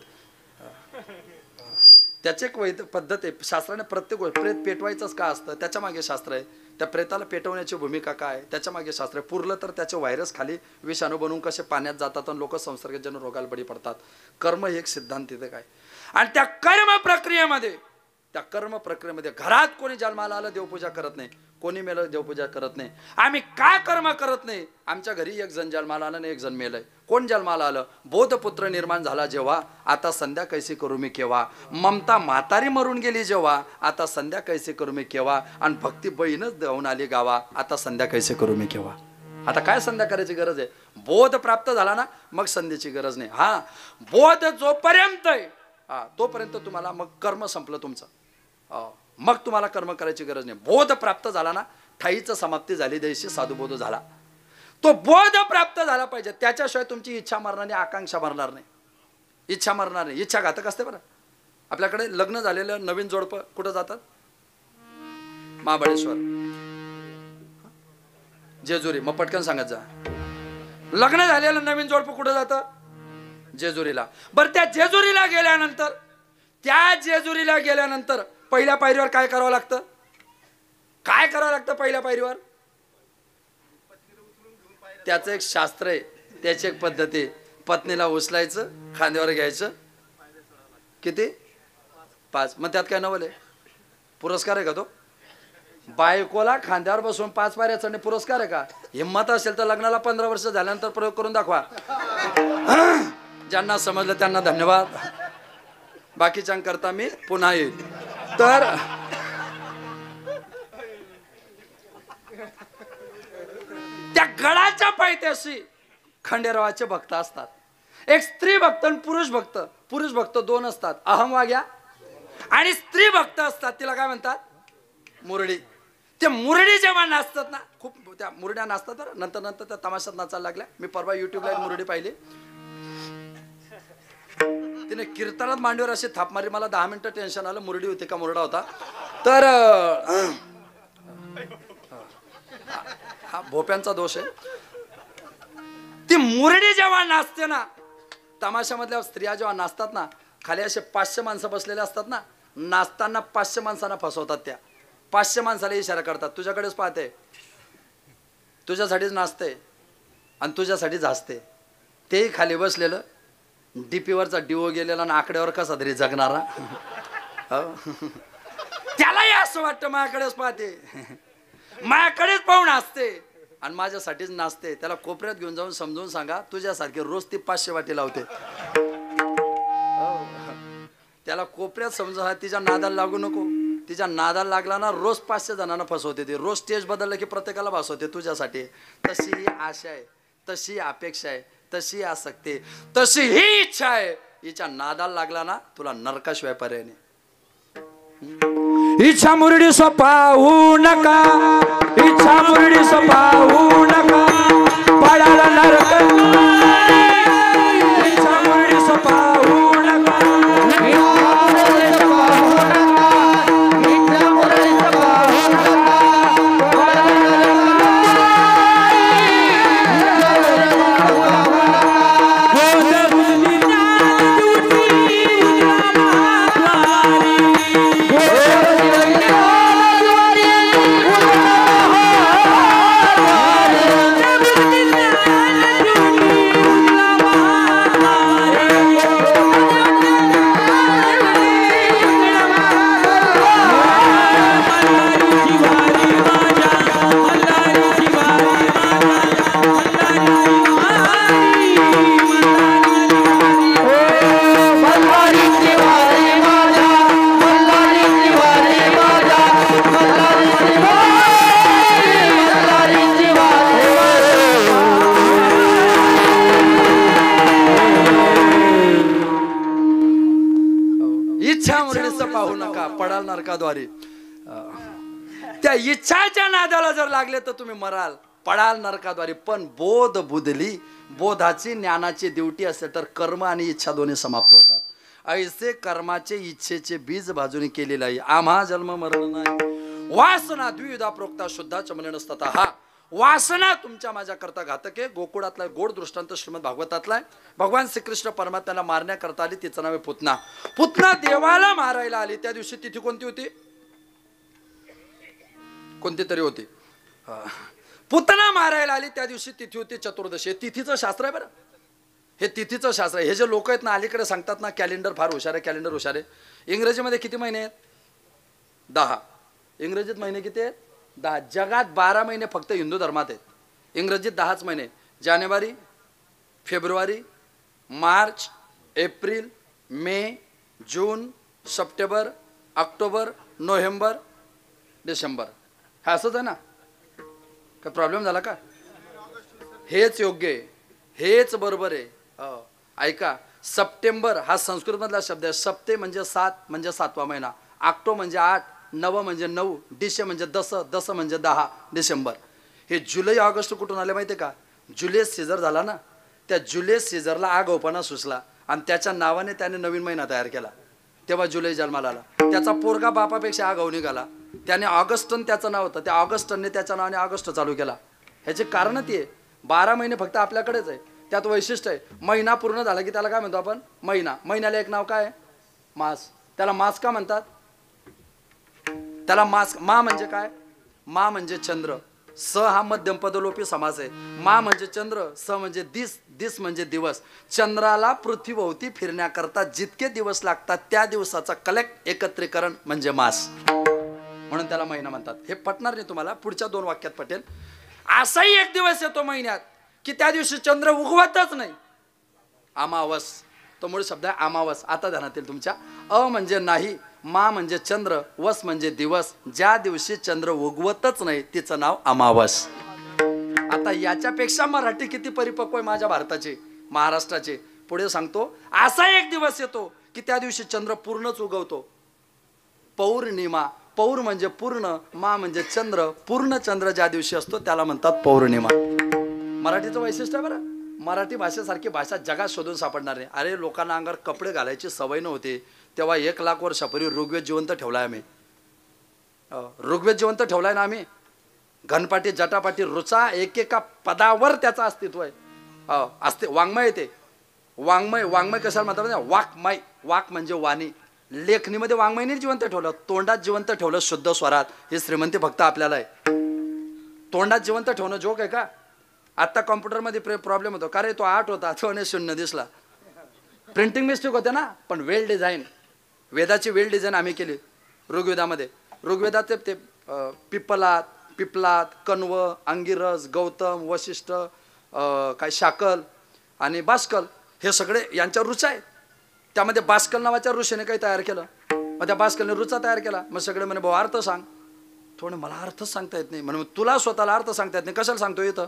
त्याची एक वैध पद्धत आहे. शास्त्राने प्रत्येक गोष्ट प्रेत पेटवायचंच का असतं त्याच्या मागे शास्त्र आहे. त्या प्रेताला पेटवण्याची भूमिका काय त्याच्या मागे शास्त्र आहे. पुरलं तर त्याचे व्हायरस खाली विषाणू बनवून कसे पाण्यात जातात आणि लोक संसर्गजन्य रोगाला बळी पडतात. कर्म हे एक सिद्धांत तिथे काय. आणि त्या कर्म प्रक्रियेमध्ये घरात कोणी जन्माला आलं देवपूजा करत नाही, कोणी मेलं देवपूजा करत नाही. आम्ही का कर्म करत नाही? आमच्या घरी एक जण जन्माला आलं आणि एक जण मेलंय. कोण जन्माला आलं? बोधपुत्र निर्माण झाला जेव्हा, आता संध्या कैसी करू मी केव्हा. ममता म्हातारी मरून गेली जेव्हा, आता संध्या कैसी करू मी केव्हा. आणि भक्ती बहीणच देऊन आली गावा, आता संध्या कैसी करू मी केव्हा. आता काय संध्या करायची गरज आहे? बोध प्राप्त झाला ना मग संध्येची गरज नाही. हा बोध जोपर्यंत आहे तोपर्यंत तुम्हाला मग कर्म संपलं तुमचं. मग तुम्हाला कर्म करायची गरज नाही. बोध प्राप्त झाला ना ठाईचं समाप्ती झाली, देशी साधुबोध झाला. तो बोध प्राप्त झाला पाहिजे. त्याच्याशिवाय तुमची इच्छा मरणार नाही, आकांक्षा मरणार नाही. इच्छा मरणार नाही. इच्छा घातक असते बरं. आपल्याकडे लग्न झालेलं नवीन जोडपं कुठं जातात? महाबळेश्वर, जेजुरी. मग पटकन सांगत जा. लग्न झालेलं नवीन जोडपं कुठं जातं? जेजुरीला. बरं त्या जेजुरीला गेल्यानंतर पहिल्या पायरीवर काय करावं लागतं? काय करावं लागतं पहिल्या पायरीवर? त्याचं एक शास्त्र आहे, त्याची एक पद्धती आहे. पत्नीला उचलायचं, खांद्यावर घ्यायचं. किती? 5. मग त्यात काय नवल आहे? पुरस्कार आहे का तो? बायकोला खांद्यावर बसून 5 पायऱ्या चढणे पुरस्कार आहे का? हिंमत असेल तर लग्नाला 15 वर्ष झाल्यानंतर प्रयोग करून दाखवा. ज्यांना समजलं त्यांना धन्यवाद. बाकीच्यांकरता मी पुन्हा येईल. तर त्या गडाच्या पायथ्याशी खंडेरावाचे भक्त असतात. एक स्त्री भक्त आणि पुरुष भक्त. पुरुष भक्त 2 असतात, अहमवाग्या. आणि स्त्री भक्त असतात, तिला काय म्हणतात? मुरडी. ते मुरडी जेव्हा नाचतात ना, खूप त्या मुरड्या नाचतात तर नंतर त्या तमाशात नाचायला लागल्या. मी परवा युट्यूबला एक मुरडी पाहिली. तिने कीर्तनात मांडीवर अशी थाप मारली. मला 10 मिनिटं टेन्शन आलं, मुरडी होती का मुरडा होता. तर हा भोप्यांचा दोष आहे. ती मुरडी जेव्हा नाचते ना, तमाशामधल्या स्त्रिया जेव्हा नाचतात ना, खाली असे 500 माणसं बसलेले असतात ना, नाचताना 500 माणसांना फसवतात. त्या 500 माणसाला इशारा करतात, तुझ्याकडेच पाहते, तुझ्यासाठीच नाचते आणि तुझ्यासाठीच हसते. तेही खाली बसलेलं, डीपीवरचा डिओ गेलेला आणि आकड्यावर कसा तरी जगणारा. त्यालाही असं वाटतं माझ्याकडेच पाहते, माझ्याकडेच पाहून हसते आणि माझ्यासाठीच नाचते. त्याला कोपऱ्यात घेऊन जाऊन समजून सांगा, तुझ्यासारखे रोज ती 500 वाटी लावते. त्याला कोपऱ्यात समजा, तिच्या नादाला लागू नको. तिच्या नादाला लागला ना रोज 500 जणांना फसवते ती. रोज स्टेज बदललं की प्रत्येकाला भासवते तुझ्यासाठी. तशी आशा आहे, तशी अपेक्षा आहे, तशी आसक्ती, तशी ही इच्छा आहे. हिच्या नादाला लागला ना तुला नरकाशिवाय पर्याय नाही. इच्छा मुरडी पाहू नका, इच्छा मुरडी पाहू नका, पडाला नरक. इच्छा मुरडी पाहू नका, पाहू नका, पडाल नरकाद्वारे. त्या इच्छाच्या नादाला जर लागले तर तुम्ही मराल, पडाल नरकाद्वारे. पण बोध बुधली, बोधाची ज्ञानाची ड्युटी असेल तर कर्म आणि इच्छा दोन्ही समाप्त होतात. ऐसे कर्माचे इच्छेचे बीज बाजूने केलेले आहे. आम्हा जन्म मरण नाही, वासना द्विविधा प्रोक्ता शुद्धा चमन नसतात. हा वासना तुमच्या माझ्या करता घातक आहे. गोकुळातला गोड दृष्टांत श्रीमद भागवतातला आहे. भगवान श्रीकृष्ण परमात्म्याला मारण्याकरता आली, तिचं नाव आहे पुतना. पुतना देवाला मारायला आली. त्या दिवशी तिथी कोणती होती? कोणती तरी होती. पुतना मारायला आली त्या दिवशी तिथी होती चतुर्दशी. हे तिथीचं शास्त्र आहे बरं, हे तिथीचं शास्त्र आहे. हे जे लोक आहेत ना अलीकडे सांगतात ना कॅलेंडर फार हुशार आहे, कॅलेंडर हुशार आहे. इंग्रजीमध्ये किती महिने आहेत? 10. इंग्रजीत महिने किती आहेत? 10. जगात 12 महिने फक्त हिंदू धर्मात आहेत. इंग्रजीत 10च महिने. जानेवारी, फेब्रुवारी, मार्च, एप्रिल, मे, जून, सप्टेंबर, ऑक्टोबर, नोव्हेंबर, डिसेंबर. हा असंच आहे ना? काय प्रॉब्लेम झाला का? हेच योग्य आहे, हेच बरोबर आहे. ऐका, सप्टेंबर हा संस्कृतमधला शब्द आहे. सप्ते म्हणजे 7 म्हणजे 7वा महिना, ऑक्टो म्हणजे 8, नव म्हणजे 9, डिसे म्हणजे 10, 10 म्हणजे 10 डिसेंबर. हे जुलै ऑगस्ट कुठून आले माहिती आहे का? जुलियस सीझर झाला ना, त्या जुलियस सीझरला आगाऊपणा सुचला आणि त्याच्या नावाने त्याने नवीन महिना तयार केला. तेव्हा जुलै जन्माला आला. त्याचा पोरगा बापापेक्षा आगाऊ निघाला. त्याने ऑगस्टन त्याचं नाव होतं, त्या ऑगस्टनने त्याच्या नावाने ऑगस्ट चालू केला. ह्याचे कारण ती आहे, 12 महिने फक्त आपल्याकडेच आहे. त्यात वैशिष्ट्य आहे, महिना पूर्ण झाला की त्याला काय म्हणतो आपण? महिना. महिन्याला एक नाव काय? मास. त्याला मास का म्हणतात? त्याला मास. मा म्हणजे काय? मा म्हणजे चंद्र. स हा मध्यम पदलोपी समास आहे. मा म्हणजे चंद्र, स म्हणजे दिस, दिस म्हणजे दिवस. चंद्राला पृथ्वीभोवती फिरण्याकरता जितके दिवस लागतात त्या दिवसाचा कलेक्ट एकत्रीकरण म्हणजे मास, म्हणून त्याला महिना म्हणतात. हे पटणार नाही तुम्हाला, पुढच्या 2 वाक्यात पटेल. असाही एक दिवस येतो महिन्यात की त्या दिवशी चंद्र उगवतच नाही. अमावस, तो मूळ शब्द आहे अमावस. आता ध्यानात येईल तुमच्या. अ म्हणजे नाही, मा म्हणजे चंद्र, वस म्हणजे दिवस. ज्या दिवशी चंद्र उगवतच नाही तिचं नाव अमावस. आता याच्यापेक्षा मराठी किती परिपक्व आहे माझ्या भारताचे, महाराष्ट्राचे. पुढे सांगतो, असा एक दिवस येतो की त्या दिवशी चंद्र पूर्णच उगवतो. पौर्णिमा. पौर म्हणजे पूर्ण, मा म्हणजे चंद्र. पूर्ण चंद्र ज्या दिवशी असतो त्याला म्हणतात पौर्णिमा. मराठीचं वैशिष्ट्य आहे बरं. मराठी भाषेसारखी भाषा जगात शोधून सापडणार नाही. अरे लोकांना अंगावर कपडे घालायची सवय नव्हती तेव्हा 1 लाख वर्षापूर्वी ऋग्वेद जिवंत ठेवलाय आम्ही. ऋग्वेद जिवंत ठेवलाय ना आम्ही. घनपाटी, जटापाटी, रुचा, एकेका पदावर त्याचं अस्तित्व आहे. असते वाङ्मय येते. वाङ्मय कशाला म्हणतात? वाक्मय. वाक म्हणजे वाणी. लेखणीमध्ये वाङ्मयने जिवंत ठेवलं, तोंडात जिवंत ठेवलं शुद्ध स्वरात. ही श्रीमंती फक्त आपल्याला आहे. तोंडात जिवंत ठेवणं जोक आहे का? आत्ता कॉम्प्युटरमध्ये प्रॉब्लेम होतो. का रे तो 8 होता तो 0 दिसला. प्रिंटिंग मिस्टेक होते ना. पण वेल डिझाईन, वेदाची वेल डिझाईन आम्ही केली ऋग्वेदामध्ये. ऋग्वेदात ते पिपलात, कण्व, अंगिरस, गौतम, वशिष्ठ, काय शाकल आणि बाष्कल हे सगळे यांच्या ऋचा आहेत. त्यामध्ये बाष्कल नावाच्या ऋषीने काही तयार केलं. मग त्या बाष्कलने ऋचा तयार केला. मग सगळे म्हणे भाऊ अर्थ सांग. थोडं मला अर्थच सांगता येत नाही. म्हणून तुला स्वतःला अर्थ सांगता येत नाही, कशाला सांगतो? इथं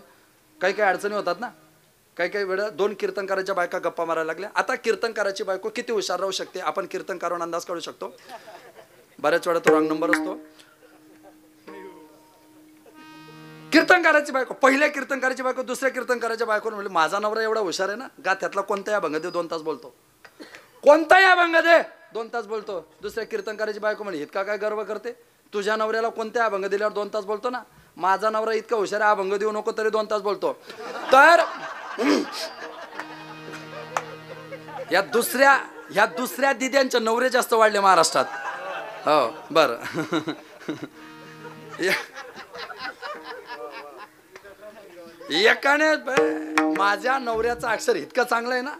काही काही अडचणी होतात ना. काही काही वेळा 2 कीर्तनकाराच्या बायका गप्पा मारायला लागल्या. आता कीर्तनकाराची बायको किती हुशार राहू शकते आपण कीर्तनकारावर अंदाज काढू शकतो. बऱ्याच वेळा तो रॉंग नंबर असतो. कीर्तनकाराची बायको, पहिल्या कीर्तनकाराची बायको दुसऱ्या कीर्तनकाराच्या बायको म्हणजे माझा नवरा एवढा हुशार आहे ना, गा त्यातला कोणताही अभंग दे 2 तास बोलतो, कोणताही अभंग दे 2 तास बोलतो. दुसऱ्या कीर्तनकाराची बायको म्हणजे इतका काय गर्व करते, तुझ्या नवऱ्याला कोणत्या अभंग दिल्यावर 2 तास बोलतो ना, माझा नवरा इतका हुशार आहे अभंग देऊ नको तरी 2 तास बोलतो. तर या दुसऱ्या दिद्यांचे नवरे जास्त वाढले महाराष्ट्रात. हो बर. एकाने माझ्या नवऱ्याचं अक्षर इतकं चांगलं आहे ना,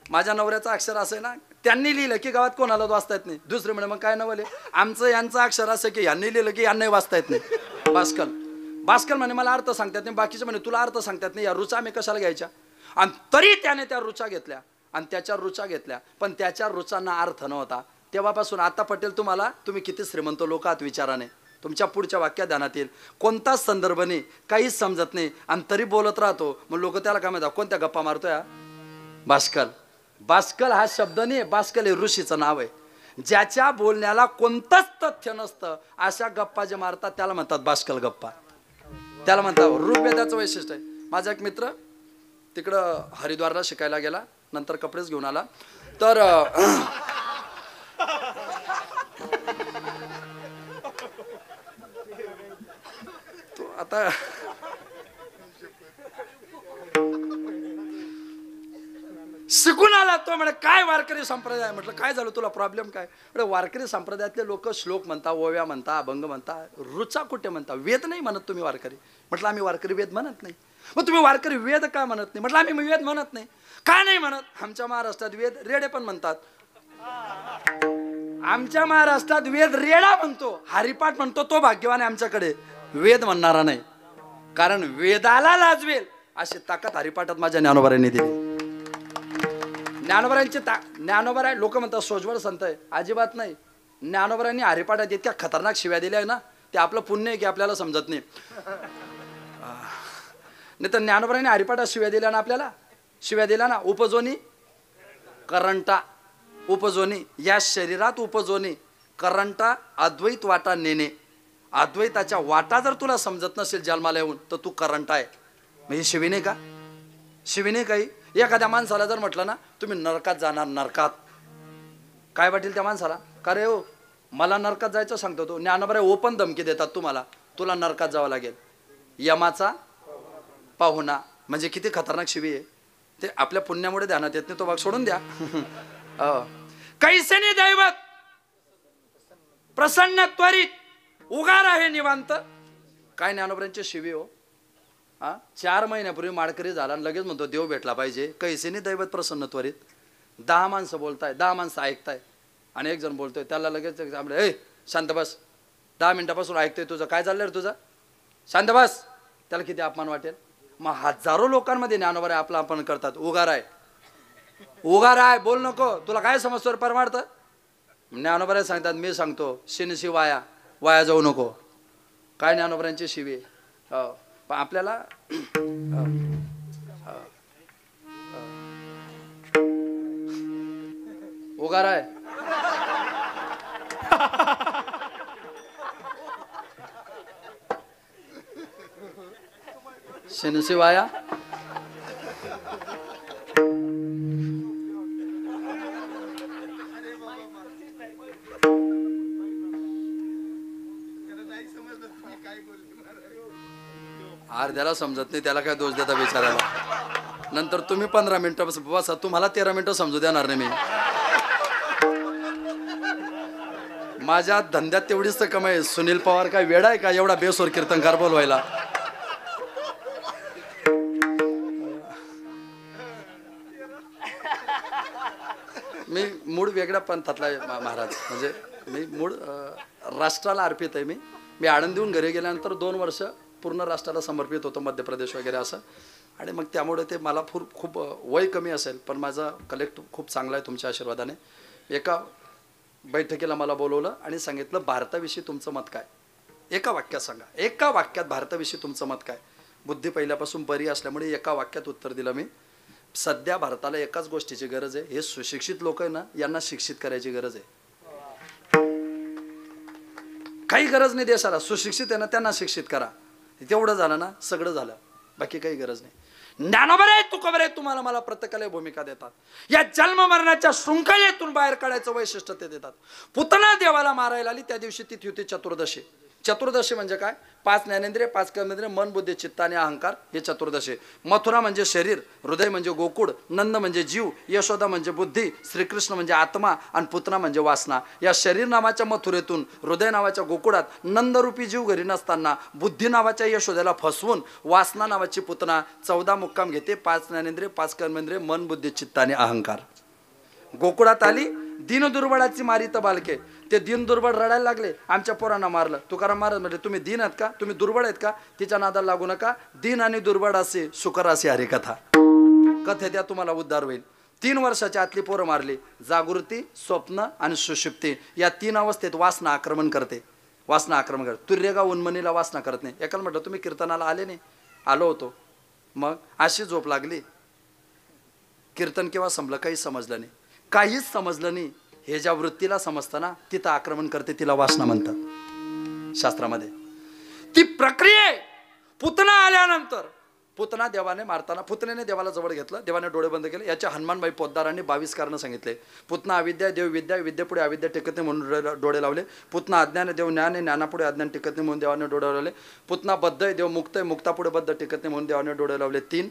माझ्या नवऱ्याचं अक्षर असं आहे ना, त्यांनी लिहिलं की गावात कोणाला वाचता येत नाही. दुसरे म्हणे मग काय नवले आमचं, यांचं अक्षर असं की यांनी लिहिलं की यांनाही वाचता येत नाही. भास्कर म्हणे मला अर्थ सांगतात नाही, बाकीचे म्हणे तुला अर्थ सांगतात नाही, या रुचा आम्ही कशाला घ्यायच्या. आणि तरी त्याने त्या रुचा घेतल्या आणि त्याच्या रुचा घेतल्या, पण त्याच्या रुचांना अर्थ नव्हता. तेव्हापासून आता पटेल तुम्ही किती श्रीमंत लोक आहात विचाराने, तुमच्या पुढच्या वाक्यात ध्यानात येईल. कोणताच संदर्भ नाही, काहीच समजत नाही आणि तरी बोलत राहतो. मग लोक त्याला काय म्हणतात, कोणत्या गप्पा मारतोय बास्कल हा शब्द नाही, बास्कल हे ऋषीचं नाव आहे. ज्याच्या बोलण्याला कोणतंच तथ्य नसतं अशा गप्पा जे मारतात त्याला म्हणतात बास्कल गप्पा, त्याला म्हणतात. ऋग्वेदाचं वैशिष्ट्य आहे. माझा एक मित्र तिकडं हरिद्वारला शिकायला गेला, नंतर कपडेच घेऊन आला. तर तो आता शिकून आला. तो म्हणे काय वारकरी संप्रदाय. म्हटलं काय झालं तुला, प्रॉब्लेम काय. म्हणजे वारकरी संप्रदायातले लोक श्लोक म्हणता, ओव्या म्हणता, अभंग म्हणता, रुचा कुठे म्हणता, वेद नाही म्हणत तुम्ही वारकरी. म्हटलं आम्ही वारकरी वेद म्हणत नाही. मग तुम्ही वारकरी वेद का म्हणत नाही. म्हटलं आम्ही वेद म्हणत नाही. का नाही म्हणत. आमच्या महाराष्ट्रात वेद रेडे पण म्हणतात. आमच्या महाराष्ट्रात वेद रेडा म्हणतो, हरिपाठ म्हणतो, तो भाग्यवान आहे. आमच्याकडे वेद म्हणणारा नाही, कारण वेदाला लाजवेल अशी ताकद हरिपाठात माझ्या ज्ञानोबारांनी दिली. ज्ञानोबारांची ज्ञानोबा लोक म्हणतात सोजवळ संत आहे, अजिबात नाही. ज्ञानोबारांनी हरिपाठात इतक्या खतरनाक शिव्या दिल्या आहे ना, ते आपलं पुण्य आहे की आपल्याला समजत नाही. नाही तर ज्ञानोबारांनी हरिपाठात शिव्या दिल्या ना, आपल्याला शिव्या दिल्या ना. उपजोनी करंटा, उपजोनी या शरीरात उपजोनी करंटा अद्वैत वाटा नेणे. अद्वैताच्या वाटा जर तुला समजत नसेल जन्माला येऊन तर तू करंटा आहे. म्हणजे शिविने का, शिविने काही. एखाद्या माणसाला जर म्हटलं ना तुम्ही नरकात जाणार, नरकात काय वाटेल त्या माणसाला. का रे हो मला नरकात जायचं सांगतो तो. ज्ञानोबा ओपन धमकी देतात तुम्हाला, तुला नरकात जावं लागेल. यमाचा पाहुणा म्हणजे किती खतरनाक शिवी आहे. ते आपल्या पुण्यामुळे ध्यानात येत नाही, तो भाग सोडून द्या. कैसे नाही दैवत प्रसन्न त्वरित उगार आहे निवांत. काय ज्ञानोबांची शिवी हो. 4 महिन्यापूर्वी माडकरी झाला आणि लगेच म्हणतो देव भेटला पाहिजे. कैसेनी दैवत प्रसन्न त्वरित. 10 माणसं बोलताय, 10 माणसं ऐकताय आणि एक जण बोलतोय, त्याला लगेच ए शांत बस, 10 मिनिटापासून ऐकतोय तुझं काय चाललंय रे तुझं, शांत बस. त्याला किती अपमान वाटेल. मग हजारो लोकांमध्ये ज्ञानोबा आपला अपमान करतात. उगार आहे, उगार आहे, बोल नको, तुला काय समजतो परमार्थ. ज्ञानोबा सांगतात मी सांगतो शिनशी वाया, वाया जाऊ नको. काय ज्ञानोबांची शिवी. पण आपल्याला उगार आहे. शिनसी वाया. अर्ध्याला समजत नाही, त्याला काय दोष देता विचारायला. नंतर तुम्ही 15 मिनिटं बसा, तुम्हाला 13 मिनिटं समजू देणार नाही मी. माझ्या धंद्यात तेवढीच तर कमाई. सुनील पवार काय वेडा आहे का एवढा बेसोर कीर्तनकार बोलवायला. मी मूळ वेगळ्या पंथातला महाराज. म्हणजे मी मूळ राष्ट्राला अर्पित आहे. मी आळंदीहून घरी गेल्यानंतर 2 वर्ष पूर्ण राष्ट्राला समर्पित होतो, मध्य प्रदेश वगैरे असं. आणि मग त्यामुळे ते मला खूप वय कमी असेल पण माझा कलेक्ट खूप चांगला आहे तुमच्या आशीर्वादाने. एका बैठकीला मला बोलवलं आणि सांगितलं भारताविषयी तुमचं मत काय. एका वाक्यात सांगा, एका वाक्यात भारताविषयी तुमचं मत काय. बुद्धी पहिल्यापासून बरी असल्यामुळे एका वाक्यात उत्तर दिलं मी. सध्या भारताला एकाच गोष्टीची गरज आहे, हे सुशिक्षित लोक आहे ना, यांना शिक्षित करायची गरज आहे. काही गरज नाही देशाला, सुशिक्षित आहे ना त्यांना शिक्षित करा, तेवढं झालं ना सगळं झालं, बाकी काही गरज नाही. ज्ञानोबा रे तुकोबा रे तुम्हाला मला प्रत्येकाला भूमिका देतात. या जन्म मरणाच्या शृंखलेतून बाहेर काढायचं वैशिष्ट्य ते देतात. पुतना देवाला मारायला आली त्या दिवशी तिथी होती चतुर्दशी. चतुर्दशी म्हणजे काय? 5 ज्ञानेंद्रिय, 5 कर्मेंद्रिय, मन बुद्धी चित्त आणि अहंकार, हे चतुर्दशी. मथुरा म्हणजे शरीर, हृदय म्हणजे गोकुळ, नंद म्हणजे जीव, यशोदा म्हणजे बुद्धी, श्रीकृष्ण म्हणजे आत्मा आणि पुतना म्हणजे वासना. या शरीर नावाच्या मथुरेतून हृदय नावाच्या गोकुळात नंदरूपी जीव घरी नसताना बुद्धी नावाच्या यशोद्याला फसवून वासना नावाची पुतना 14 मुक्काम घेते. 5 ज्ञानेंद्रिय, 5 कर्मेंद्रिय, मन बुद्धी चित्त आणि अहंकार. गोकुळात आली, दीन दुर्बळाची मारित बालके. ते दीन दुर्बळ रडायला लागले, आमच्या पोरांना मारलं. तुकाराम महाराज म्हणजे तुम्ही दीन आहेत का, तुम्ही दुर्बळ आहेत का? तिच्या नादाला लागू नका. दीन आणि दुर्बळ असे सुकर असे हरिकथा कथे द्या, तुम्हाला उद्धार होईल. 3 वर्षाच्या आतली पोरं मारली. जागृती, स्वप्न आणि सुषुप्ती या 3 अवस्थेत वासना आक्रमण करते. वासना आक्रमण करते. तुर्यगा उन्मनीला वासना करत नाही. एकाला म्हटलं तुम्ही कीर्तनाला आले नाही. आलो होतो. मग अशी झोप लागली. कीर्तन केव्हा संपलं काही समजलं नाही, काहीच समजलं नाही. हे ज्या वृत्तीला समजतं ना तिथं आक्रमण करते, तिला वासना म्हणतात शास्त्रामध्ये. ती प्रक्रिया पुतना आल्यानंतर पुतना देवाने मारताना पुतनेने देवाला जवळ घेतलं, देवाने डोळे बंद केले. याच्या हनुमानबाई पोद्दारांनी 22 कारणं सांगितले. पुतना अविद्या, देव विद्या, विद्येपुढे अविद्या टिकत नाही म्हणून डोळे लावले. पुतना अज्ञान, देव ज्ञान आहे, ज्ञानापुढे अज्ञान टिकत नाही म्हणून देवाने डोळे लावले. पुतना बद्ध आहे, देव मुक्त आहे, मुक्तापुढे बद्ध टिकत नाही म्हणून देवाने डोळे लावले. 3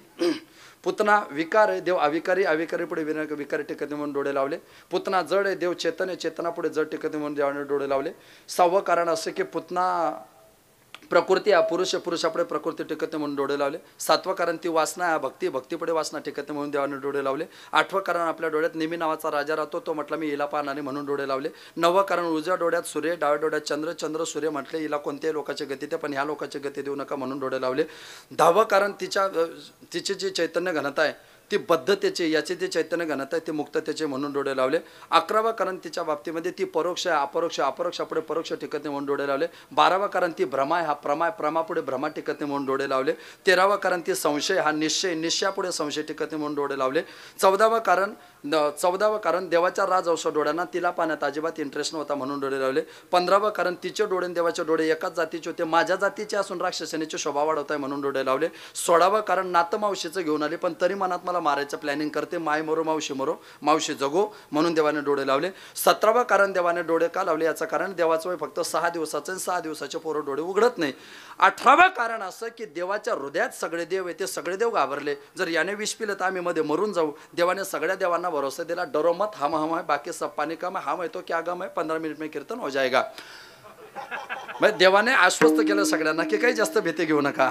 पुतना विकार आहे, देव अविकारी, अविकारी पुढे विकारी टिकत नाही म्हणून डोळे लावले. पुतना जड आहे, देव चेतन आहे, चेतनापुढे जड टिकत नाही म्हणून देवाने डोळे लावले. 6वं कारण असं की पुतना प्रकृती हा पुरुष, पुरुषापुढे प्रकृती टिकत नाही म्हणून डोळे लावले. 7वं कारण ती वासना आहे, भक्ती, भक्तीपुढे वासना टिकत नाही म्हणून देवाने डोळे लावले. 8वं कारण आपल्या डोळ्यात नेहमी नावाचा राजा राहतो, तो म्हटला मी हिला पाहणार नाही म्हणून डोळे लावले. 9वं कारण उजव्या डोळ्यात सूर्य, डाव्या डोळ्यात चंद्र, चंद्र सूर्य म्हटले हिला कोणत्याही लोकांची गती ते, पण ह्या लोकांची गती देऊ नका म्हणून डोळे लावले. 10वं कारण तिची जी चैतन्य घनता आहे ती बद्धतेचे, याचे जे चैतन्य घनता आहे ते मुक्ततेचे म्हणून डोळे लावले. 11वं कारण तिच्या बाबतीमध्ये ती परोक्ष आहे, अपरोक्ष, अपरोक्षापुढे परोक्ष टिकत नाही म्हणून डोळे लावले. 12वं कारण ती भ्रमा आहे, हा प्रमाय, प्रमापुढे भ्रमा टिकत नाही म्हणून डोळे लावले. 13वं कारण ती संशय, हा निश्चय, निश्चयापुढे संशय टिकत नाही म्हणून डोळे लावले. 14वं कारण देवाच्या राज औषध डोळ्यांना तिला पाहण्यात अजिबात इंटरेस्ट नव्हता म्हणून डोळे लावले. 15वं कारण तिचे डोळे देवाचे डोळे एकाच जातीचे होते, माझ्या जातीचे असून राक्षसनीचे शोभा वाढवत आहे म्हणून डोळे लावले. 16वं कारण नातं मावशीचं घेऊन आले, पण तरी मनात मला मारायचं प्लॅनिंग करते, माय मरो मावशी जगो म्हणून देवाने डोळे लावले. 17वं कारण देवाने डोळे का लावले याचं कारण देवाचं वय फक्त 6 दिवसाचं, 6 दिवसाचे पोरं डोळे उघडत नाही. 18वं कारण असं की देवाच्या हृदयात सगळे देव आहे, ते सगळे देव घाबरले, जर याने विष पिलं तर आम्ही मध्ये मरून जाऊ. देवाने सगळ्या देवांना भरोसा दिला, डरो मत, हम है, बाकी सब पानी कम है, हम है तो क्या गम है, 15 मिनिट में कीर्तन हो जाएगा. देवाने आश्वस्त केलं सगळ्यांना की काही जास्त भीती घेऊ नका.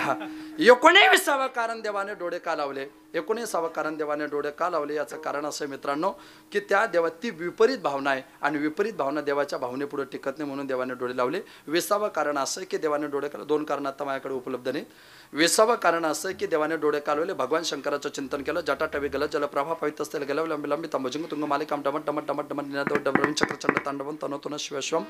19वं कारण देवाने डोळे का लावले, 19वं कारण देवाने डोळे का लावले याचं कारण असं मित्रांनो की त्या देवा ती विपरीत भावना आहे आणि विपरीत भावना देवाच्या भावनेपुढे टिकत नाही म्हणून देवाने डोळे लावले. 20वं कारण असं की देवाने डोळे का, 2 कारण आता माझ्याकडे उपलब्ध नाहीत. 20वं कारण असं की देवाने डोळे कालवले, भगवान शंकराचं चिंतन केलं, जटाटवी गेलं, जलप्रभा पावित असलेलं गेलं, लंबी लंबी तंबजिंग तुंग मालिकाम टमट टमट टमट टमट निनाद चक्रचंड तांडवन तनोतुन शिवश्वम.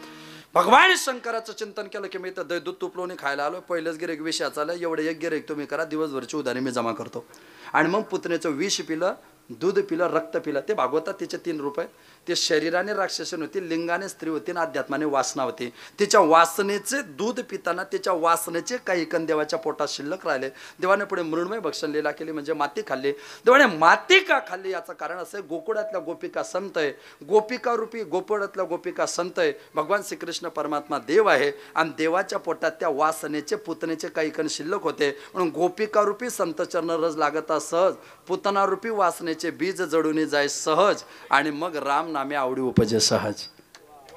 भगवान शंकराचं चिंतन केलं की मी तर दूध तुपलोणी खायला आलो, पहिलेच गिरेक विषयाचा आलं, एवढे एक गिरेक तुम्ही करा, दिवसभरची उधारी मी जमा करतो. आणि मग पुतनेचं विष पिलं, दूध पिलं, रक्त पिलं. ते भागवतात तिचे 3 रूप आहेत. ते शरीराने राक्षसन होती, लिंगाने स्त्री होती आणि अध्यात्माने वासना होती. तिच्या वासनेचे दूध पिताना तिच्या वासनेचे काही कण देवाच्या पोटात शिल्लक राहिले. देवाने पुढे मृण्मय भक्षण लीला केली म्हणजे माती खाल्ली. देवाने माती का खाल्ली याचं कारण असं आहे, गोकुळातल्या गोपिका संत आहे, गोपिका रूपी गोकुळातल्या गोपिका संत आहे. भगवान श्रीकृष्ण परमात्मा देव आहे आणि देवाच्या पोटात त्या वासनेचे पुतनेचे काही कण शिल्लक होते म्हणून गोपिका रूपी संत चरण रज लागता सहज, पुतना रूपी वासनेचे बीज जडून जाय सहज आणि मग राम नामे आवडी उपजे सहज.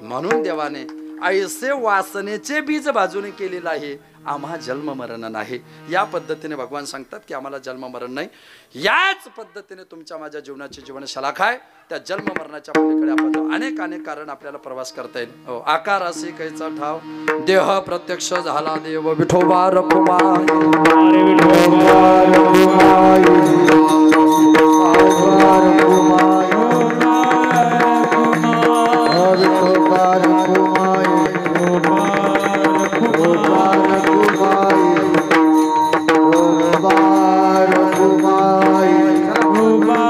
म्हणून देवाने ऐसे वासनेचे बीज बाजूने केलेलं आहे, आम्हा जन्म मरण नाही. या पद्धतीने भगवान सांगतात की आम्हाला जन्म मरण नाही. याच पद्धतीने तुमच्या माझ्या जीवनाची जीवन शलाखा आहे. त्या जन्म मरणाच्या पलीकडे आपण अनेक अनेक कारण आपल्याला प्रवास करता येईल. आकार असे कैचा ठाव, देह प्रत्यक्ष झाला देव विठोबा रखुमाई. Bye.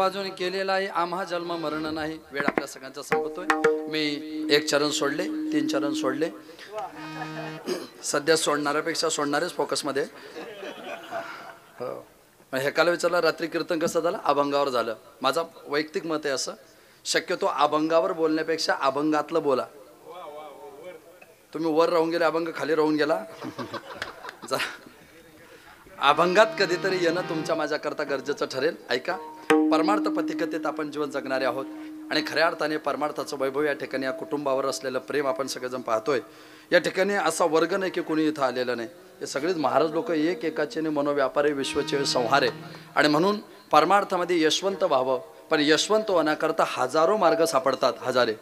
बाजूने केलेला आहे आम्हा जन्म मरण नाही. वेळ आपल्या सगळ्यांचा संपतोय. मी 1 चरण सोडले, 3 चरण सोडले. सध्या सोडणाऱ्यापेक्षा सोडणारेच फोकसमध्ये. हो, हे काल विचारलं रात्री कीर्तन कसं झालं? अभंगावर झालं. माझा वैयक्तिक मत आहे असं, शक्यतो अभंगावर बोलण्यापेक्षा अभंगातलं बोला. तुम्ही वर राहून गेले, अभंग खाली राहून गेला. अभंगात कधीतरी येणं तुमच्या माझ्याकरता गरजेचं ठरेल. ऐका, परमार्थ पथिकतेत आपण जीवन जगणारे आहोत आणि खऱ्या अर्थाने परमार्थाचं वैभव या ठिकाणी या कुटुंबावर असलेलं प्रेम आपण सगळेजण पाहतोय. या ठिकाणी असा वर्ग नाही की कोणी इथं आलेलं नाही. हे सगळेच महाराज लोक एकाचे मनोव्यापारी विश्वचे संहार आहे. आणि म्हणून परमार्थामध्ये यशवंत व्हावं, पण यशवंत होण्याकरता हजारो मार्ग सापडतात, हजारे.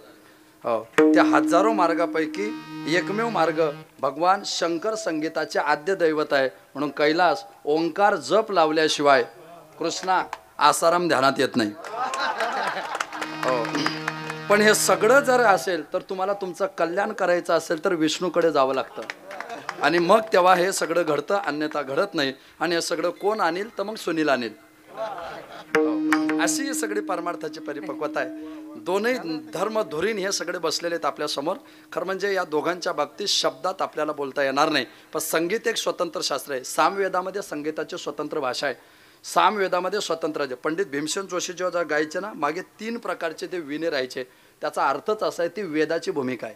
हो, त्या हजारो मार्गापैकी एकमेव मार्ग भगवान शंकर संगीताचे आद्य दैवत आहे. म्हणून कैलास ओंकार जप लावल्याशिवाय कृष्णा आसाराम ध्यानात येत नाही. हो, पण हे सगळं जर असेल तर तुम्हाला तुमचं कल्याण करायचं असेल तर विष्णूकडे जावं लागतं. आणि मग तेव्हा हे सगळं घडतं, अन्यथा घडत नाही. आणि हे सगळं कोण आणील? तर मग सुनील आणील. अशी सगळी परमार्थाची परिपक्वता आहे. दोन्ही धर्म धुरीन हे सगळे बसलेले आहेत आपल्या समोर. खरं म्हणजे या दोघांच्या बाबतीत शब्दात आपल्याला बोलता येणार नाही. पण संगीत एक स्वतंत्र शास्त्र आहे. सामवेदामध्ये संगीताची स्वतंत्र भाषा आहे. सामवेदामध्ये स्वतंत्र आहे. पंडित भीमसेन जोशी जेव्हा गायचे ना, मागे 3 प्रकारचे ते विणे राहायचे. त्याचा अर्थच असा आहे, ती वेदाची भूमिका आहे.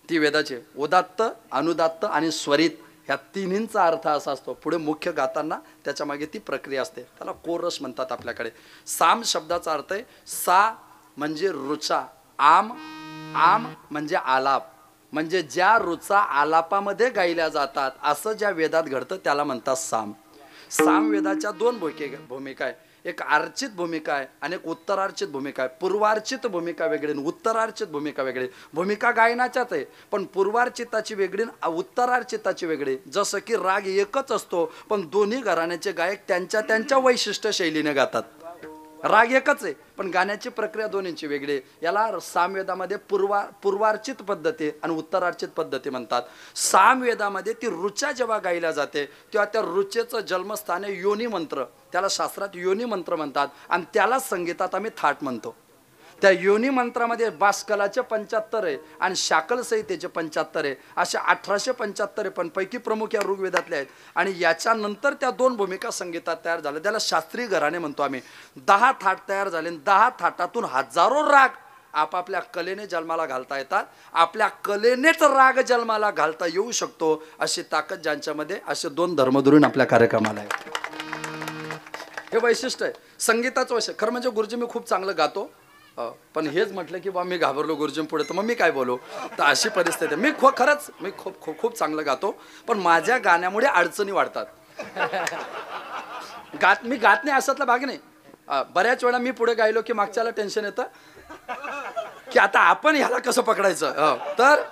ती वेदाची उदात्त, अनुदात्त आणि स्वरित ह्या तिन्हींचा अर्थ असा असतो. पुढे मुख्य गाताना त्याच्या मागे ती प्रक्रिया असते. त्याला कोरस म्हणतात आपल्याकडे. साम शब्दाचा अर्थ आहे सा म्हणजे रुचा, आम आम म्हणजे आलाप, म्हणजे ज्या रुचा आलापामध्ये गायल्या जातात असं ज्या वेदात घडतं त्याला म्हणतात साम. सामवेदाच्या 2 भूमिका आहे. एक अर्चित भूमिका आहे आणि एक उत्तरार्चित भूमिका आहे. पूर्वार्चित भूमिका वेगळी आणि उत्तरार्चित भूमिका वेगळी. भूमिका गायनाच्याच आहे, पण पूर्वार्चिताची वेगळी आणि उत्तरार्चिताची वेगळी. जसं की राग एकच असतो, पण दोन्ही घराण्याचे गायक त्यांच्या त्यांच्या वैशिष्ट्य शैलीने गातात. राग एकच आहे, पण गाण्याची प्रक्रिया दोन्हींची वेगळी. याला सामवेदामध्ये पूर्वार्चित पद्धती आणि उत्तरार्चित पद्धती म्हणतात. सामवेदामध्ये ती रुचा जेव्हा गायल्या जाते तेव्हा त्या रुचेचं जन्मस्थान आहे योनी मंत्र. त्याला शास्त्रात योनी मंत्र म्हणतात आणि त्याला संगीतात आम्ही थाट म्हणतो. त्या योनी मंत्रामध्ये बासकलाचे 75 आहे आणि शाकल संहितेचे 75 आहे. अशा 1875 आहे, पण पैकी प्रमुख या ऋग्वेदातले आहेत. आणि याच्यानंतर त्या 2 भूमिका संगीतात तयार झाल्या. त्याला शास्त्रीय घराणे म्हणतो आम्ही. 10 थाट तयार झाले. 10 थाटातून हजारो राग आपापल्या कलेने जन्माला घालता येतात. आपल्या कलेनेच राग जन्माला घालता येऊ शकतो अशी ताकद ज्यांच्यामध्ये, असे 2 धर्मधुरीण आपल्या कार्यक्रमाला आहे. हे वैशिष्ट्य आहे संगीताचं वैशिष्ट्य. खरं म्हणजे गुरुजी मी खूप चांगलं गातो, पण हेच म्हटलं की बा मी घाबरलो गुरुजींपुढे तर मग मी काय बोलू. तर अशी परिस्थिती आहे. मी खूप खूप खूप चांगलं गातो, पण माझ्या गाण्यामुळे अडचणी वाढतात. मी गात नाही असातला भाग नाही. बऱ्याच वेळा मी पुढे गायलो की मागच्याला टेन्शन येतं की आता आपण ह्याला कसं पकडायचं. तर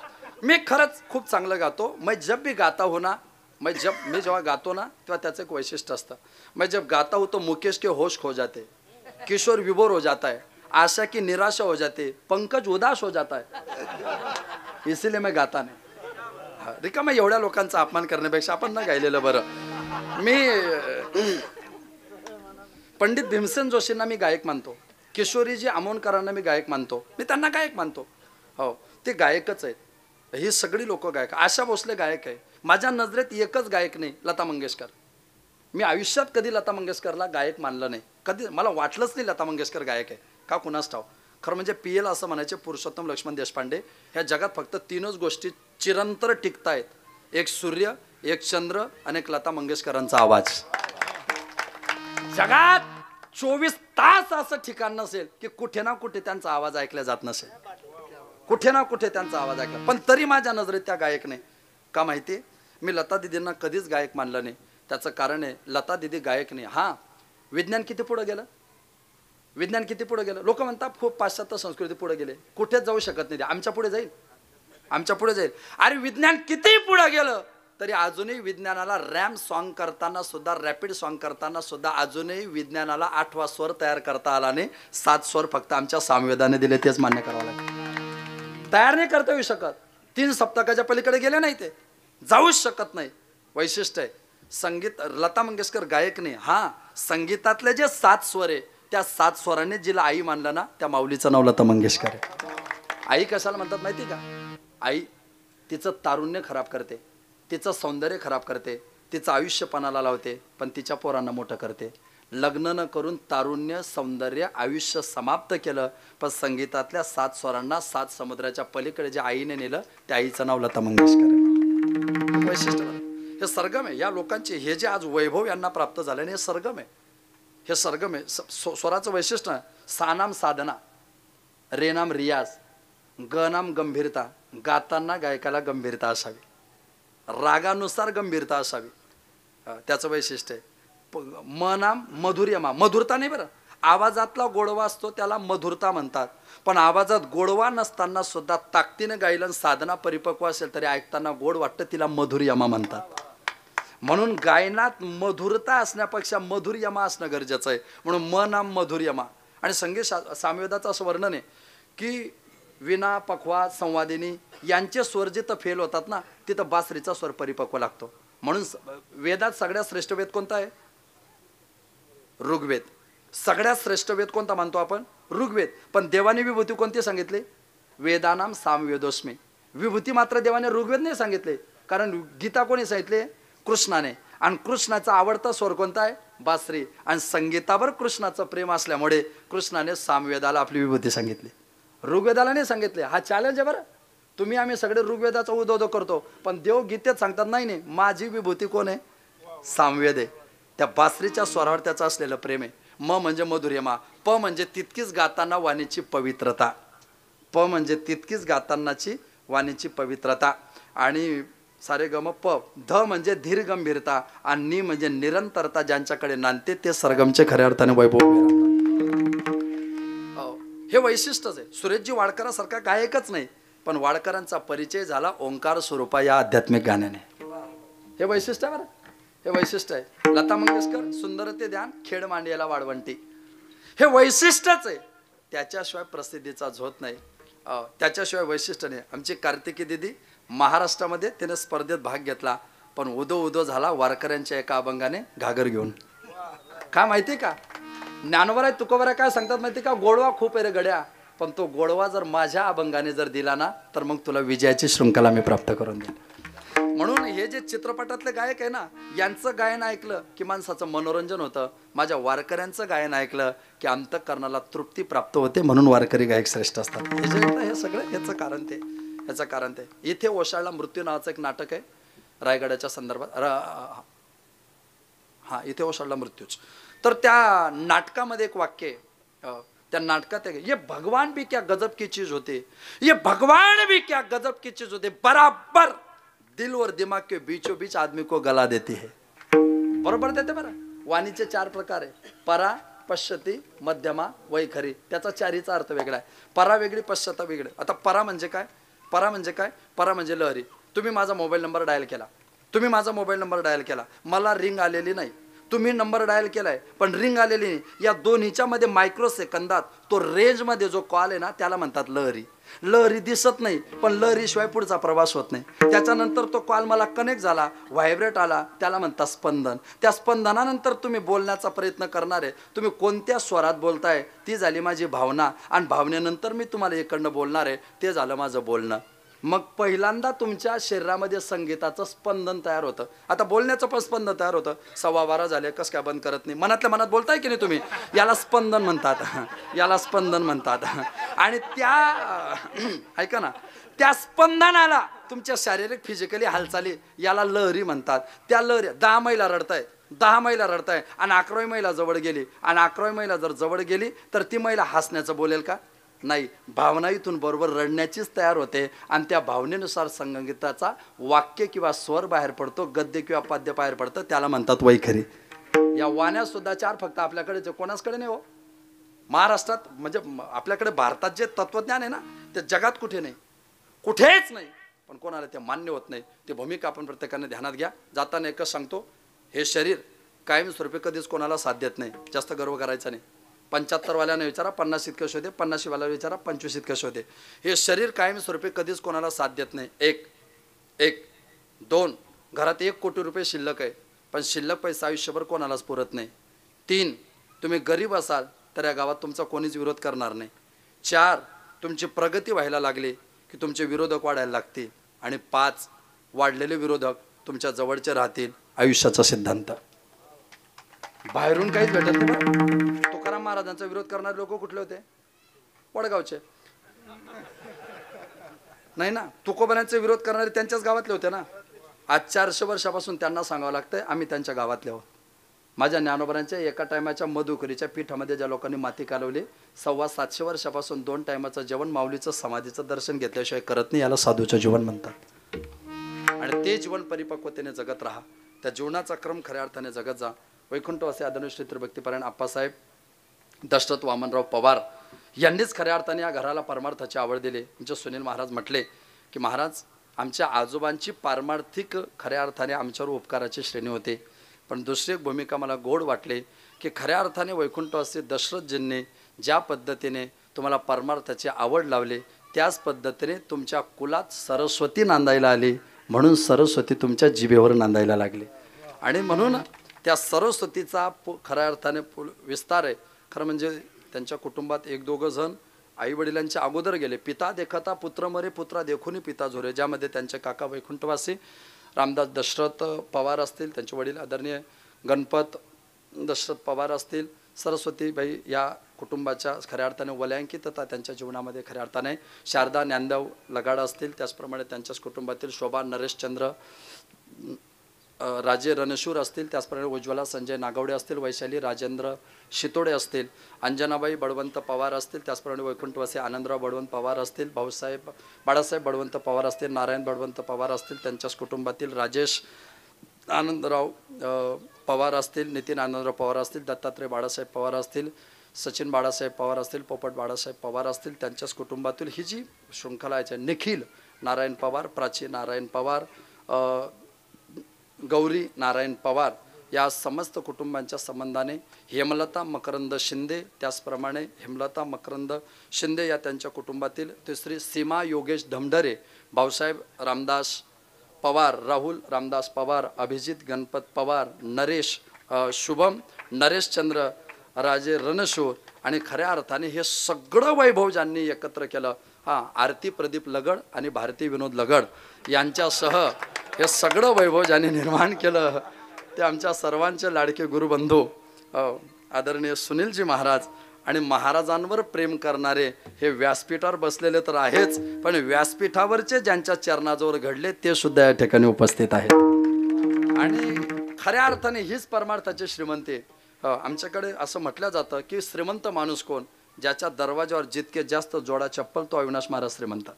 मी खरंच खूप चांगलं गातो. मैं जब भी गाता हो ना, मी जेव्हा गातो ना तेव्हा त्याचं एक वैशिष्ट्य असतं. मैं जब गाता हूँ तो मुकेश के होश खो जाते, किशोर विभोर हो जाता है, आशा की निराशा हो जाती, पंकज उदास हो जाता है, इसीलिए मैं गाता नाही. रिकामा एवढ्या लोकांचा अपमान करण्यापेक्षा आपण ना गायलेलं बरं. मी पंडित भीमसेन जोशींना मी गायक मानतो. किशोरीजी आमोणकरांना मी गायक मानतो. मी त्यांना गायक मानतो. हो, ते गायकच आहेत. ही सगळी लोक गायक. आशा भोसले गायक आहे. माझ्या नजरेत एकच गायक नाही, लता मंगेशकर. मी आयुष्यात कधी लता मंगेशकरला गायक मानलं नाही. कधी मला वाटलंच नाही लता मंगेशकर गायक आहे. का कुणास ठाव. खरं म्हणजे PL असं म्हणायचे, पुरुषोत्तम लक्ष्मण देशपांडे, ह्या जगात फक्त 3च गोष्टी चिरंतर टिकतायत. एक सूर्य, एक चंद्र आणि एक लता मंगेशकरांचा आवाज. जगात 24 तास असं ठिकाण नसेल की कुठे ना कुठे त्यांचा आवाज ऐकला जात नसेल. कुठे ना कुठे त्यांचा आवाज ऐकला. पण तरी माझ्या नजरेत त्या गायक नाही. का माहिती? मी लता दिदींना कधीच गायक मानलं नाही. त्याचं कारण आहे, लता दिदी गायक नाही. हां, विज्ञान किती पुढं गेलं. विज्ञान किती पुढे गेलं. लोक म्हणतात खूप पाश्चात्य संस्कृती पुढे गेले. कुठेच जाऊ शकत नाही. आमच्या पुढे जाईल, आमच्या पुढे जाईल. अरे विज्ञान किती पुढे गेलं तरी अजूनही विज्ञानाला रॅम सॉन्ग करताना सुद्धा, रॅपिड सॉन्ग करताना सुद्धा अजूनही विज्ञानाला 8वा स्वर तयार करता आला नाही. 7 स्वर फक्त आमच्या सामवेदाने दिले, तेच मान्य करावं लागेल. तयार नाही करता येऊ शकत. 3 सप्तकाच्या पलीकडे गेले नाही, ते जाऊच शकत नाही. वैशिष्ट्य आहे संगीत. लता मंगेशकर गायक नाही. हां, संगीतातले जे 7 स्वर आहे त्या 7 स्वरांनी जिला आई मानलं ना, त्या माऊलीचं नाव लता मंगेशकर आहे. आई कशाला म्हणतात माहिती का? आई तिचं तारुण्य खराब करते, तिचं सौंदर्य खराब करते, तिचं आयुष्य पणाला लावते, पण तिच्या पोरांना मोठं करते. लग्न न करून तारुण्य, सौंदर्य, आयुष्य समाप्त केलं, पण संगीतातल्या 7 स्वरांना 7 समुद्राच्या पलीकडे जे आईने नेलं, त्या आईचं नाव लता मंगेशकर आहे. वैशिष्ट्य हे सरगम आहे या लोकांचे. हे जे आज वैभव यांना प्राप्त झालं हे सरगम आहे. हे सरगम आहे. स्वराचं वैशिष्ट्य सानाम साधना, रेनाम रियाज, गनाम गंभीरता. गाताना गायकाला गंभीरता असावी, रागानुसार गंभीरता असावी, त्याचं वैशिष्ट्य आहे. मनाम मधुर्यमा, मधुरता नाही बरं, आवाजातला गोडवा असतो त्याला मधुरता म्हणतात. पण आवाजात गोडवा नसताना सुद्धा ताकदीनं गायलं, साधना परिपक्व असेल तरी ऐकताना गोड वाटतं, तिला मधुर्यमा म्हणतात. म्हणून गायनात मधुरता असण्यापेक्षा मधुर्यमा असणं गरजेचं आहे. म्हणून मनाम मधुर्यमा. आणि संगीत सामवेदाचं असं वर्णन आहे की विना, पखवा, संवादिनी यांचे स्वर जिथं फेल होतात ना, तिथं बासरीचा स्वर परिपक्व लागतो. म्हणून वेदात सगळ्यात श्रेष्ठ वेद कोणता आहे? ऋग्वेद. सगळ्यात श्रेष्ठ वेद कोणता मानतो आपण? ऋग्वेद. पण देवाने विभूती कोणती सांगितली? वेदानाम सामवेदोस्मी. विभूती मात्र देवाने ऋग्वेद नाही सांगितले, कारण गीता कोणी सांगितले? कृष्णाने. आणि कृष्णाचा आवडता स्वर कोणता आहे? बासरी. आणि संगीतावर कृष्णाचं प्रेम असल्यामुळे कृष्णाने सामवेदाला आपली विभूती सांगितली, ऋग्वेदाला नाही सांगितले. हा चॅलेंज आहे बरं. तुम्ही आम्ही सगळे ऋग्वेदाचा उदोदो करतो, पण देव गीतेत सांगतात नाही नाही, माझी विभूती कोण आहे? सामवेद आहे. त्या बासरीच्या स्वरावर त्याचं असलेलं प्रेम आहे. म म्हणजे मधुर्यमा, प म्हणजे तितकीच गाताना वाणीची पवित्रता, प म्हणजे तितकीच गातानाची वाणीची पवित्रता. आणि सारे गम प. ध म्हणजे धीर गंभीरता, आणि नि म्हणजे निरंतरता. ज्यांच्याकडे नांदते ते सरगमचे खऱ्या अर्थाने वैभव मिळवतात. हे वैशिष्ट्यच आहे. सुरेशजी वाडकरांसारखा गायकच नाही, पण वाडकरांचा परिचय झाला ओंकार स्वरूपा या आध्यात्मिक गाण्याने. हे वैशिष्ट्य आहे बरं, हे वैशिष्ट्य आहे. लता मंगेशकर सुंदर ते ध्यान, खेड मांडियाला वाळवंटी. हे वैशिष्ट्यच आहे. त्याच्याशिवाय प्रसिद्धीचा झोत नाही, त्याच्याशिवाय वैशिष्ट्य नाही. आमची कार्तिकी दिदी महाराष्ट्रामध्ये तिने स्पर्धेत भाग घेतला, पण उदो उदो झाला वारकऱ्यांच्या एका अभंगाने घागर घेऊन. काय माहिती का? ज्ञानोबा तुकोबा काय सांगतात माहिती का? गोडवा खूप आहे रे गड्या, पण तो गोडवा जर माझ्या अभंगाने जर दिला ना, तर मग तुला विजयाची शृंखला मी प्राप्त करून देईन. म्हणून हे जे चित्रपटातले गायक आहे ना, यांचं गायन ऐकलं की माणसाचं मनोरंजन होतं. माझ्या वारकऱ्यांचं गायन ऐकलं की अंतःकरणाला तृप्ती प्राप्त होते. म्हणून वारकरी गायक श्रेष्ठ असतात. हे सगळं ह्याचं कारण ते, ह्याचं कारण ते. इथे ओशाळला मृत्यू नावाचं एक नाटक आहे रायगडाच्या संदर्भात. हा, इथे ओशाळला मृत्यूच. तर त्या नाटकामध्ये एक वाक्य आहे, त्या नाटकात आहे, ये भगवान भी क्या गजब की चीज होते, ये भगवान भी क्या गजब की चीज होते, बराबर दिल और दिमाग के बीचों बीच आदमी को गला देती है. बरोबर देते बरं. वाणीचे 4 प्रकार आहे, परा, पश्यती, मध्यमा, वैखरी. त्याचा चारीचा अर्थ वेगळा आहे. परा वेगळी, पश्चाता वेगळी. आता परा म्हणजे काय? परा म्हणजे काय? परा म्हणजे लहरी. तुम्ही माझा मोबाईल नंबर डायल केला, तुम्ही माझा मोबाईल नंबर डायल केला, मला रिंग आलेली नाही, तुम्ही नंबर डायल केलाय पण रिंग आलेली नाही, या दोन्हीच्या मध्ये मायक्रो सेकंदात तो रेंज मध्ये जो कॉल आहे ना, त्याला म्हणतात लहरी. लहरी दिसत नाही, पण लहरीशिवाय पुढचा प्रवास होत नाही. त्याच्यानंतर तो कॉल मला कनेक्ट झाला, व्हायब्रेट आला, त्याला म्हणतात स्पंदन. त्या स्पंदनानंतर तुम्ही बोलण्याचा प्रयत्न करणार आहे, तुम्ही कोणत्या स्वरात बोलताय ती झाली माझी भावना, आणि भावनेनंतर मी तुम्हाला इकडनं बोलणार आहे, ते झालं माझं बोलणं. मग पहिल्यांदा तुमच्या शरीरामध्ये संगीताचं स्पंदन तयार होतं. आता बोलण्याचं पण स्पंदन तयार होतं. 12:15 झाले, कसं काय बंद करत नाही? मनातल्या मनात बोलताय की नाही तुम्ही? याला स्पंदन म्हणतात, याला स्पंदन म्हणतात. आणि त्या ऐका ना, त्या स्पंदनाला तुमच्या शारीरिक फिजिकली हालचाली याला लहरी म्हणतात. त्या लहरी 10 महिला रडताय, 10 महिला रडताय, आणि 11वी महिला जवळ गेली, आणि 11वी महिला जर जवळ गेली तर ती महिला हसण्याचं बोलेल का? नाही. भावना इथून बरोबर रडण्याचीच तयार होते, आणि त्या भावनेनुसार संगीताचा वाक्य किंवा स्वर बाहेर पडतो, गद्य किंवा पद्य बाहेर पडतं, त्याला म्हणतात वैखरी. या वाण्या सुद्धा 4 फक्त आपल्याकडे, जे कोणाचकडे नाही हो. महाराष्ट्रात म्हणजे आपल्याकडे भारतात जे तत्वज्ञान आहे ना, ते जगात कुठे नाही, कुठेच नाही. पण कोणाला ते मान्य होत नाही. ते भूमिका आपण प्रत्येकाने ध्यानात घ्या. जाताना एकच सांगतो, हे शरीर कायमस्वरूपी कधीच कोणाला साथ देत नाही. जास्त गर्व करायचा नाही. 75 वाल्याने विचारा 50 कसे होते, 50 वाल्याला विचारा 25 कसे होते. हे शरीर कायमस्वरूपी कधीच कोणाला साथ देत नाही. एक 2 घरात 1 कोटी रुपये शिल्लक आहे, पण शिल्लक पैसा आयुष्यभर कोणालाच पुरत नाही. 3 तुम्ही गरीब असाल तर या गावात तुमचा कोणीच विरोध करणार नाही. 4 तुमची प्रगती व्हायला लागली की तुमचे विरोधक वाढायला लागतील. आणि 5 वाढलेले विरोधक तुमच्या जवळचे राहतील. आयुष्याचा सिद्धांत. बाहेरून काहीच भेटत नाही बरं. तुकाराम महाराजांचा विरोध करणारे लोक कुठले होते? वडगावचे. नाही ना, तुकोबांचा विरोध करणारे त्यांच्याच गावातले होते ना. आज 400 वर्षापासून त्यांना सांगावं लागतंय आम्ही त्यांच्या गावातले आहोत. माझ्या ज्ञानोबरांच्या एका टायमाच्या मधुकरीच्या पीठामध्ये ज्या लोकांनी माती कालवली, 750 वर्षापासून 2 टायमाचं जेवण माऊलीचं समाधीचं दर्शन घेतल्याशिवाय करत नाही. याला साधूचं जीवन म्हणतात. आणि ते जीवन परिपक्वतेने जगत राहा. त्या जीवनाचा क्रम खऱ्या अर्थाने जगत जा. वैकुंठवासी आदरणीय श्री त्रिभक्तीपरायण आप्पासाहेब दशरथ वामनराव पवार यांनीच खऱ्या अर्थाने या घराला परमार्थाची आवड दिली. आमचे सुनील महाराज म्हटले की महाराज आमच्या आजोबांची पारमार्थिक खऱ्या अर्थाने आमच्यावर उपकाराची श्रेणी होते. पण दुसरी एक भूमिका मला गोड वाटले की खऱ्या अर्थाने वैकुंठवासी दशरथजींनी ज्या पद्धतीने तुम्हाला परमार्थाची आवड लावली, त्याच पद्धतीने तुमच्या कुलात सरस्वती नांदायला आली. म्हणून सरस्वती तुमच्या जिभेवर नांदायला लागली. आणि म्हणून त्या सरस्वतीचा खऱ्या अर्थाने विस्तार आहे. खरं म्हणजे त्यांच्या कुटुंबात 1-2 जण आई वडिलांच्या अगोदर गेले. पिता देखता पुत्र मरे, पुत्रा देखून पिता झोरे, ज्यामध्ये त्यांचे काका वैकुंठवासी रामदास दशरथ पवार असतील, त्यांचे वडील आदरणीय गणपत दशरथ पवार असतील, सरस्वतीबाई या कुटुंबाच्या खऱ्या अर्थाने वलयांकितता त्यांच्या जीवनामध्ये खऱ्या अर्थाने शारदा ज्ञानदेव लगाड असतील. त्याचप्रमाणे त्यांच्याच कुटुंबातील शोभा नरेशचंद्र राजे रणशूर असतील. त्याचप्रमाणे उज्ज्वला संजय नागवडे असतील, वैशाली राजेंद्र शितोडे असतील, अंजनाबाई बळवंत पवार असतील, त्याचप्रमाणे वैकुंठवासी आनंदराव बळवंत पवार असतील, बाळासाहेब बळवंत पवार असतील, नारायण बळवंत पवार असतील, त्यांच्याच कुटुंबातील राजेश आनंदराव पवार असतील, नितीन आनंदराव पवार असतील, दत्तात्रय बाळासाहेब पवार असतील, सचिन बाळासाहेब पवार असतील, पोपट बाळासाहेब पवार असतील, त्यांच्याच कुटुंबातील ही जी शृंखला आहे, निखिल नारायण पवार, प्राची नारायण पवार, गौरी नारायण पवार या समस्त कुटुंबांच्या संबंधाने हेमलता मकरंद शिंदे, त्याचप्रमाणे हेमलता मकरंद शिंदे या त्यांच्या कुटुंबातील तिसरी सीमा योगेश धमढरे, भाऊसाहेब रामदास पवार, राहुल रामदास पवार, अभिजित गणपत पवार, नरेश शुभम नरेशचंद्र राजे रणशूर. आणि खऱ्या अर्थाने हे सगळं वैभव ज्यांनी एकत्र केलं, आरती प्रदीप लगड आणि भारती विनोद लगड यांच्यासह हे सगळं वैभव ज्यांनी निर्माण केलं, ते आमच्या सर्वांचे लाडके गुरुबंधू आदरणीय सुनीलजी महाराज. आणि महाराजांवर प्रेम करणारे हे व्यासपीठावर बसलेले तर आहेच, पण व्यासपीठावरचे ज्यांच्या चरणाजवळ घडले ते सुद्धा या ठिकाणी उपस्थित आहेत. आणि खऱ्या अर्थाने हीच परमार्थाची श्रीमंती. आमच्याकडे असं म्हटलं जातं की श्रीमंत माणूस कोण? ज्याच्या दरवाजावर जितके जास्त जोडा चप्पल तो अविनाश महाराज श्रीमंत.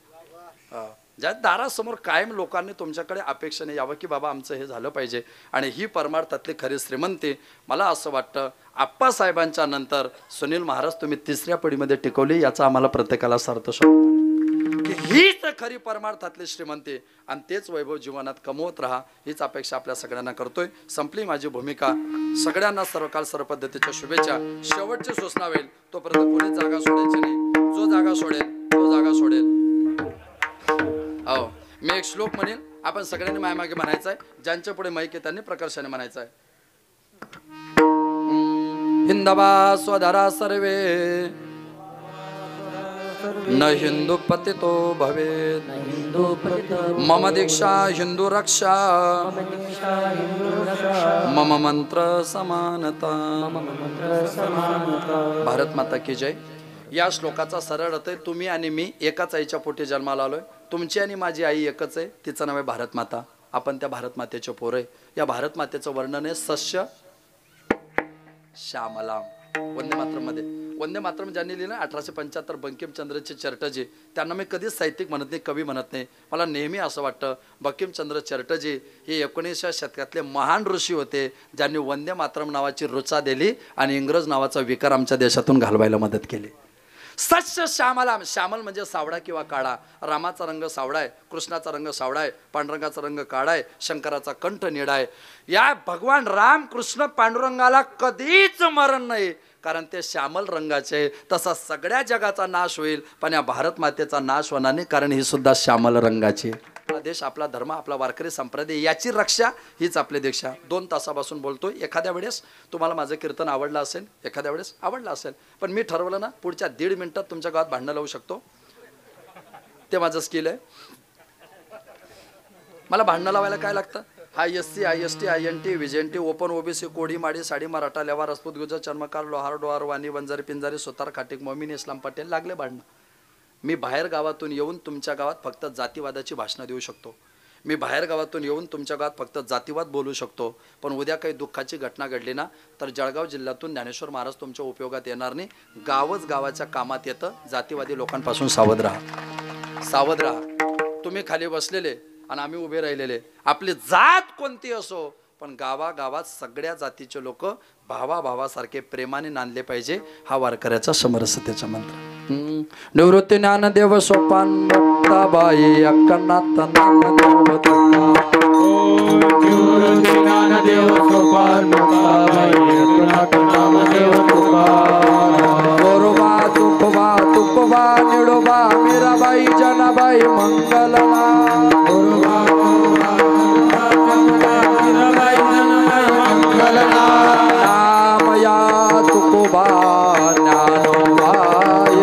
ज्या दारासमोर कायम लोकांनी तुमच्याकडे अपेक्षेने यावं की बाबा आमचं हे झालं पाहिजे. आणि ही परमार्थातली खरी श्रीमंती मला असं वाटतं आप्पासाहेबांच्या नंतर सुनील महाराज तुम्ही 3ऱ्या पिढीमध्ये टिकवली, याचा आम्हाला प्रत्येकाला सार्थ की हीच खरी परमार्थातली श्रीमंती. आणि तेच वैभव जीवनात कमवत राहा, हीच अपेक्षा आपल्या सगळ्यांना करतोय. संपली माझी भूमिका. सगळ्यांना सर्वकाल सर्व पद्धतीच्या शुभेच्छा. शेवटची सूचना होईल तोपर्यंत कोणी जागा सोडायची नाही. जो जागा सोडेल तो जागा सोडेल. हो, मी एक श्लोक म्हणेन, आपण सगळ्यांनी मायमागे म्हणायचं आहे. ज्यांच्या पुढे माईक आहे त्यांनी प्रकर्षाने म्हणायचं आहे. हिंदवा स्वधरा सर्वे न हिंदू पतितो भवेत्, मम दीक्षा हिंदू रक्षा, मम मंत्र समानता. भारत माता की जय. या श्लोकाचा सरळ अर्थ आहे, तुम्ही आणि मी एकाच आईच्या पोटी जन्माला आलोय. तुमची आणि माझी आई एकच आहे, तिचं नाव आहे भारत माता. आपण त्या भारत मातेचे पोर आहे. या भारत मातेचं वर्णन आहे सस्य श्यामला. वंदे मातरम मध्ये वंदे मातरम ज्यांनी लिहिलं 1875 बंकिमचंद्रचे चटर्जी, त्यांना मी कधीच साहित्यिक म्हणत नाही, कवी म्हणत नाही. मला नेहमी असं वाटतं बंकिमचंद्र चटर्जी हे 19व्या शतकातले महान ऋषी होते, ज्यांनी वंदे मातरम नावाची ऋचा दिली आणि इंग्रज नावाचा विकार आमच्या देशातून घालवायला मदत केली. सस्य श्यामला, श्यामल म्हणजे सावळा किंवा काळा. रामाचा रंग सावळा आहे, कृष्णाचा रंग सावळा आहे, पांडुरंगाचा रंग काळा आहे, शंकराचा कंठ निळा आहे. या भगवान राम कृष्ण पांडुरंगाला कधीच मरण नाही, कारण ते श्यामल रंगाचे. तसा सगळ्या जगाचा नाश होईल पण या भारत मातेचा नाश होणार नाही, कारण ही सुद्धा श्यामल रंगाची. आपला देश, आपला धर्म, आपला वारकरी संप्रदाय याची रक्षा हीच आपली दीक्षा. 2 तासापासून बोलतोय. एखाद्या वेळेस तुम्हाला माझं कीर्तन आवडलं असेल, एखाद्या वेळेस आवडलं असेल, पण मी ठरवलं ना पुढच्या 1.5 मिनिटात तुमच्या गावात भांडणं लावू शकतो. ते माझं स्किल आहे. मला भांडणं लावायला काय लागतं? ISC, IST, INT, VJNT, open, OBC, कोडी, माडी, साडी, मराठा, लेवा, राजपूत, गुजर, चर्मकार, लोहार, डोहार, वाणी, वंजारी, पिंजारी, सुतार, खाटीक, मोमीन, इस्लाम, पटेल लागले भांडणं. मी बाहेर गावातून येऊन तुमच्या गावात फक्त जातीवादाची भाषणं देऊ शकतो. मी बाहेर गावातून येऊन तुमच्या गावात फक्त जातीवाद बोलू शकतो. पण उद्या काही दुःखाची घटना घडली ना तर जळगाव जिल्ह्यातून ज्ञानेश्वर महाराज तुमच्या उपयोगात येणार नाही. गावच गावाच्या कामात येतं. जातीवादी लोकांपासून सावध राहा, सावध राहा. तुम्ही खाली बसलेले आणि आम्ही उभे राहिलेले, आपली जात कोणती असो पण गावागावात सगळ्या जातीचे लोक भावाभावासारखे प्रेमाने नांदले पाहिजे. हा वारकऱ्याचा समरसतेचा मंत्र. निवृत्ती ज्ञानदेव सोपान मुक्ताबाई अक्कनाथ ज्ञानदेव गोरोबा तुकोबा तुकोबा निडोबा मीराबाई जनाबाई मंगलना नामया तुकोबा ज्ञानोबाई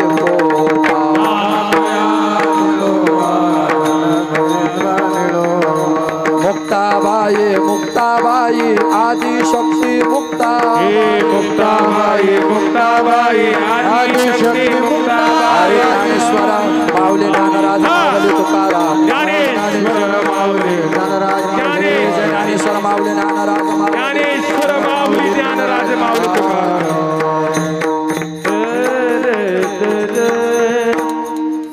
मुक्ताबाई मुक्ताबाई आदि शक्ती मुक्ता मुक्ताबाई मुक्ताबाई आदि शक्ती मुक्ताबाई ज्ञानेश्वर माऊली ज्ञानराज माऊली तुकाराम ज्ञानेश्वर माऊली ज्ञानेश्वर माऊली ज्ञानराज ज्ञानेश्वर माऊली ज्ञानराज माऊली तुकाराम.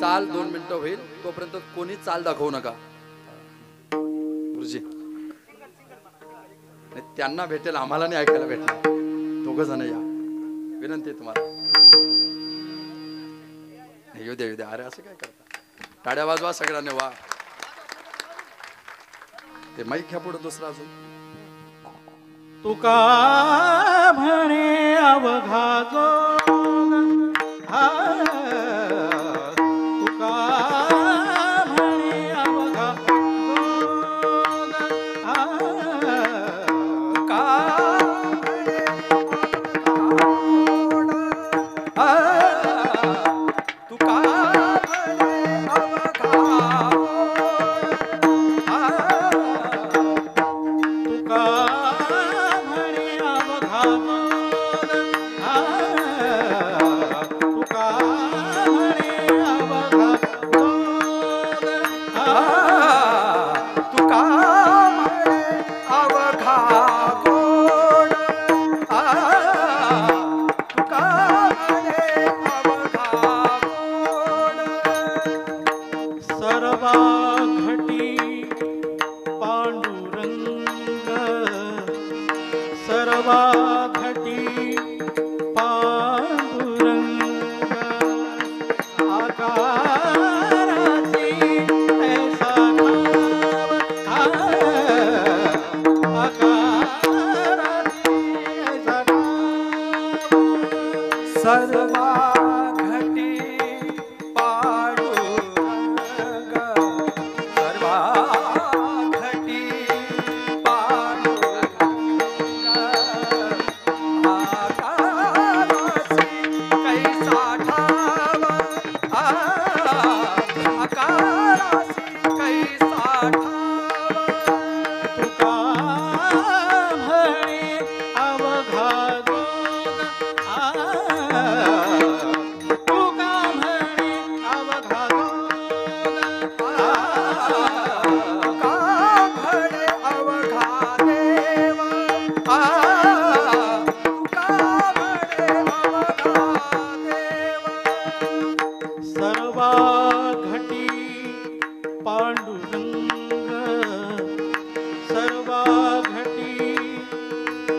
चाल 2 मिनिटं होईल तोपर्यंत कोणी चाल दाखवू नका गुरुजी. त्यांना भेटेल, आम्हाला नाही ऐकायला भेटणार. 2 जण या, विनंती तुम्हाला. येऊ दे येऊ दे. अरे असं काय करता? टाळ्या वाजवा सगळ्यांनी. वा ते माईक घ्या पुढे दुसरा अजून. तुका म्हणे अवघा जोग हा, तुका म्हणे अवघा जोग हा, तुका तुका म्हणे अवघा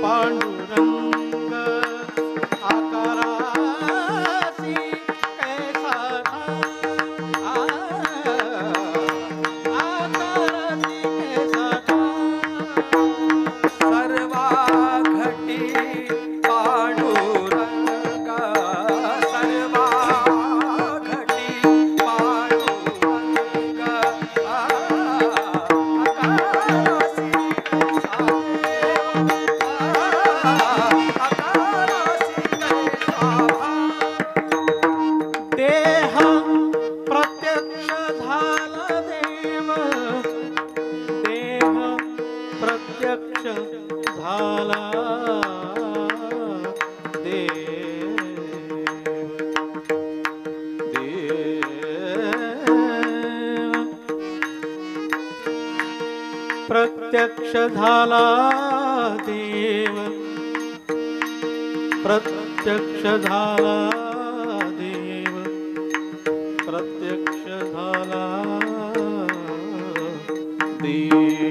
पांडुरंग आकारा प्रत्यक्ष झाला देव, प्रत्यक्ष झाला देव, प्रत्यक्ष झाला देव.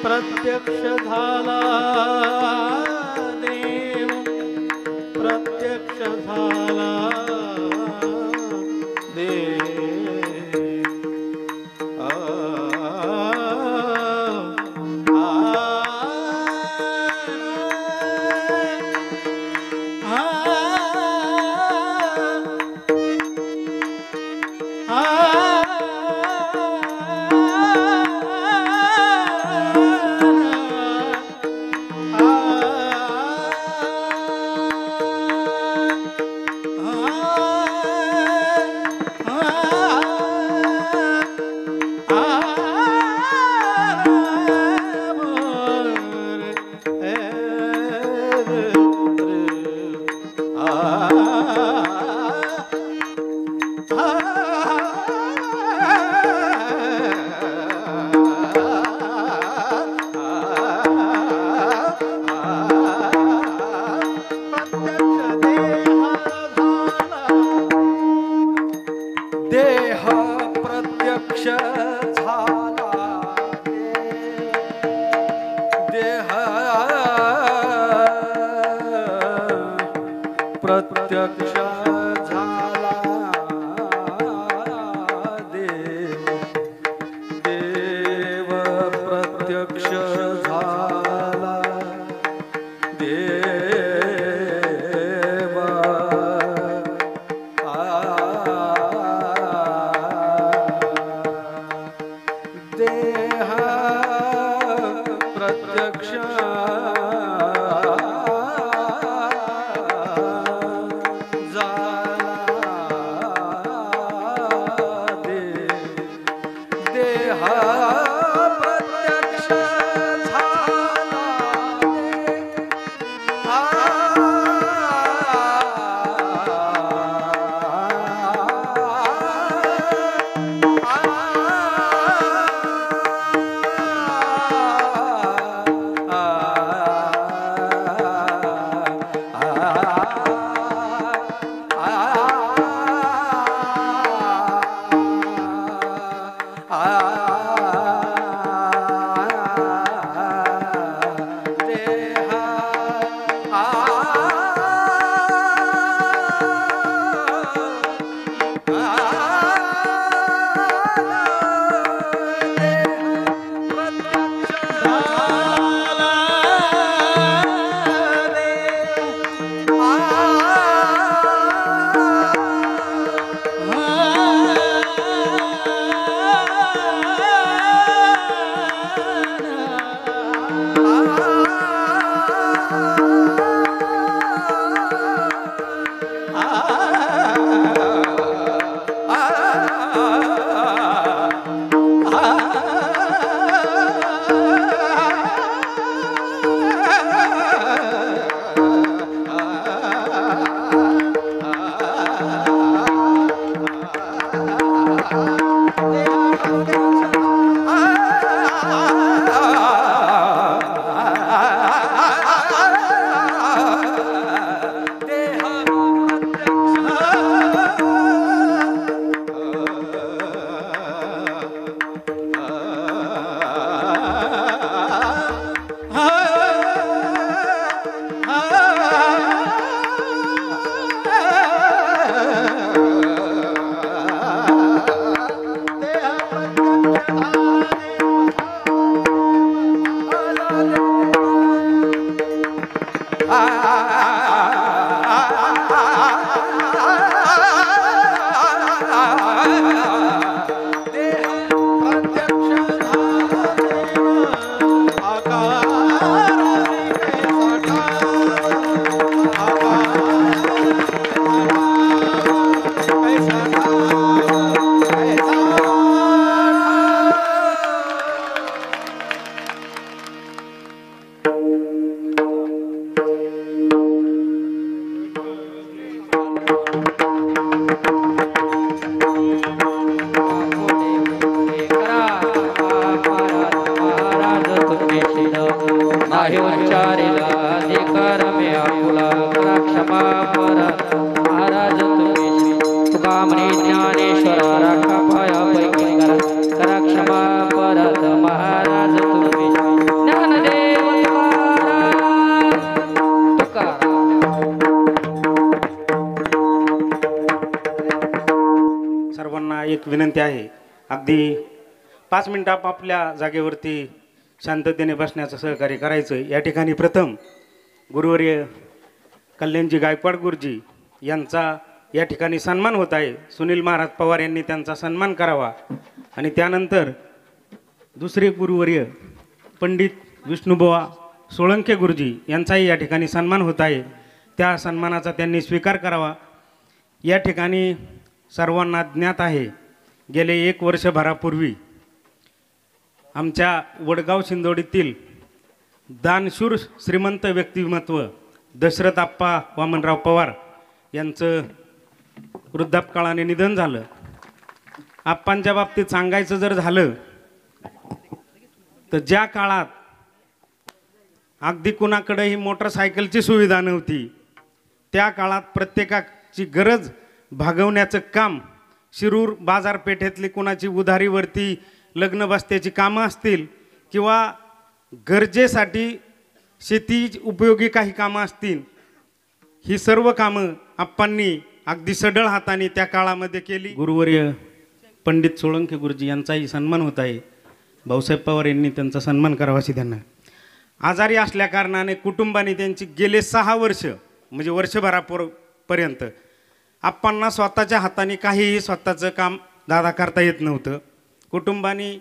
प्रत्यक्ष झाला देव, प्रत्यक्ष झाला देह प्रत्यक्ष झाला, देह प्रत्यक्ष झाला देव, देव प्रत्यक्ष झाला देव. देह प्रत्यक्ष झाला देव, देह प्रत्यक्ष झाला देव. सर्वांना एक विनंती आहे, अगदी 5 मिनिटं आपापल्या जागेवरती शांततेने बसण्याचं सहकार्य करायचं. या ठिकाणी प्रथम गुरुवर्य कल्याणजी गायकवाड गुरुजी यांचा या ठिकाणी सन्मान होत आहे. सुनील महाराज पवार यांनी त्यांचा सन्मान करावा. आणि त्यानंतर दुसरे गुरुवर्य पंडित विष्णुबुवा सोळंके गुरुजी यांचाही या ठिकाणी सन्मान होत आहे. त्या सन्मानाचा त्यांनी स्वीकार करावा. या ठिकाणी सर्वांना ज्ञात आहे, गेले 1 वर्षभरापूर्वी आमच्या वडगाव शिंदोडीतील दानशूर श्रीमंत व्यक्तिमत्व दशरथ आप्पा वामनराव पवार यांचं वृद्धापकाळाने निधन झालं. आप्पांच्या बाबतीत सांगायचं जर झालं तर ज्या काळात अगदी कुणाकडेही मोटरसायकलची सुविधा नव्हती, त्या काळात प्रत्येकाची गरज भागवण्याचं काम, शिरूर बाजारपेठेतली कुणाची उधारीवरती लग्न बसत्याची कामं असतील किंवा गरजेसाठी शेती उपयोगी काही कामं असतील, ही सर्व कामं आप्पांनी अगदी सढळ हाताने त्या काळामध्ये केली. गुरुवर्य पंडित सोळंके गुरुजी यांचाही सन्मान होत आहे. भाऊसाहेब पवार यांनी त्यांचा सन्मान करावा अशी त्यांना. आजारी असल्याकारणाने कुटुंबाने त्यांची गेले 6 वर्ष म्हणजे वर्षभरापर्यंत आप्पांना स्वतःच्या हाताने काहीही स्वतःचं काम दादा करता येत नव्हतं. कुटुंबाने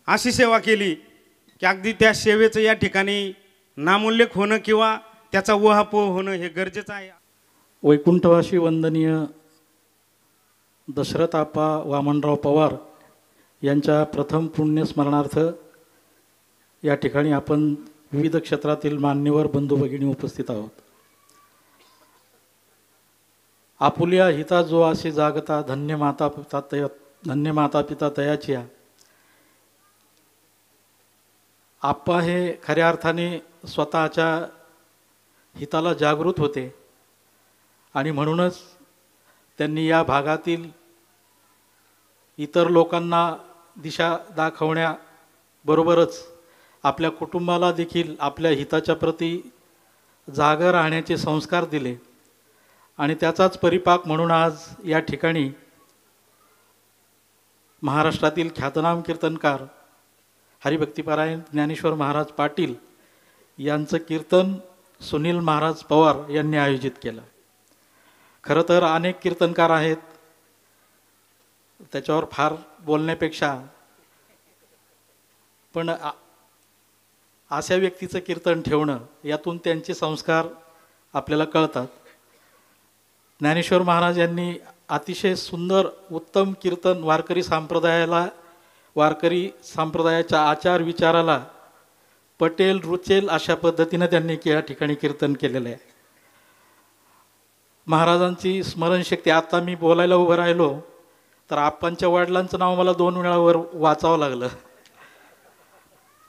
अशी सेवा केली की अगदी त्या सेवेचं या ठिकाणी नामोल्लेख होणं किंवा त्याचा उहापोह होणं हे गरजेचं आहे. वैकुंठवासी वंदनीय दशरथ आप्पा वामनराव पवार यांच्या प्रथम पुण्यस्मरणार्थ या ठिकाणी आपण विविध क्षेत्रातील मान्यवर बंधू भगिनी उपस्थित आहोत. आपुल्या हिता जो असे जागता धन्य माता पिता तयाचिया. आप्पा हे खऱ्या अर्थाने स्वतःच्या हिताला जागृत होते आणि म्हणूनच त्यांनी या भागातील इतर लोकांना दिशा दाखवण्याबरोबरच आपल्या कुटुंबाला देखील आपल्या हिताच्या प्रती जागा राहण्याचे संस्कार दिले. आणि त्याचाच परिपाक म्हणून आज या ठिकाणी महाराष्ट्रातील ख्यातनाम कीर्तनकार हरिभक्तिपरायण ज्ञानेश्वर महाराज पाटील यांचं कीर्तन सुनील महाराज पवार यांनी आयोजित केलं. खरं तर अनेक कीर्तनकार आहेत, त्याच्यावर फार बोलण्यापेक्षा पण अशा व्यक्तीचं कीर्तन ठेवणं, यातून त्यांचे संस्कार आपल्याला कळतात. ज्ञानेश्वर महाराज यांनी अतिशय सुंदर उत्तम कीर्तन वारकरी संप्रदायाच्या आचार विचाराला पटेल रुचेल अशा पद्धतीने त्यांनी या ठिकाणी कीर्तन केलेलं आहे. महाराजांची स्मरणशक्ती, आता मी बोलायला उभं राहिलो तर आप्पांच्या वडिलांचं नाव मला 2 वेळा वर वाचावं लागलं.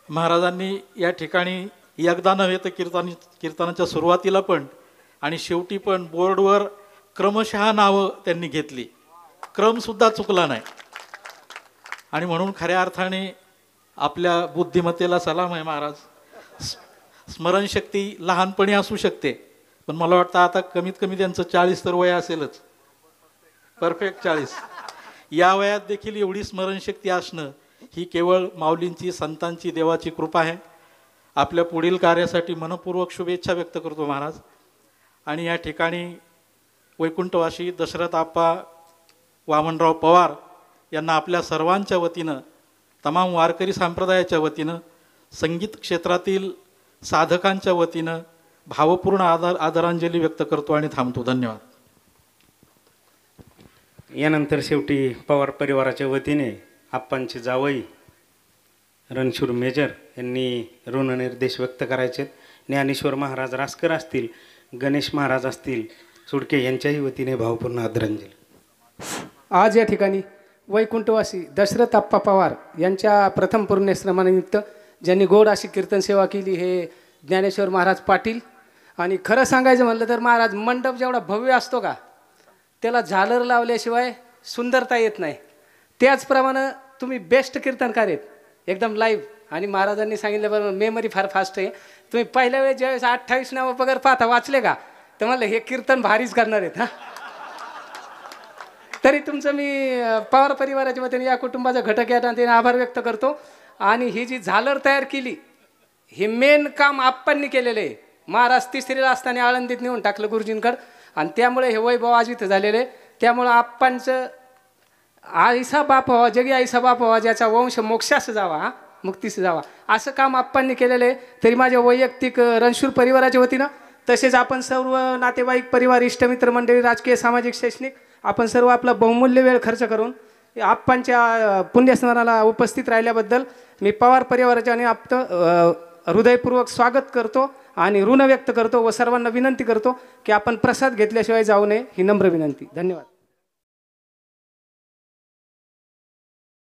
महाराजांनी या ठिकाणी एकदा नव्हे तर कीर्तनाच्या सुरुवातीला पण आणि शेवटी पण बोर्डवर क्रमशः नावं त्यांनी घेतली, क्रमसुद्धा चुकला नाही. आणि म्हणून खऱ्या अर्थाने आपल्या बुद्धिमत्तेला सलाम आहे महाराज. स्मरणशक्ती लहानपणी असू शकते, पण मला वाटतं आता कमीत कमी त्यांचं 40 तर वय असेलच, परफेक्ट 40. या वयात देखील एवढी स्मरणशक्ती असणं ही केवळ माऊलींची, संतांची, देवाची कृपा आहे. आपल्या पुढील कार्यासाठी मनपूर्वक शुभेच्छा व्यक्त करतो महाराज. आणि या ठिकाणी वैकुंठवासी दशरथ आप्पा वामनराव पवार यांना आपल्या सर्वांच्या वतीनं, तमाम वारकरी संप्रदायाच्या वतीनं, संगीत क्षेत्रातील साधकांच्या वतीनं भावपूर्ण आदरांजली व्यक्त करतो आणि थांबतो. धन्यवाद. यानंतर शेवटी पवार परिवाराच्या वतीने आप्पांचे जावई रणशूर मेजर यांनी ऋणनिर्देश व्यक्त करायचे. ज्ञानेश्वर महाराज रासकर असतील, गणेश महाराज असतील सुडके यांच्याही वतीने भावपूर्ण आदरांजली. आज या ठिकाणी वैकुंठवासी दशरथ आप्पा पवार यांच्या प्रथम पुण्यश्रमानिमित्त ज्यांनी गोड अशी कीर्तन सेवा केली हे ज्ञानेश्वर महाराज पाटील. आणि खरं सांगायचं म्हणलं तर महाराज मंडप जेवढा भव्य असतो का त्याला झालर लावल्याशिवाय सुंदरता येत नाही. त्याचप्रमाणे तुम्ही बेस्ट कीर्तनकार आहेत एकदम लाईव्ह. आणि महाराजांनी सांगितल्याबरोबर मेमरी फार फास्ट आहे. तुम्ही पहिल्या वेळेस ज्यावेळेस 28 नावं पगार पाहता वाचले का तर म्हणलं हे कीर्तन भारीच करणार आहेत. हां, तरी तुमचं मी पवार परिवाराच्या वतीने या कुटुंबाचा घटक या नात्याने आभार व्यक्त करतो. आणि ही जी झालर तयार केली हे मेन काम आप्पांनी केलेलं आहे. महाराज तिसरीला असताना आळंदीत नेऊन टाकलं गुरुजींकडं आणि त्यामुळे हे वैभव आज इथं झालेलं आहे. त्यामुळं आप्पांचं आईसा बाप व्हावा, जगी आईसा बाप व्हावा, ज्याचा वंश मोक्षास जावा, मुक्तीस जावा, असं काम आप्पांनी केलेलं आहे. तरी माझ्या वैयक्तिक रणशूर परिवाराच्या वतीनं तसेच आपण सर्व नातेवाईक परिवार, इष्टमित्र मंडळी, राजकीय, सामाजिक, शैक्षणिक आपण सर्व आपला बहुमूल्य वेळ खर्च करून आप्पांच्या पुण्यस्मरणाला उपस्थित राहिल्याबद्दल मी पवार परिवाराच्या आणि हृदयपूर्वक स्वागत करतो आणि ऋण व्यक्त करतो व सर्वांना विनंती करतो की आपण प्रसाद घेतल्याशिवाय जाऊ नये, ही नम्र विनंती. धन्यवाद.